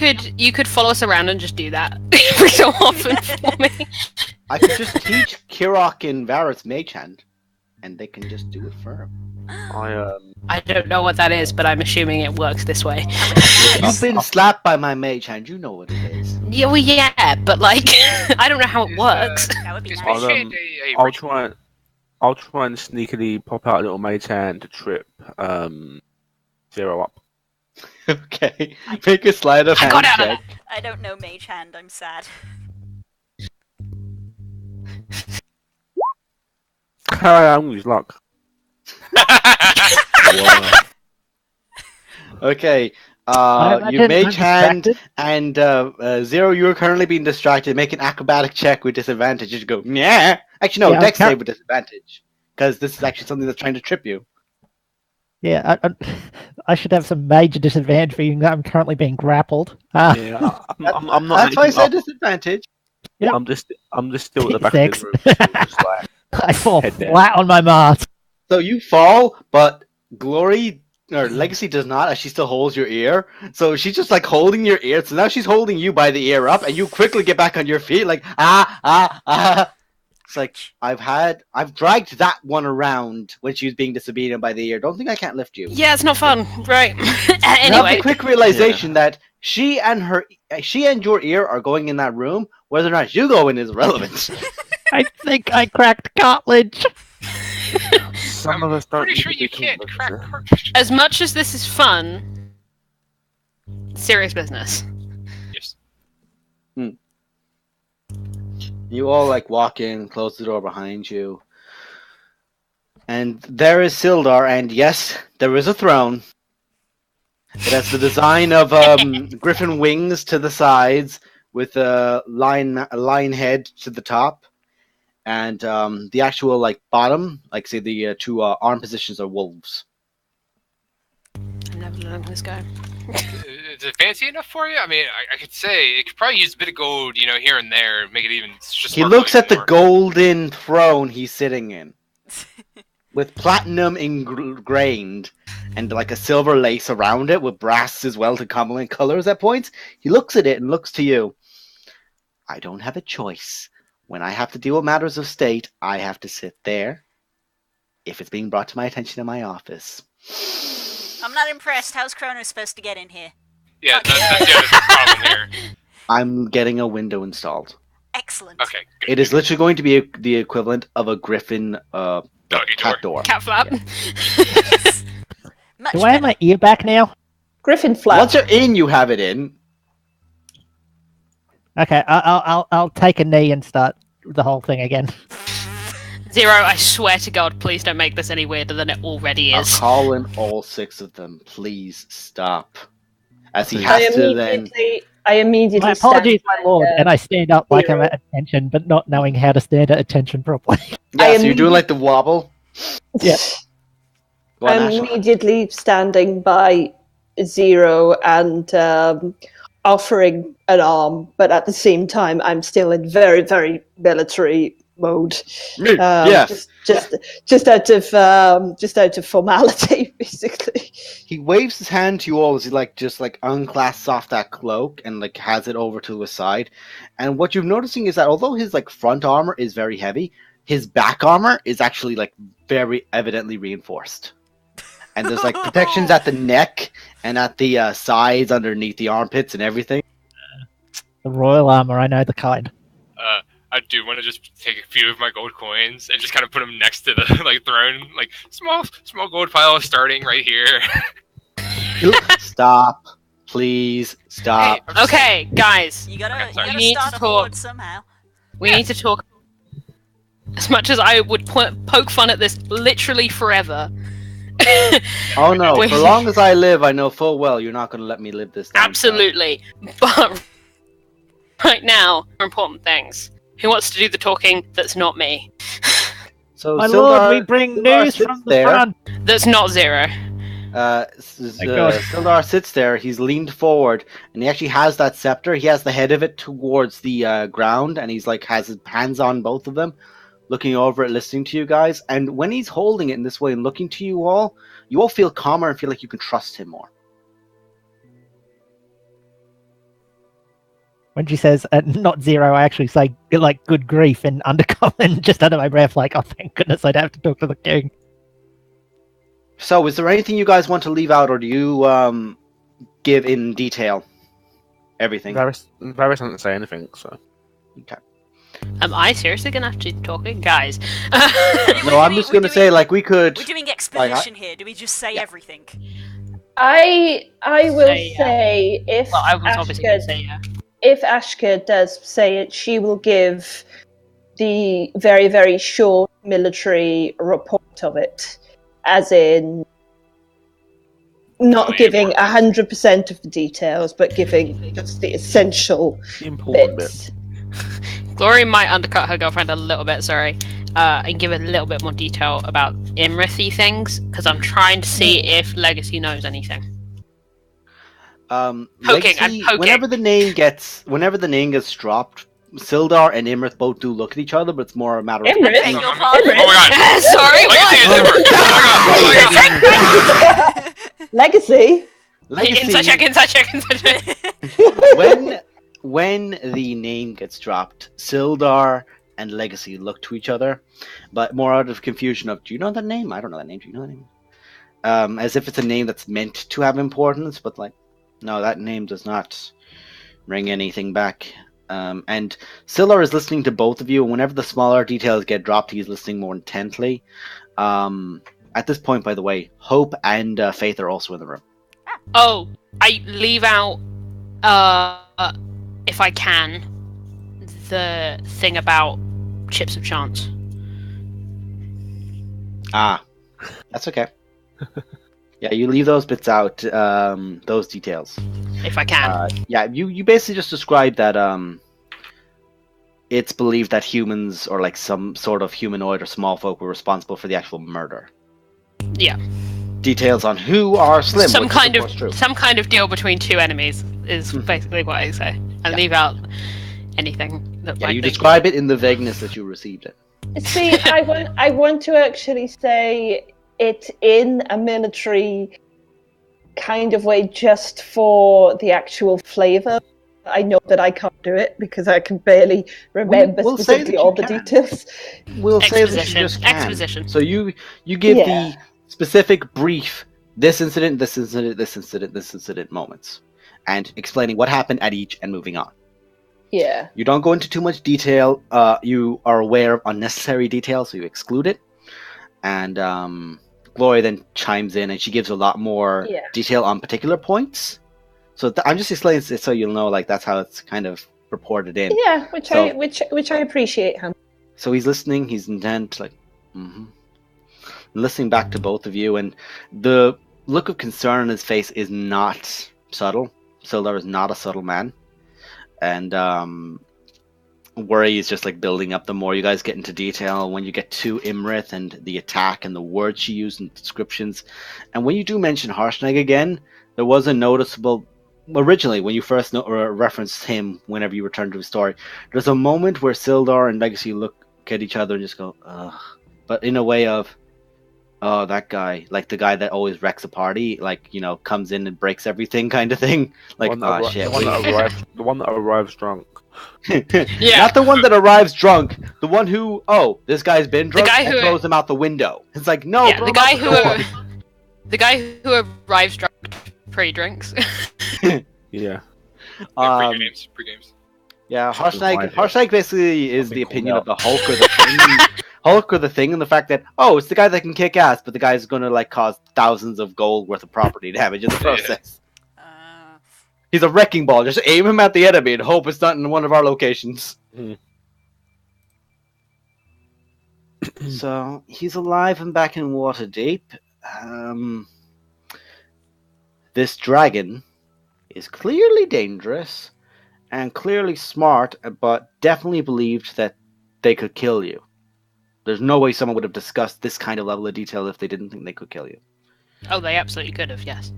could follow us around and just do that every so often for me? I could just teach Kirok and Varys Mage Hand, and they can just do it for him. I don't know what that is, but I'm assuming it works this way. You've been slapped by my Mage Hand. You know what it is. Yeah, well, yeah, but like, I don't know how it works. That would be Is nice. Mage Hand a I'll ritual? try and sneakily pop out a little mage hand to trip Zero up. Okay. Make a slide of I hand got out of check. I don't know Mage Hand. I'm sad. I'm with luck. Wow. Okay. You Mage Hand and Zero, you're currently being distracted. Make an acrobatic check with disadvantage. You just go, yeah. Actually, no, Yeah, Dex I'm save with disadvantage. Because this is actually something that's trying to trip you. Yeah, I should have some major disadvantage for you. I'm currently being grappled. Yeah, I'm not. That's why I actually said up. disadvantage. Yep. I'm just still at the back Six. of the room. So just like, I fall Head down. flat on my mask. So you fall, but Glory or Legacy does not, as she still holds your ear. So she's just like holding your ear. So now she's holding you by the ear up, and you quickly get back on your feet, like ah. It's like I've dragged that one around when she was being disobedient by the ear. Don't think I can't lift you. Yeah, it's not fun, right? You have Anyway, the quick realization that she and your ear are going in that room. Whether or not you go in is irrelevant. I think I cracked cartilage. some of us don't. Pretty need sure to you be can't convinced, crack yeah. cartridge. as much as this is fun, serious business. Yes. You all like walk in, close the door behind you, and there is Sildar. And yes, there is a throne. It has the design of griffin wings to the sides, with a lion head to the top, and the actual like bottom, like say the two arm positions are wolves. I've never learned this guy. Is it fancy enough for you? I mean, I could say it could probably use a bit of gold, here and there, make it even just. He looks at the golden throne he's sitting in, with platinum ingrained and like a silver lace around it, with brass as well to complement colors at points. He looks at it and looks to you. I don't have a choice. When I have to deal with matters of state, I have to sit there. If it's being brought to my attention in my office. I'm not impressed. How's Chrono supposed to get in here? Yeah, that's the problem here. I'm getting a window installed. Excellent. Okay. Good. It is literally going to be the equivalent of a griffin cat door. Cat flap. Yeah. Much Do I have my ear back now? Griffin flap. Once you're in, you have it in. Okay, I'll take a knee and start the whole thing again. Zero, I swear to God, please don't make this any weirder than it already I'll is. call in all 6 of them. Please stop. As he has to then. I immediately. My apologies, my lord, and I stand up like I'm Zero. at attention, but not knowing how to stand at attention properly. Yeah, so you're doing like the wobble. Yeah. Go on, I'm Ash. immediately standing by Zero and offering an arm, but at the same time, I'm still in very, very military mode. Yes. Just out of formality, basically. He waves his hand to you all as he just unclasps off that cloak and like has it over to his side. And what you're noticing is that although his like front armor is very heavy, his back armor is actually like very evidently reinforced. And there's like protections at the neck and at the sides underneath the armpits and everything. The royal armor, I know the kind. I do want to just take a few of my gold coins and just kind of put them next to the like throne, like small gold pile starting right here. Stop. Please stop. Hey, Okay, guys, You gotta We need start to a talk. horde somehow. we need to talk. As much as I would poke fun at this literally forever. Oh no, Wait. for long as I live, I know full well you're not going to let me live this down. Absolutely. But right now, more important things. Who wants to do the talking that's not me? So My Sildar, lord, we bring Sildar news sits from the there. front. That's not Zero. God. Sildar sits there, he's leaned forward, and he actually has that scepter. He has the head of it towards the ground, and he's like has his hands on both of them, looking over it, listening to you guys. And when he's holding it in this way and looking to you all feel calmer and feel like you can trust him more. When she says not Zero, I actually say like good grief in undercommon, just under my breath, like, oh thank goodness I don't have to talk to the king. So, is there anything you guys want to leave out, or do you give in detail everything? Varys doesn't say anything, so. Okay. Am I seriously gonna have to do talking? Guys. No, I'm just going to say, like, we could... We're doing exposition here. Do we just say everything? I will Say, say if Well, I was obviously gonna Ashka, say yeah. if Ashka does say it, she will give the very, very short military report of it, as in not giving 100% of the details, but giving just the essential The important bit. bits. Glory might undercut her girlfriend a little bit, and give a little bit more detail about Imrithy things, because I'm trying to see if Legacy knows anything. I'm poking. Whenever the name gets dropped, Sildar and Imrith both do look at each other, but it's more a matter of... Imrith? Beg your Oh pardon. my god! Sorry, Legacy what? is Ember! Oh my god! Legacy? Inside check. When the name gets dropped, Sildar and Legacy look to each other, but more out of confusion of, do you know that name? I don't know that name. Do you know that name? As if it's a name that's meant to have importance, but like, no, that name does not ring anything back. And Sildar is listening to both of you, and whenever the smaller details get dropped, he's listening more intently. At this point, by the way, Hope and Faith are also in the room. Oh, I leave out, if I can, the thing about Chips of Chance. Ah, that's okay. Yeah, you leave those bits out, those details. If I can. Yeah, you basically just described that it's believed that humans or like some sort of humanoid or small folk were responsible for the actual murder. Yeah. Details on who are slim. Some which kind is, of true. some kind of deal between two enemies is basically what I say. And leave out anything that Yeah, might you be... describe it in the vagueness that you received it. See, I want to actually say it in a military kind of way just for the actual flavor. I know that I can't do it because I can barely remember We'll say specifically that all you the can. details. We'll say that you just can. Exposition. So you give Yeah. the specific brief, this incident, this incident, this incident, this incident moments, and explaining what happened at each and moving on. Yeah. You don't go into too much detail. You are aware of unnecessary detail, so you exclude it. And Gloria then chimes in, and she gives a lot more detail on particular points. So I'm just explaining it so you'll know, like that's how it's kind of reported in. Yeah, which I appreciate him. So he's listening. He's intent, like, listening back to both of you, and the look of concern on his face is not subtle. Sildar is not a subtle man, and worry is just like building up the more you guys get into detail. When you get to Imrith and the attack and the words she used and descriptions, and when you do mention Harshnag again, there was a noticeable. Originally, when you first referenced him, whenever you return to the story, there's a moment where Sildar and Legacy look at each other and just go, ugh. But in a way of, oh, that guy, like the guy that always wrecks a party, like, you know, comes in and breaks everything kind of thing. Like, oh, shit. The one that arrives drunk. Yeah. Not the one that arrives drunk. The one who, oh, this guy's been drunk guy and who- throws him out the window. It's like, no, Yeah, throw the him out guy the who door. the guy who arrives drunk pre-drinks. Yeah. Pre-games. Yeah, Fine, yeah. Harshnag basically is I've been the called opinion of out. the Hulk or the Thing. Hulk or the Thing, and the fact that, oh, it's the guy that can kick ass, but the guy's going to like cause thousands of gold worth of property damage in the process. He's a wrecking ball. Just aim him at the enemy and hope it's not in one of our locations. So he's alive and back in Waterdeep. This dragon is clearly dangerous and clearly smart, but definitely believed that they could kill you. There's no way someone would have discussed this kind of level of detail if they didn't think they could kill you. Oh, they absolutely could have, yes.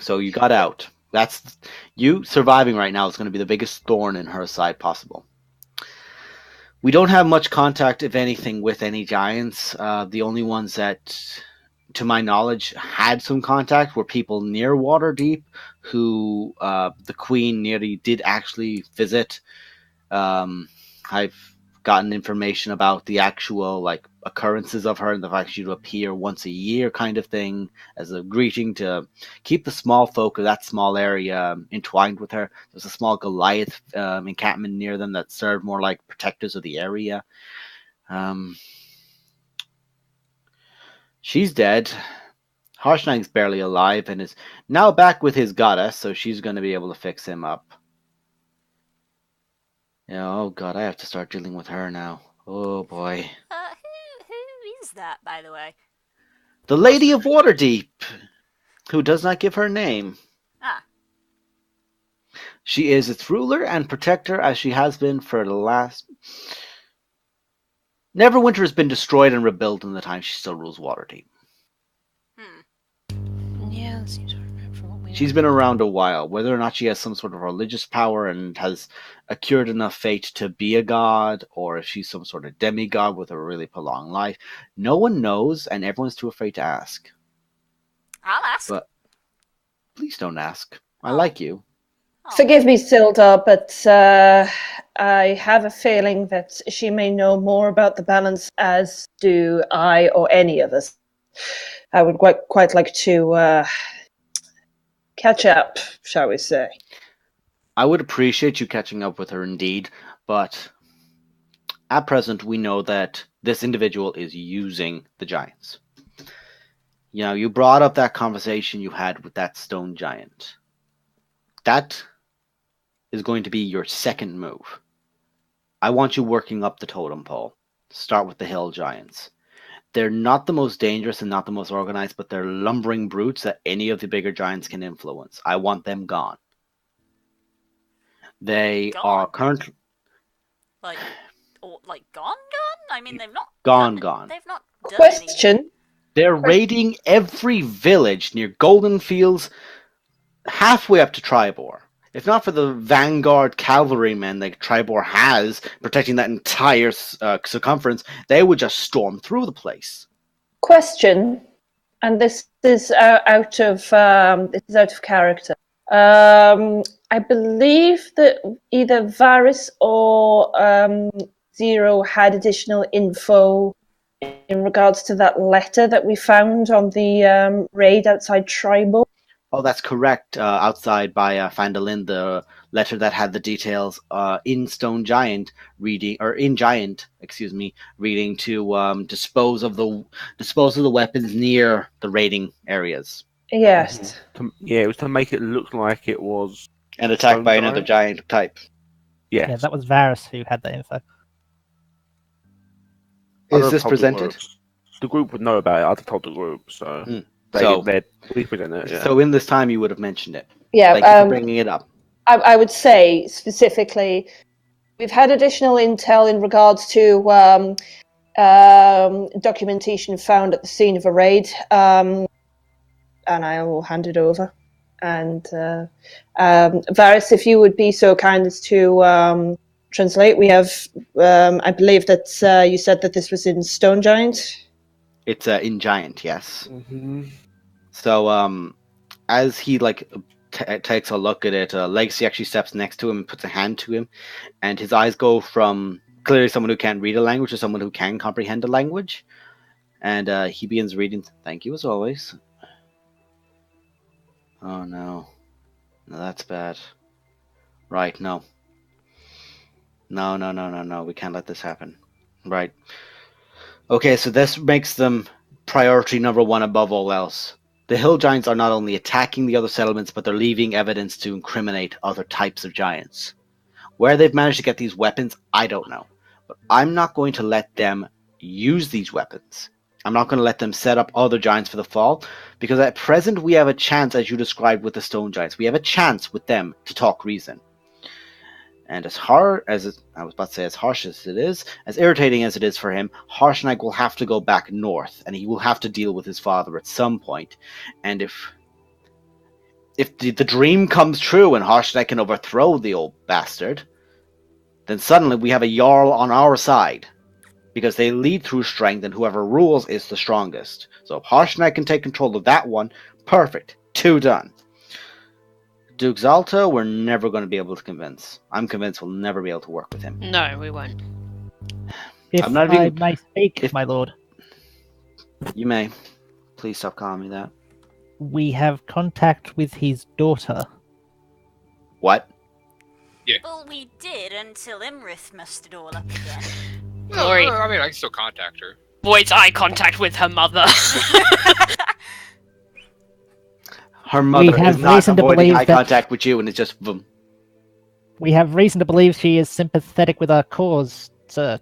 So you got out. That's you surviving right now is going to be the biggest thorn in her side possible. We don't have much contact, if anything, with any giants. The only ones that, to my knowledge, had some contact were people near Waterdeep, who the Queen nearly did actually visit. I've gotten information about the actual like occurrences of her and the fact she would appear once a year, kind of thing, as a greeting to keep the small folk of that small area entwined with her. There's a small Goliath encampment near them that served more like protectors of the area. She's dead. Harshnag's barely alive and is now back with his goddess, so she's going to be able to fix him up. Yeah, oh god, I have to start dealing with her now. Oh boy. Who is that, by the way? The Lady of Waterdeep, who does not give her name. Ah. She is its ruler and protector, as she has been for the last... Neverwinter has been destroyed and rebuilt in the time she still rules Waterdeep. Yeah, that seems right from what we She's been around a while. Whether or not she has some sort of religious power and has accrued enough fate to be a god, or if she's some sort of demigod with a really prolonged life, no one knows, and everyone's too afraid to ask. I'll ask. But please don't ask. I like you. Forgive me, Sildar, but I have a feeling that she may know more about the balance, as do I or any of us. I would quite like to catch up, shall we say. I would appreciate you catching up with her indeed, but at present we know that this individual is using the giants. You know, you brought up that conversation you had with that stone giant. That is going to be your second move. I want you working up the totem pole. Start with the hill giants. They're not the most dangerous and not the most organized, but they're lumbering brutes that any of the bigger giants can influence. I want them gone. They are Gone? currently Like, or like gone? I mean, they've not gone. They've not done Question. They're raiding every village near Golden Fields, halfway up to Tribor. If not for the vanguard cavalrymen that Tribor has protecting that entire circumference, they would just storm through the place. Question, and this is out of character. I believe that either Varys or Zero had additional info in regards to that letter that we found on the raid outside Tribal. Oh, that's correct. Outside by Fandolin, the letter that had the details in Stone Giant reading, or in Giant, excuse me, reading to dispose of the weapons near the raiding areas. Yes. Yeah, it was to make it look like it was an attack by another giant type. Yes. Yeah, that was Varys who had that info. Is this presented? The group would know about it. I'd have told the group, so we present it. Yeah. So in this time, you would have mentioned it. Yeah, Thank you for bringing it up. I would say specifically, we've had additional intel in regards to documentation found at the scene of a raid, and I will hand it over. And Varys, if you would be so kind as to translate, we have, I believe that you said that this was in Stone Giant? It's in Giant, yes. Mm-hmm. So as he takes a look at it, Legacy actually steps next to him and puts a hand to him, and his eyes go from clearly someone who can't read a language to someone who can comprehend a language. And he begins reading, "Thank you as always." Oh no. No, that's bad. Right, no. No. We can't let this happen. Right. Okay, so this makes them priority number one above all else. The hill giants are not only attacking the other settlements, but they're leaving evidence to incriminate other types of giants. Where they've managed to get these weapons, I don't know. But I'm not going to let them use these weapons. I'm not going to let them set up other giants for the fall, because at present we have a chance, as you described with the stone giants, we have a chance with them to talk reason. And as harsh as it is, as irritating as it is for him, Harshnag will have to go back north, and he will have to deal with his father at some point. And if the dream comes true and Harshnag can overthrow the old bastard, then suddenly we have a Jarl on our side. Because they lead through strength, and whoever rules is the strongest. So if Harshnag can take control of that one, perfect. 2 done. Duke Zalta, we're never going to be able to convince. I'm convinced we'll never be able to work with him. No, we won't. If I'm not I even- may speak, my lord, You may. Please stop calling me that. we have contact with his daughter. What? Well, we did until Imrith messed it all up again. Glory. I mean, I can still contact her. Avoids eye contact with her mother. Her mother have is not reason to avoiding believe eye that- contact with you, and it's just boom. We have reason to believe she is sympathetic with our cause, sir.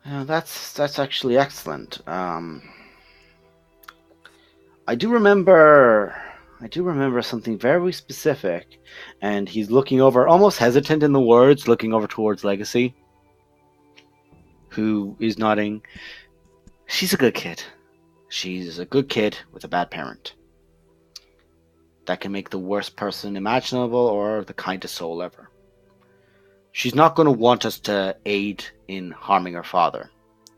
That's actually excellent. I do remember something very specific, and he's looking over, almost hesitant in the words, looking over towards Legacy, who is nodding. She's a good kid. She's a good kid with a bad parent. That can make the worst person imaginable or the kindest soul ever. She's not going to want us to aid in harming her father.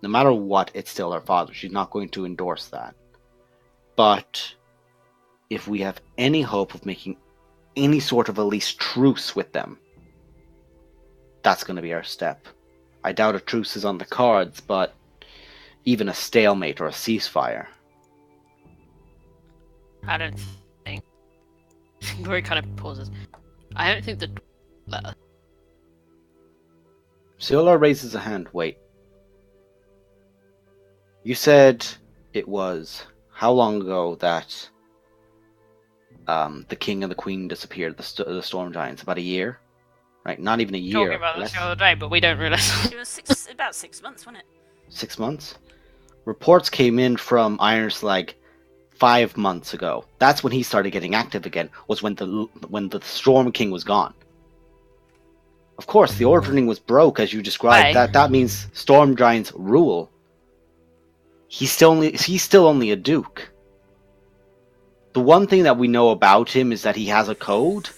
No matter what, it's still her father. She's not going to endorse that. But if we have any hope of making any sort of at least truce with them, that's going to be our step. I doubt a truce is on the cards, but even a stalemate or a ceasefire. I don't think. Glory kind of pauses. I don't think the letter. Scylla raises a hand. Wait. You said it was how long ago that the king and the queen disappeared, the storm giants? About a year? Right, not even a year. Talking about this the other day, but we don't realize. It was about 6 months, wasn't it? 6 months? Reports came in from Iron Slag 5 months ago. That's when he started getting active again, was when the Storm King was gone. Of course, the ordering was broke, as you described. Why? That means Storm Giants rule. He's still only a Duke. The one thing that we know about him is that he has a code,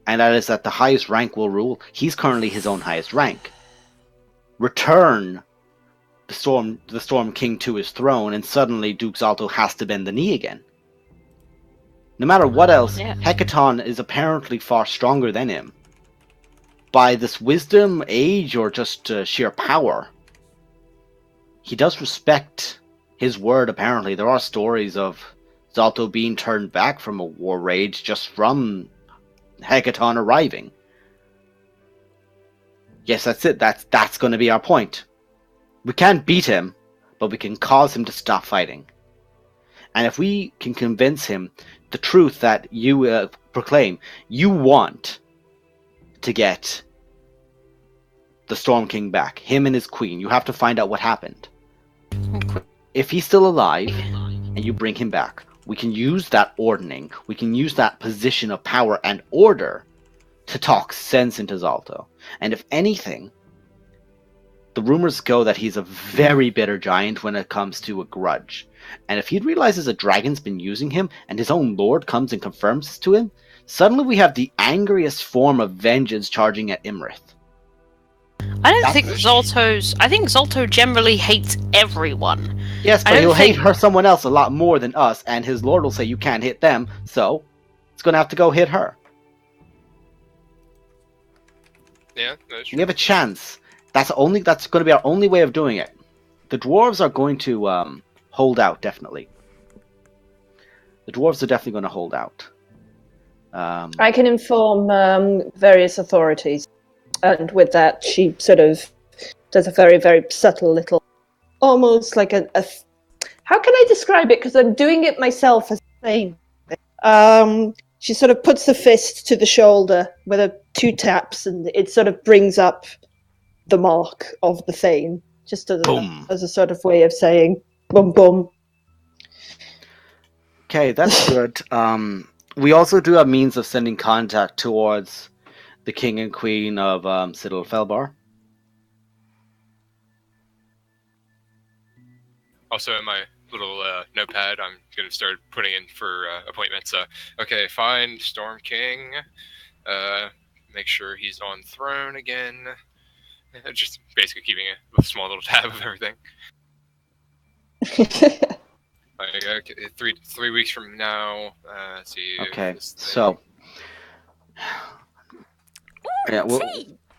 and that is that the highest rank will rule. He's currently his own highest rank. Return the Storm King to his throne, and suddenly Duke Zalto has to bend the knee again. No matter what else, Yeah. Hecaton is apparently far stronger than him. By this wisdom, age, or just sheer power. He does respect his word, apparently. There are stories of Zalto being turned back from a war rage just from Hecaton arriving. Yes, that's it. That's going to be our point. We can't beat him, but we can cause him to stop fighting. And if we can convince him the truth that you proclaim, you want to get the Storm King back, him and his queen. You have to find out what happened. If he's still alive, and you bring him back, we can use that ordering, we can use that position of power and order to talk sense into Zalto. And if anything, the rumors go that he's a very bitter giant when it comes to a grudge. And if he realizes a dragon's been using him, and his own lord comes and confirms this to him, suddenly we have the angriest form of vengeance charging at Imrith. I think Zalto generally hates everyone. Yes, but he'll hate someone else a lot more than us, and his lord will say you can't hit them, so it's going to have to go hit her. Yeah, that's true. We have a chance. That's going to be our only way of doing it. The dwarves are going to hold out, definitely. The dwarves are definitely going to hold out. I can inform various authorities. And with that, she sort of does a very, very subtle little, almost like a how can I describe it? Because I'm doing it myself as a thing. She sort of puts the fist to the shoulder with two taps, and it sort of brings up the mark of the Thane, just as a sort of way of saying, boom, boom. Okay, that's good. We also do have means of sending contact towards the king and queen of Citadel Felbar. Also, in my little notepad, I'm going to start putting in for appointments. Okay, find Storm King. Make sure he's on throne again. Just basically keeping a small little tab of everything. Okay, 3 weeks from now. Let's see. Okay, so yeah,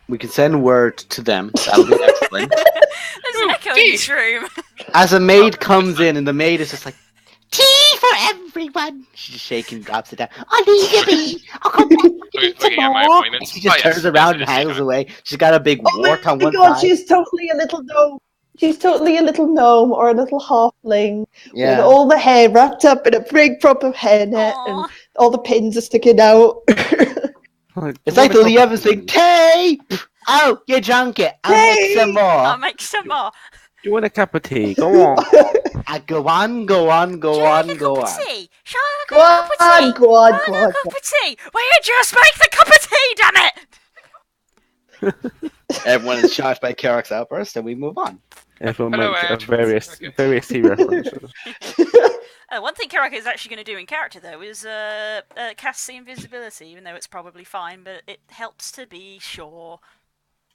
we can send word to them. That'll be excellent. There's an echo in this room. As a maid comes in, and the maid is just like, tea for everyone. She's just shaking, drops it down. I'll leave you be. I'll come back. Looking at my appointments. She just turns around and haggles away. She's got a big wart on one God, side. she's totally a little gnome. She's totally a little gnome or a little halfling with all the hair wrapped up in a big proper hairnet, and all the pins are sticking out. It's like the Lee Evans thing. Tay! Oh, you drunk it. I'll make some more. I'll make some more. Do you want a cup of tea? Go on. Go on. Shall I have a cup of tea? Go on. A cup of tea. Will you just make the cup of tea, damn it! Everyone is charged by Karak's outburst, and we move on. Everyone makes various tea references. One thing Karak is actually going to do in character, though, is cast see invisibility, even though it's probably fine, but it helps to be sure.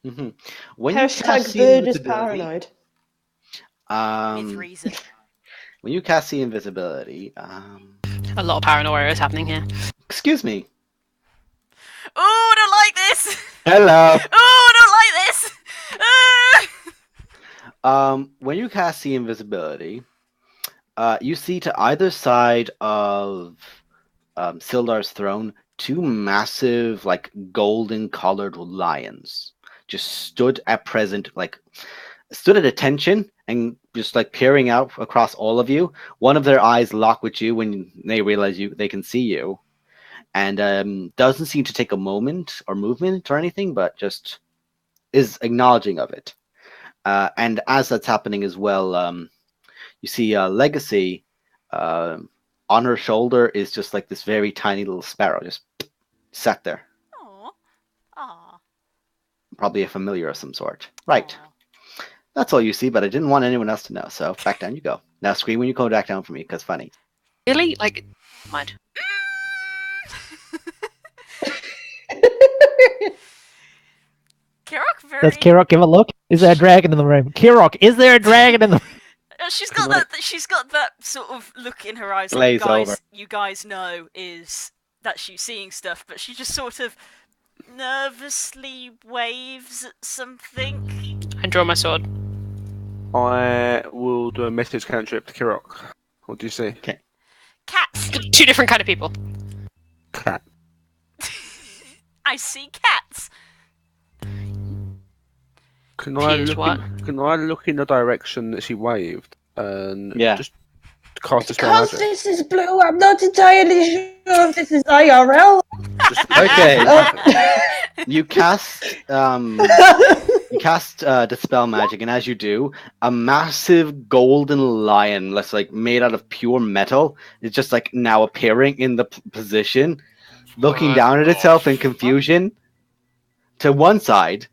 Mm-hmm. When #Bird is paranoid. With reason. When you cast the invisibility, a lot of paranoia is happening here. Excuse me. Ooh, I don't like this! Hello. Ooh, I don't like this! When you cast the invisibility, you see to either side of Sildar's throne 2 massive, like, golden-colored lions just stood at attention and just, like, peering out across all of you. One of their eyes lock with you when they realize they can see you. And doesn't seem to take a moment or movement or anything, but just is acknowledging of it. And as that's happening as well, you see Legacy on her shoulder is just like this very tiny little sparrow, just sat there. Aw. Aw. Probably a familiar of some sort. Right. Aw. That's all you see, but I didn't want anyone else to know, so back down you go. Now scream when you go back down for me, because funny. Really? Like, mind. Kirok very. Does Kirok give a look? Is there a dragon in the room? Kirok, is there a dragon in the room? She's got that. She's got that sort of look in her eyes. Glaze Like over. you guys know is that she's seeing stuff, but she just sort of nervously waves at something. I draw my sword. I will do a message cantrip to Kirok. What do you see? Okay. Cats. Two different kind of people. Cat. I see cats. Can I Here's look? what? Can I look in the direction that she waved and Yeah. just cast a spell Because magic? this is blue, I'm not entirely sure if this is IRL. Okay. You cast dispel magic, and as you do, a massive golden lion, that's like made out of pure metal, is just like now appearing in the position, looking What down at the itself in fuck? confusion to one side.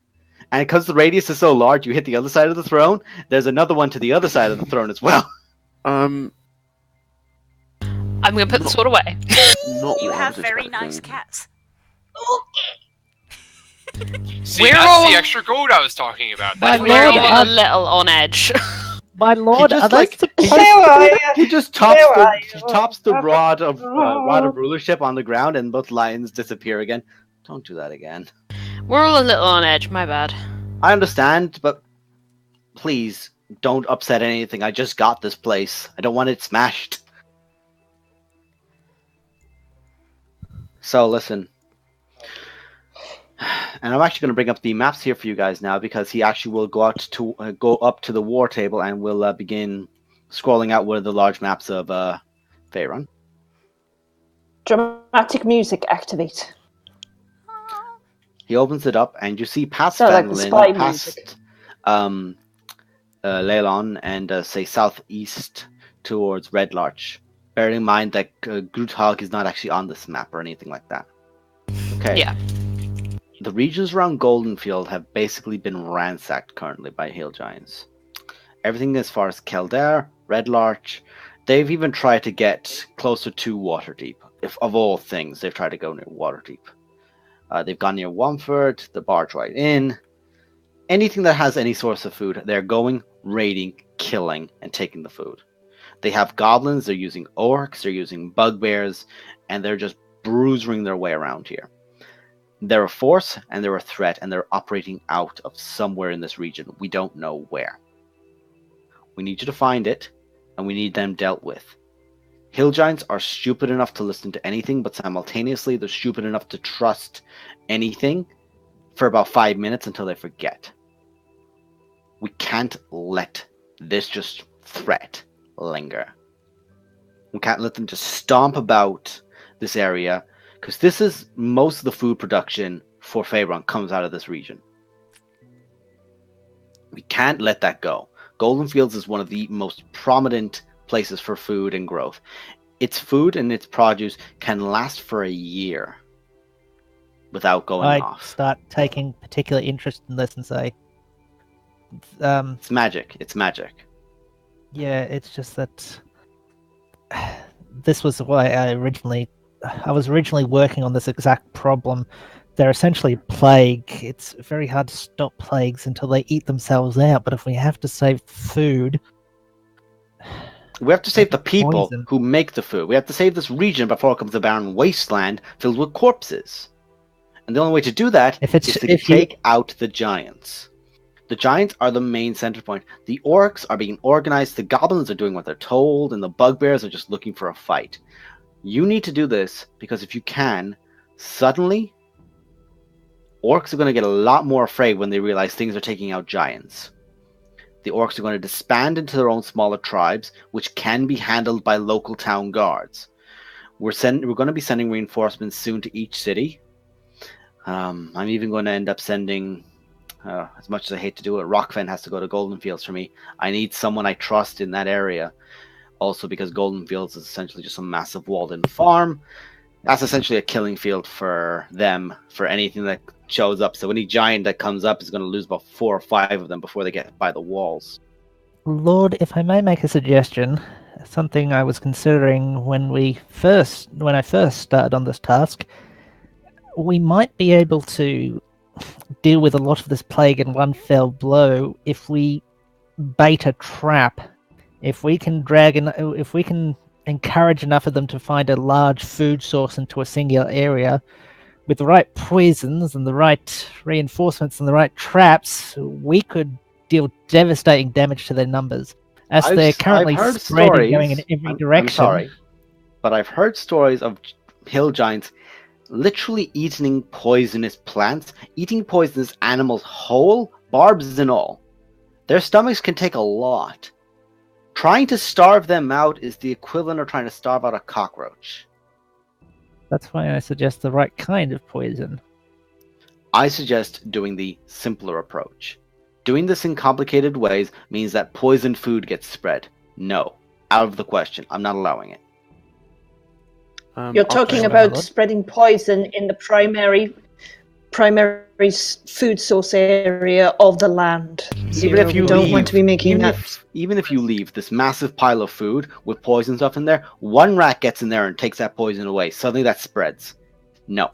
And because the radius is so large, you hit the other side of the throne. There's another one to the other side of the throne as well. I'm gonna put the sword away. Not You what I have was very expecting. nice cats. See, We're that's all- the extra gold I was talking about. My That's We're lord, all a little on edge. My lord, just, are those like, supposed Where are you? He just tops Where the are you? he tops the rod of rulership on the ground, and both lions disappear again. Don't do that again. We're all a little on edge. My bad. I understand, but please don't upset anything. I just got this place. I don't want it smashed. So listen, and I'm actually going to bring up the maps here for you guys now, because he actually will go up to the war table and will begin scrolling out one of the large maps of Faerun. Dramatic music activate. He opens it up, and you see past Sounds like Van the Lin, spy past Leilon, and say southeast towards Red Larch. Bearing in mind that Gruthog is not actually on this map or anything like that. Okay. Yeah. The regions around Goldenfield have basically been ransacked currently by Hail Giants. Everything as far as Kildare, Red Larch, they've even tried to get closer to Waterdeep. If of all things, they've tried to go near Waterdeep. They've gone near Womford, the Barge Right Inn. Anything that has any source of food, they're going, raiding, killing, and taking the food. They have goblins, they're using orcs, they're using bugbears, and they're just bruising their way around here. They're a force, and they're a threat, and they're operating out of somewhere in this region. We don't know where. We need you to find it, and we need them dealt with. Hill Giants are stupid enough to listen to anything, but simultaneously they're stupid enough to trust anything for about 5 minutes until they forget. We can't let this just threat linger. We can't let them just stomp about this area, because this is most of the food production for Faerun comes out of this region. We can't let that go. Golden Fields is one of the most prominent places for food and growth. Its food and its produce can last for a year without going I off. start taking particular interest in this and say, It's magic. It's magic. yeah, it's just that this was why I was originally working on this exact problem. They're essentially plague. It's very hard to stop plagues until they eat themselves out, but if we have to save food... We have to save the people Poison. who make the food. We have to save this region before it becomes a barren wasteland filled with corpses. And the only way to do that If it's- is to if you- take out the giants. The giants are the main center point. The orcs are being organized, the goblins are doing what they're told, and the bugbears are just looking for a fight. You need to do this, because if you can, suddenly, orcs are going to get a lot more afraid when they realize things are taking out giants. The orcs are going to disband into their own smaller tribes, which can be handled by local town guards. We're going to be sending reinforcements soon to each city. I'm even going to end up sending As much as I hate to do it, Rockfen has to go to Goldenfields for me. I need someone I trust in that area. Also, because Goldenfields is essentially just a massive walled-in farm. That's essentially a killing field for them, for anything that shows up. So any giant that comes up is going to lose about 4 or 5 of them before they get by the walls. Lord, if I may make a suggestion, something I was considering when I first started on this task, we might be able to deal with a lot of this plague in one fell blow if we bait a trap. If we can encourage enough of them to find a large food source into a singular area, with the right poisons and the right reinforcements and the right traps, we could deal devastating damage to their numbers. As they're currently spread and going in every direction. I'm sorry, but I've heard stories of hill giants literally eating poisonous plants, eating poisonous animals whole, barbs and all. Their stomachs can take a lot. Trying to starve them out is the equivalent of trying to starve out a cockroach. That's why I suggest the right kind of poison. I suggest doing the simpler approach. Doing this in complicated ways means that poisoned food gets spread. No. Out of the question. I'm not allowing it. You're talking about spreading poison in the primary food source area of the land. Even if you don't want to be making even if you leave this massive pile of food with poison stuff in there, one rat gets in there and takes that poison away. Suddenly that spreads. No.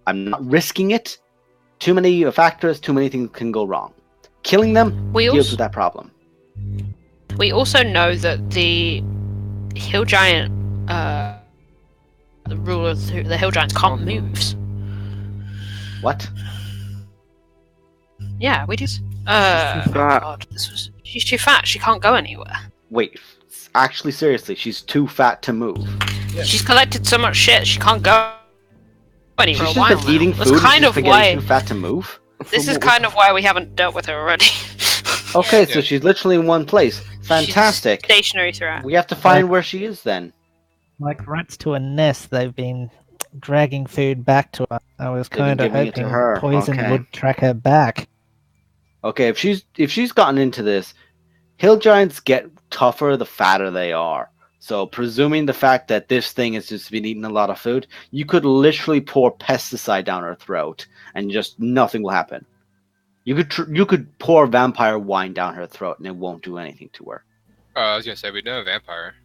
I'm not risking it. Too many factors, too many things can go wrong. Killing them deals with that problem. We also know that the hill giant, the ruler of the hill giants can't move. What? Yeah, we just. God, she's too fat. She can't go anywhere. Wait, actually, seriously, she's too fat to move. Yeah. She's collected so much shit. She can't go anywhere. She's just been eating food. That's kind of why. Too fat to move. This is kind of why we haven't dealt with her already. Okay, so she's literally in one place. Fantastic. She's stationary throughout. We have to find where she is then. Like rats to a nest, they've been dragging food back to her. I was kind of hoping poison would track her back. Okay, if she's gotten into this, hill giants get tougher the fatter they are. So presuming the fact that this thing has just been eating a lot of food, you could literally pour pesticide down her throat and just nothing will happen. You could pour vampire wine down her throat and it won't do anything to her. I was gonna say we know a vampire,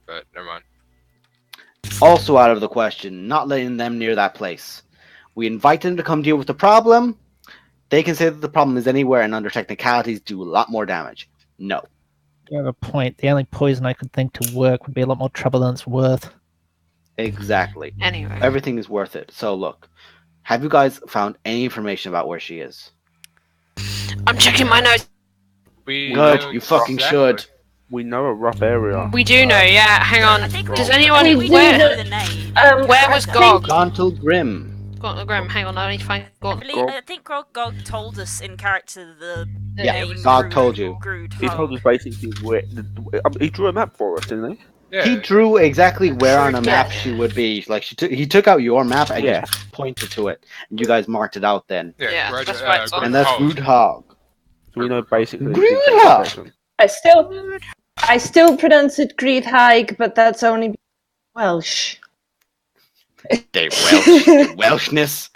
but never mind. Also out of the question, not letting them near that place. We invite them to come deal with the problem. They can say that the problem is anywhere and under technicalities do a lot more damage. No. You have a point. The only poison I could think to work would be a lot more trouble than it's worth. Exactly. Anyway. Everything is worth it. So look, have you guys found any information about where she is? I'm checking my notes. Good, you fucking should. We know a rough area. We do know, yeah. Hang on. Does anyone know the name? Where was Gog? Gontal Grim. Grim. Hang on, I need to find Gog. I think Gog told us in character the name. Gog told you. He told us basically where. He drew a map for us, didn't he? Yeah. He drew exactly where on a map she would be. Like he took out your map and just pointed to it, and you guys marked it out then. Yeah, that's right. And that's Groodhog. So we know basically. Groodhog. I still pronounce it Greedhag, but that's only Welsh. They Welshness.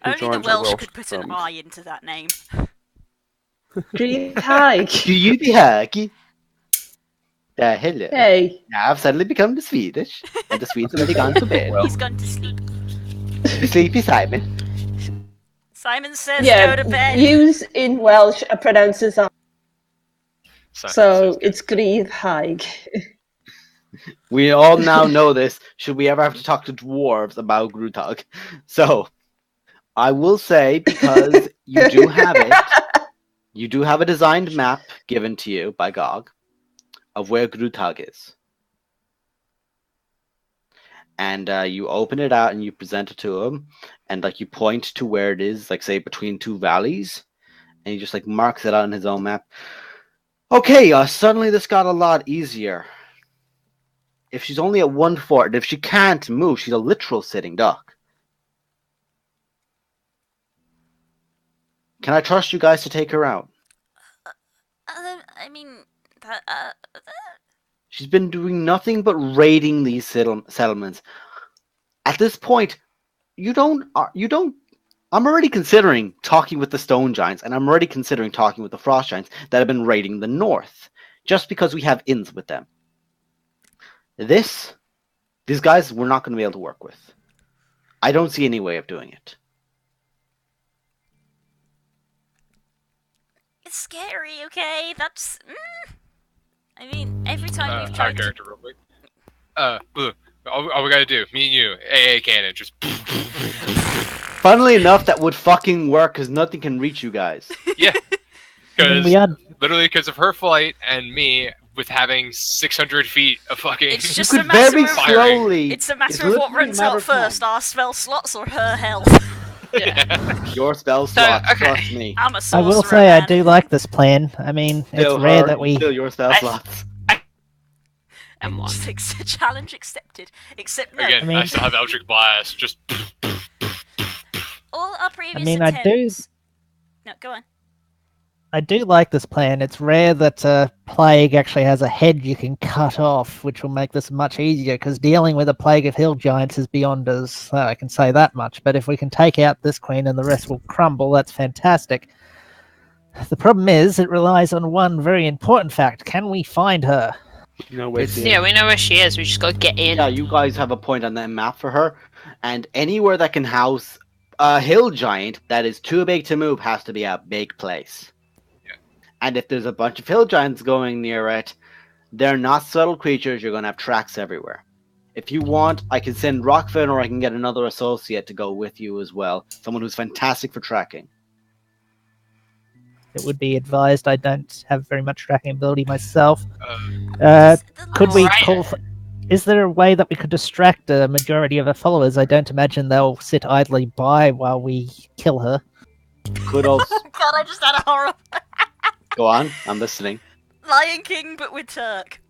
Only the Welsh could put an I into that name. Greedhag. Do you the hag? Hello. Hey. Now I've suddenly become the Swedish, and the Swedes have already gone to bed. He's gone to sleep. Sleepy Simon. Simon says go to bed. Use in Welsh pronounces on. So it's Greedhag. We all now know this. Should we ever have to talk to dwarves about Grutag? So, I will say, because you do have it, you do have a designed map given to you by Gog of where Grutag is. And you open it out and you present it to him, and like you point to where it is, like say between two valleys, and he just like marks it out on his own map. Okay, suddenly this got a lot easier. If she's only at 1 fort, if she can't move, she's a literal sitting duck. Can I trust you guys to take her out? I mean, She's been doing nothing but raiding these settlements. At this point, you don't. I'm already considering talking with the stone giants, and I'm already considering talking with the frost giants that have been raiding the north, just because we have ins with them. These guys, we're not going to be able to work with. I don't see any way of doing it. it's scary, okay? That's... I mean, every time we've tried character real quick. Blue, all we gotta do, me and you, AA cannon, just... Funnily enough, that would fucking work, because nothing can reach you guys. Yeah. Because we are... literally because of her flight and me with having 600 feet of fucking... It's just you a could very matter of... slowly... It's a matter of what literally runs a matter out of time. first, our spell slots or her health. Yeah. Your spell slot, okay. trust me. I'm a I sorcerer, will say I man. do like this plan. I mean, it's Still rare her, that we... Still your spell slots. And one. Just challenge accepted. Except no, Again, I mean- I still have Eldritch Blast, just... all our previous I attempts... No, go on. I do like this plan. It's rare that plague actually has a head you can cut off, which will make this much easier, because dealing with a plague of hill giants is beyond us. I can say that much. But if we can take out this queen and the rest will crumble, that's fantastic. The problem is, it relies on one very important fact. Can we find her? You know where she is. Yeah, we know where she is. We just gotta get in. Yeah, you guys have a point on that map for her, and anywhere that can house a hill giant that is too big to move has to be a big place. Yeah. And if there's a bunch of hill giants going near it, they're not subtle creatures, you're going to have tracks everywhere. If you want, I can send Rockfin, or I can get another associate to go with you as well. Someone who's fantastic for tracking. It would be advised I don't have very much tracking ability myself. The Could we last- call... Is there a way that we could distract the majority of her followers? I don't imagine they'll sit idly by while we kill her. Could also... God, I just had a horror. Go on, I'm listening. Lion King, but with Turk.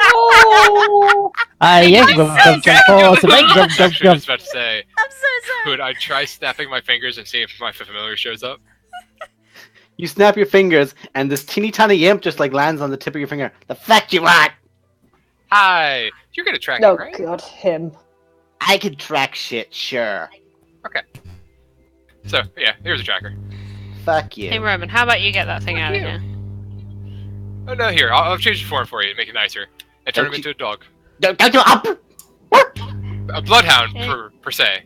Oh, Yes, I'm well, so I was actually just about to say, I'm so sorry. could I try snapping my fingers and see if my familiar shows up? You snap your fingers, and this teeny tiny imp just like lands on the tip of your finger. The fuck you want? Hi! You're good at tracking, no, right? God, him. I can track shit, sure. Okay. So, yeah, here's a tracker. Fuck you. Hey Roman, how about you get that thing out of here? Oh, no, here, I'll change the form for you to make it nicer. And turn him Don't into a dog. Don't you up? A bloodhound, Eh. per se.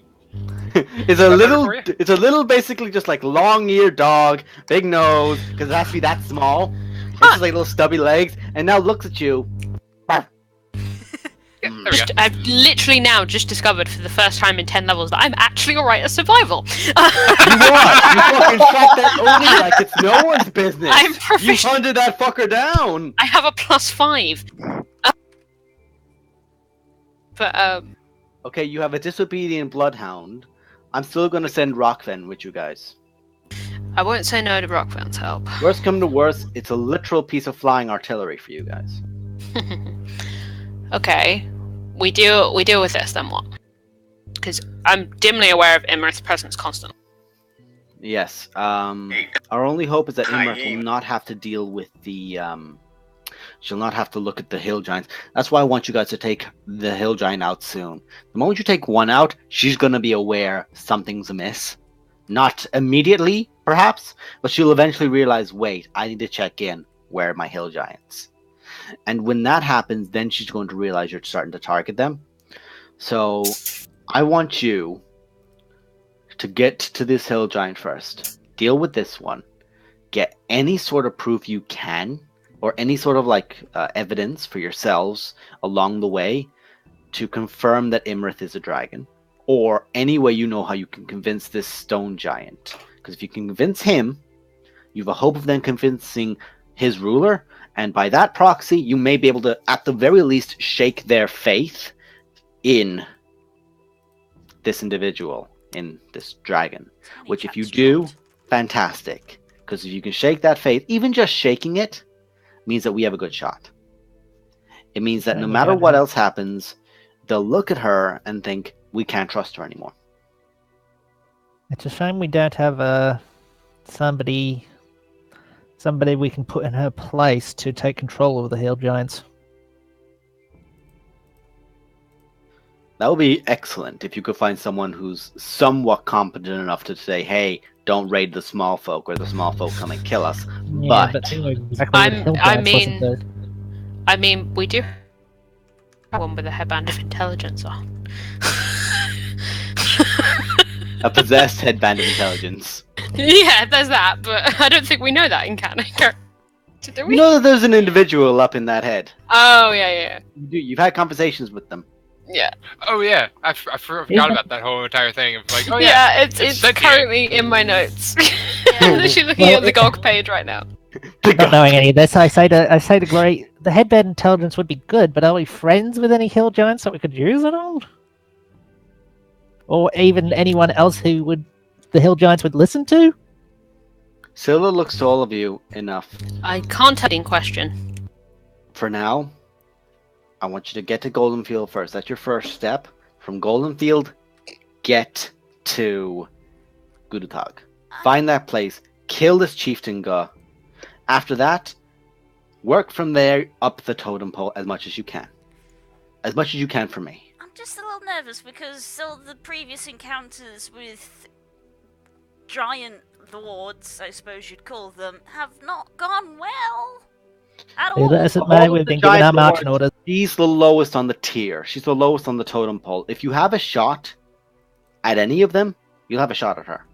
It's a That better little, for you? it's a little, basically just like long-eared dog, big nose, because it has to be that small. It's just like little stubby legs, and now looks at you. Yeah, there we go. I've literally now just discovered for the first time in 10 levels that I'm actually alright at survival. You what? You fucking shot that Oni like it's no one's business. I'm You proficient. hunted that fucker down. I have a +5. But, Okay, you have a disobedient bloodhound. I'm still gonna send Rockfen with you guys. I won't say no to Rockfell's help. Worst come to worst, it's a literal piece of flying artillery for you guys. Okay, we deal with this, then what? Because I'm dimly aware of Imrith's presence constantly. Yes. Our only hope is that Imrith will not have to deal with the she'll not have to look at the hill giants. That's why I want you guys to take the hill giant out soon. The moment you take one out, she's gonna be aware something's amiss. Not immediately, perhaps, but she'll eventually realize, wait, I need to check in. Where are my hill giants? And when that happens, then she's going to realize you're starting to target them. So I want you to get to this hill giant first. Deal with this one. Get any sort of proof you can, or any sort of evidence for yourselves along the way to confirm that Imrith is a dragon. Or any way you know how you can convince this stone giant. Because if you can convince him, you have a hope of then convincing his ruler, and by that proxy, you may be able to, at the very least, shake their faith in this individual, in this dragon. Which, if you do, fantastic. Because if you can shake that faith, even just shaking it, means that we have a good shot. It means that no matter what else happens, they'll look at her and think, we can't trust her anymore. It's a shame we don't have somebody we can put in her place to take control of the hill giants. That would be excellent if you could find someone who's somewhat competent enough to say, "Hey, don't raid the small folk, or the small folk come and kill us." Yeah, But who knows exactly what a hill giant's listen to. I mean, we do have one with a headband of intelligence on. a possessed headband of intelligence. Yeah, there's that, but I don't think we know that in canon. Do we? You know that there's an individual up in that head. Oh, yeah. You do. You've had conversations with them. Yeah. Oh yeah, I forgot about that whole entire thing of like, oh yeah, Yeah, it's sentient. currently in my notes. I'm literally looking at the GOG page right now. Not knowing any of this, I say to Glory, the headband intelligence would be good, but are we friends with any hill giants that we could use at all? Or even anyone else who the hill giants would listen to? Scylla looks to all of you enough. I can't tell in question. For now, I want you to get to Goldenfield first. That's your first step. From Goldenfield, get to Gudutag. Find that place. Kill this chieftain guy. After that, work from there up the totem pole as much as you can. As much as you can for me. I'm just a little nervous because all the previous encounters with giant lords, I suppose you'd call them, have not gone well. At all. It doesn't matter, we've been given our marching orders. She's the lowest on the tier. She's the lowest on the totem pole. If you have a shot at any of them, you'll have a shot at her.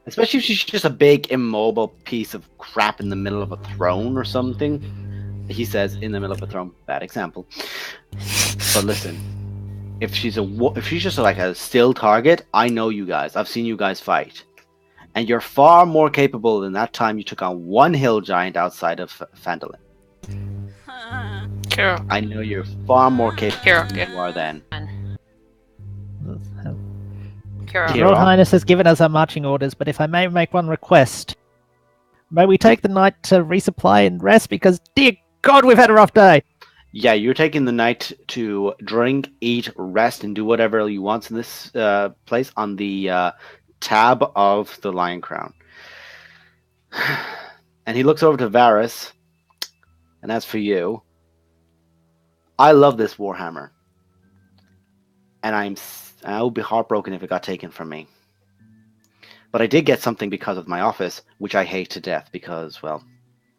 Especially if she's just a big, immobile piece of crap in the middle of a throne or something. He says, in the middle of a throne. Bad example. But listen, if she's just like a still target, I know you guys. I've seen you guys fight. And you're far more capable than that time you took on one hill giant outside of Phandalin. Carol. I know you're far more capable than you are then. Carol. Your Royal Highness has given us our marching orders, but if I may make one request, may we take the night to resupply and rest, because, dear God, we've had a rough day. Yeah, you're taking the night to drink, eat, rest, and do whatever you want in this place on the tab of the Lion Crown. And he looks over to Varys, and as for you, I love this Warhammer. And I would be heartbroken if it got taken from me. But I did get something because of my office, which I hate to death because, well,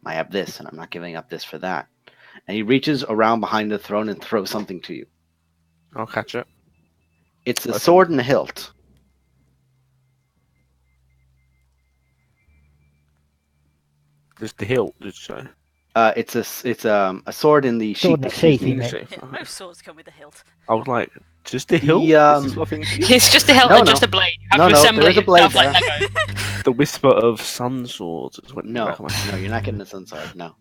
I have this, and I'm not giving up this for that. And he reaches around behind the throne and throws something to you. I'll catch it. It's a sword and a hilt. Just the hilt, did you say? It's a sword in the Sword in sheath. the sheath. Yeah, most swords come with a hilt. I was like, just the hilt? It's just a hilt and just a blade. You have to assemble it yourself like Lego. The whisper of sun swords is what. No, you're not getting the sun sword. No,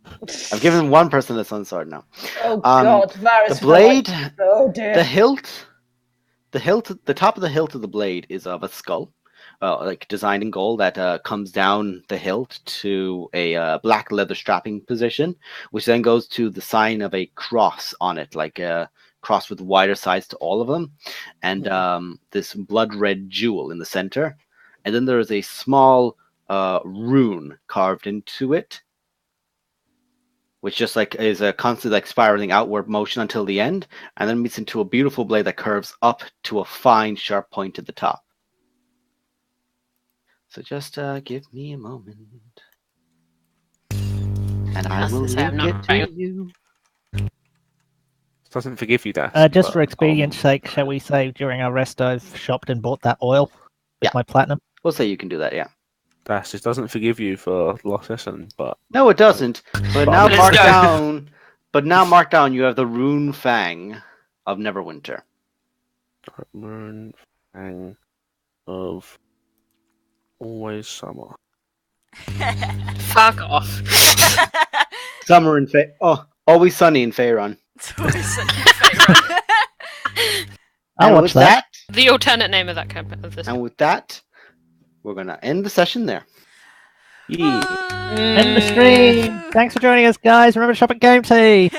I've given one person the sun sword now. Oh God, Varys. The blade, oh dear. the hilt, the top of the hilt of the blade is of a skull, like designed in gold that comes down the hilt to a black leather strapping position, which then goes to the sign of a cross on it, like a cross with wider sides to all of them, and this blood red jewel in the center. And then there is a small rune carved into it, which just like is a constant like spiraling outward motion until the end, and then meets into a beautiful blade that curves up to a fine sharp point at the top. So just give me a moment, and I will link it to you. Doesn't forgive you that. Just for expedience sake, shall we say during our rest I've shopped and bought that oil with my platinum? We'll say you can do that, yeah. It doesn't forgive you for losses, but no, it doesn't. But now mark down. But now mark down. You have the rune fang of Neverwinter. Rune fang of always summer. Fuck off. Summer in always sunny in Faerun. It's always sunny in Faerun. I'll watch that. The alternate name of that campaign of this. And with that, we're gonna end the session there. End the stream. Thanks for joining us, guys. Remember to shop at Game Tea.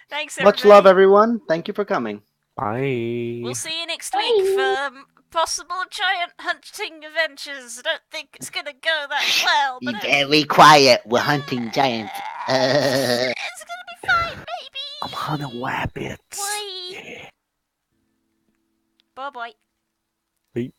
Thanks, everybody. Much love, everyone. Thank you for coming. Bye. We'll see you next week for possible giant hunting adventures. I don't think it's gonna go that well, Be but very quiet. We're hunting giants. it's gonna be fine, maybe. I'm hunting rabbits. Bye. Yeah. Bye bye. Beep.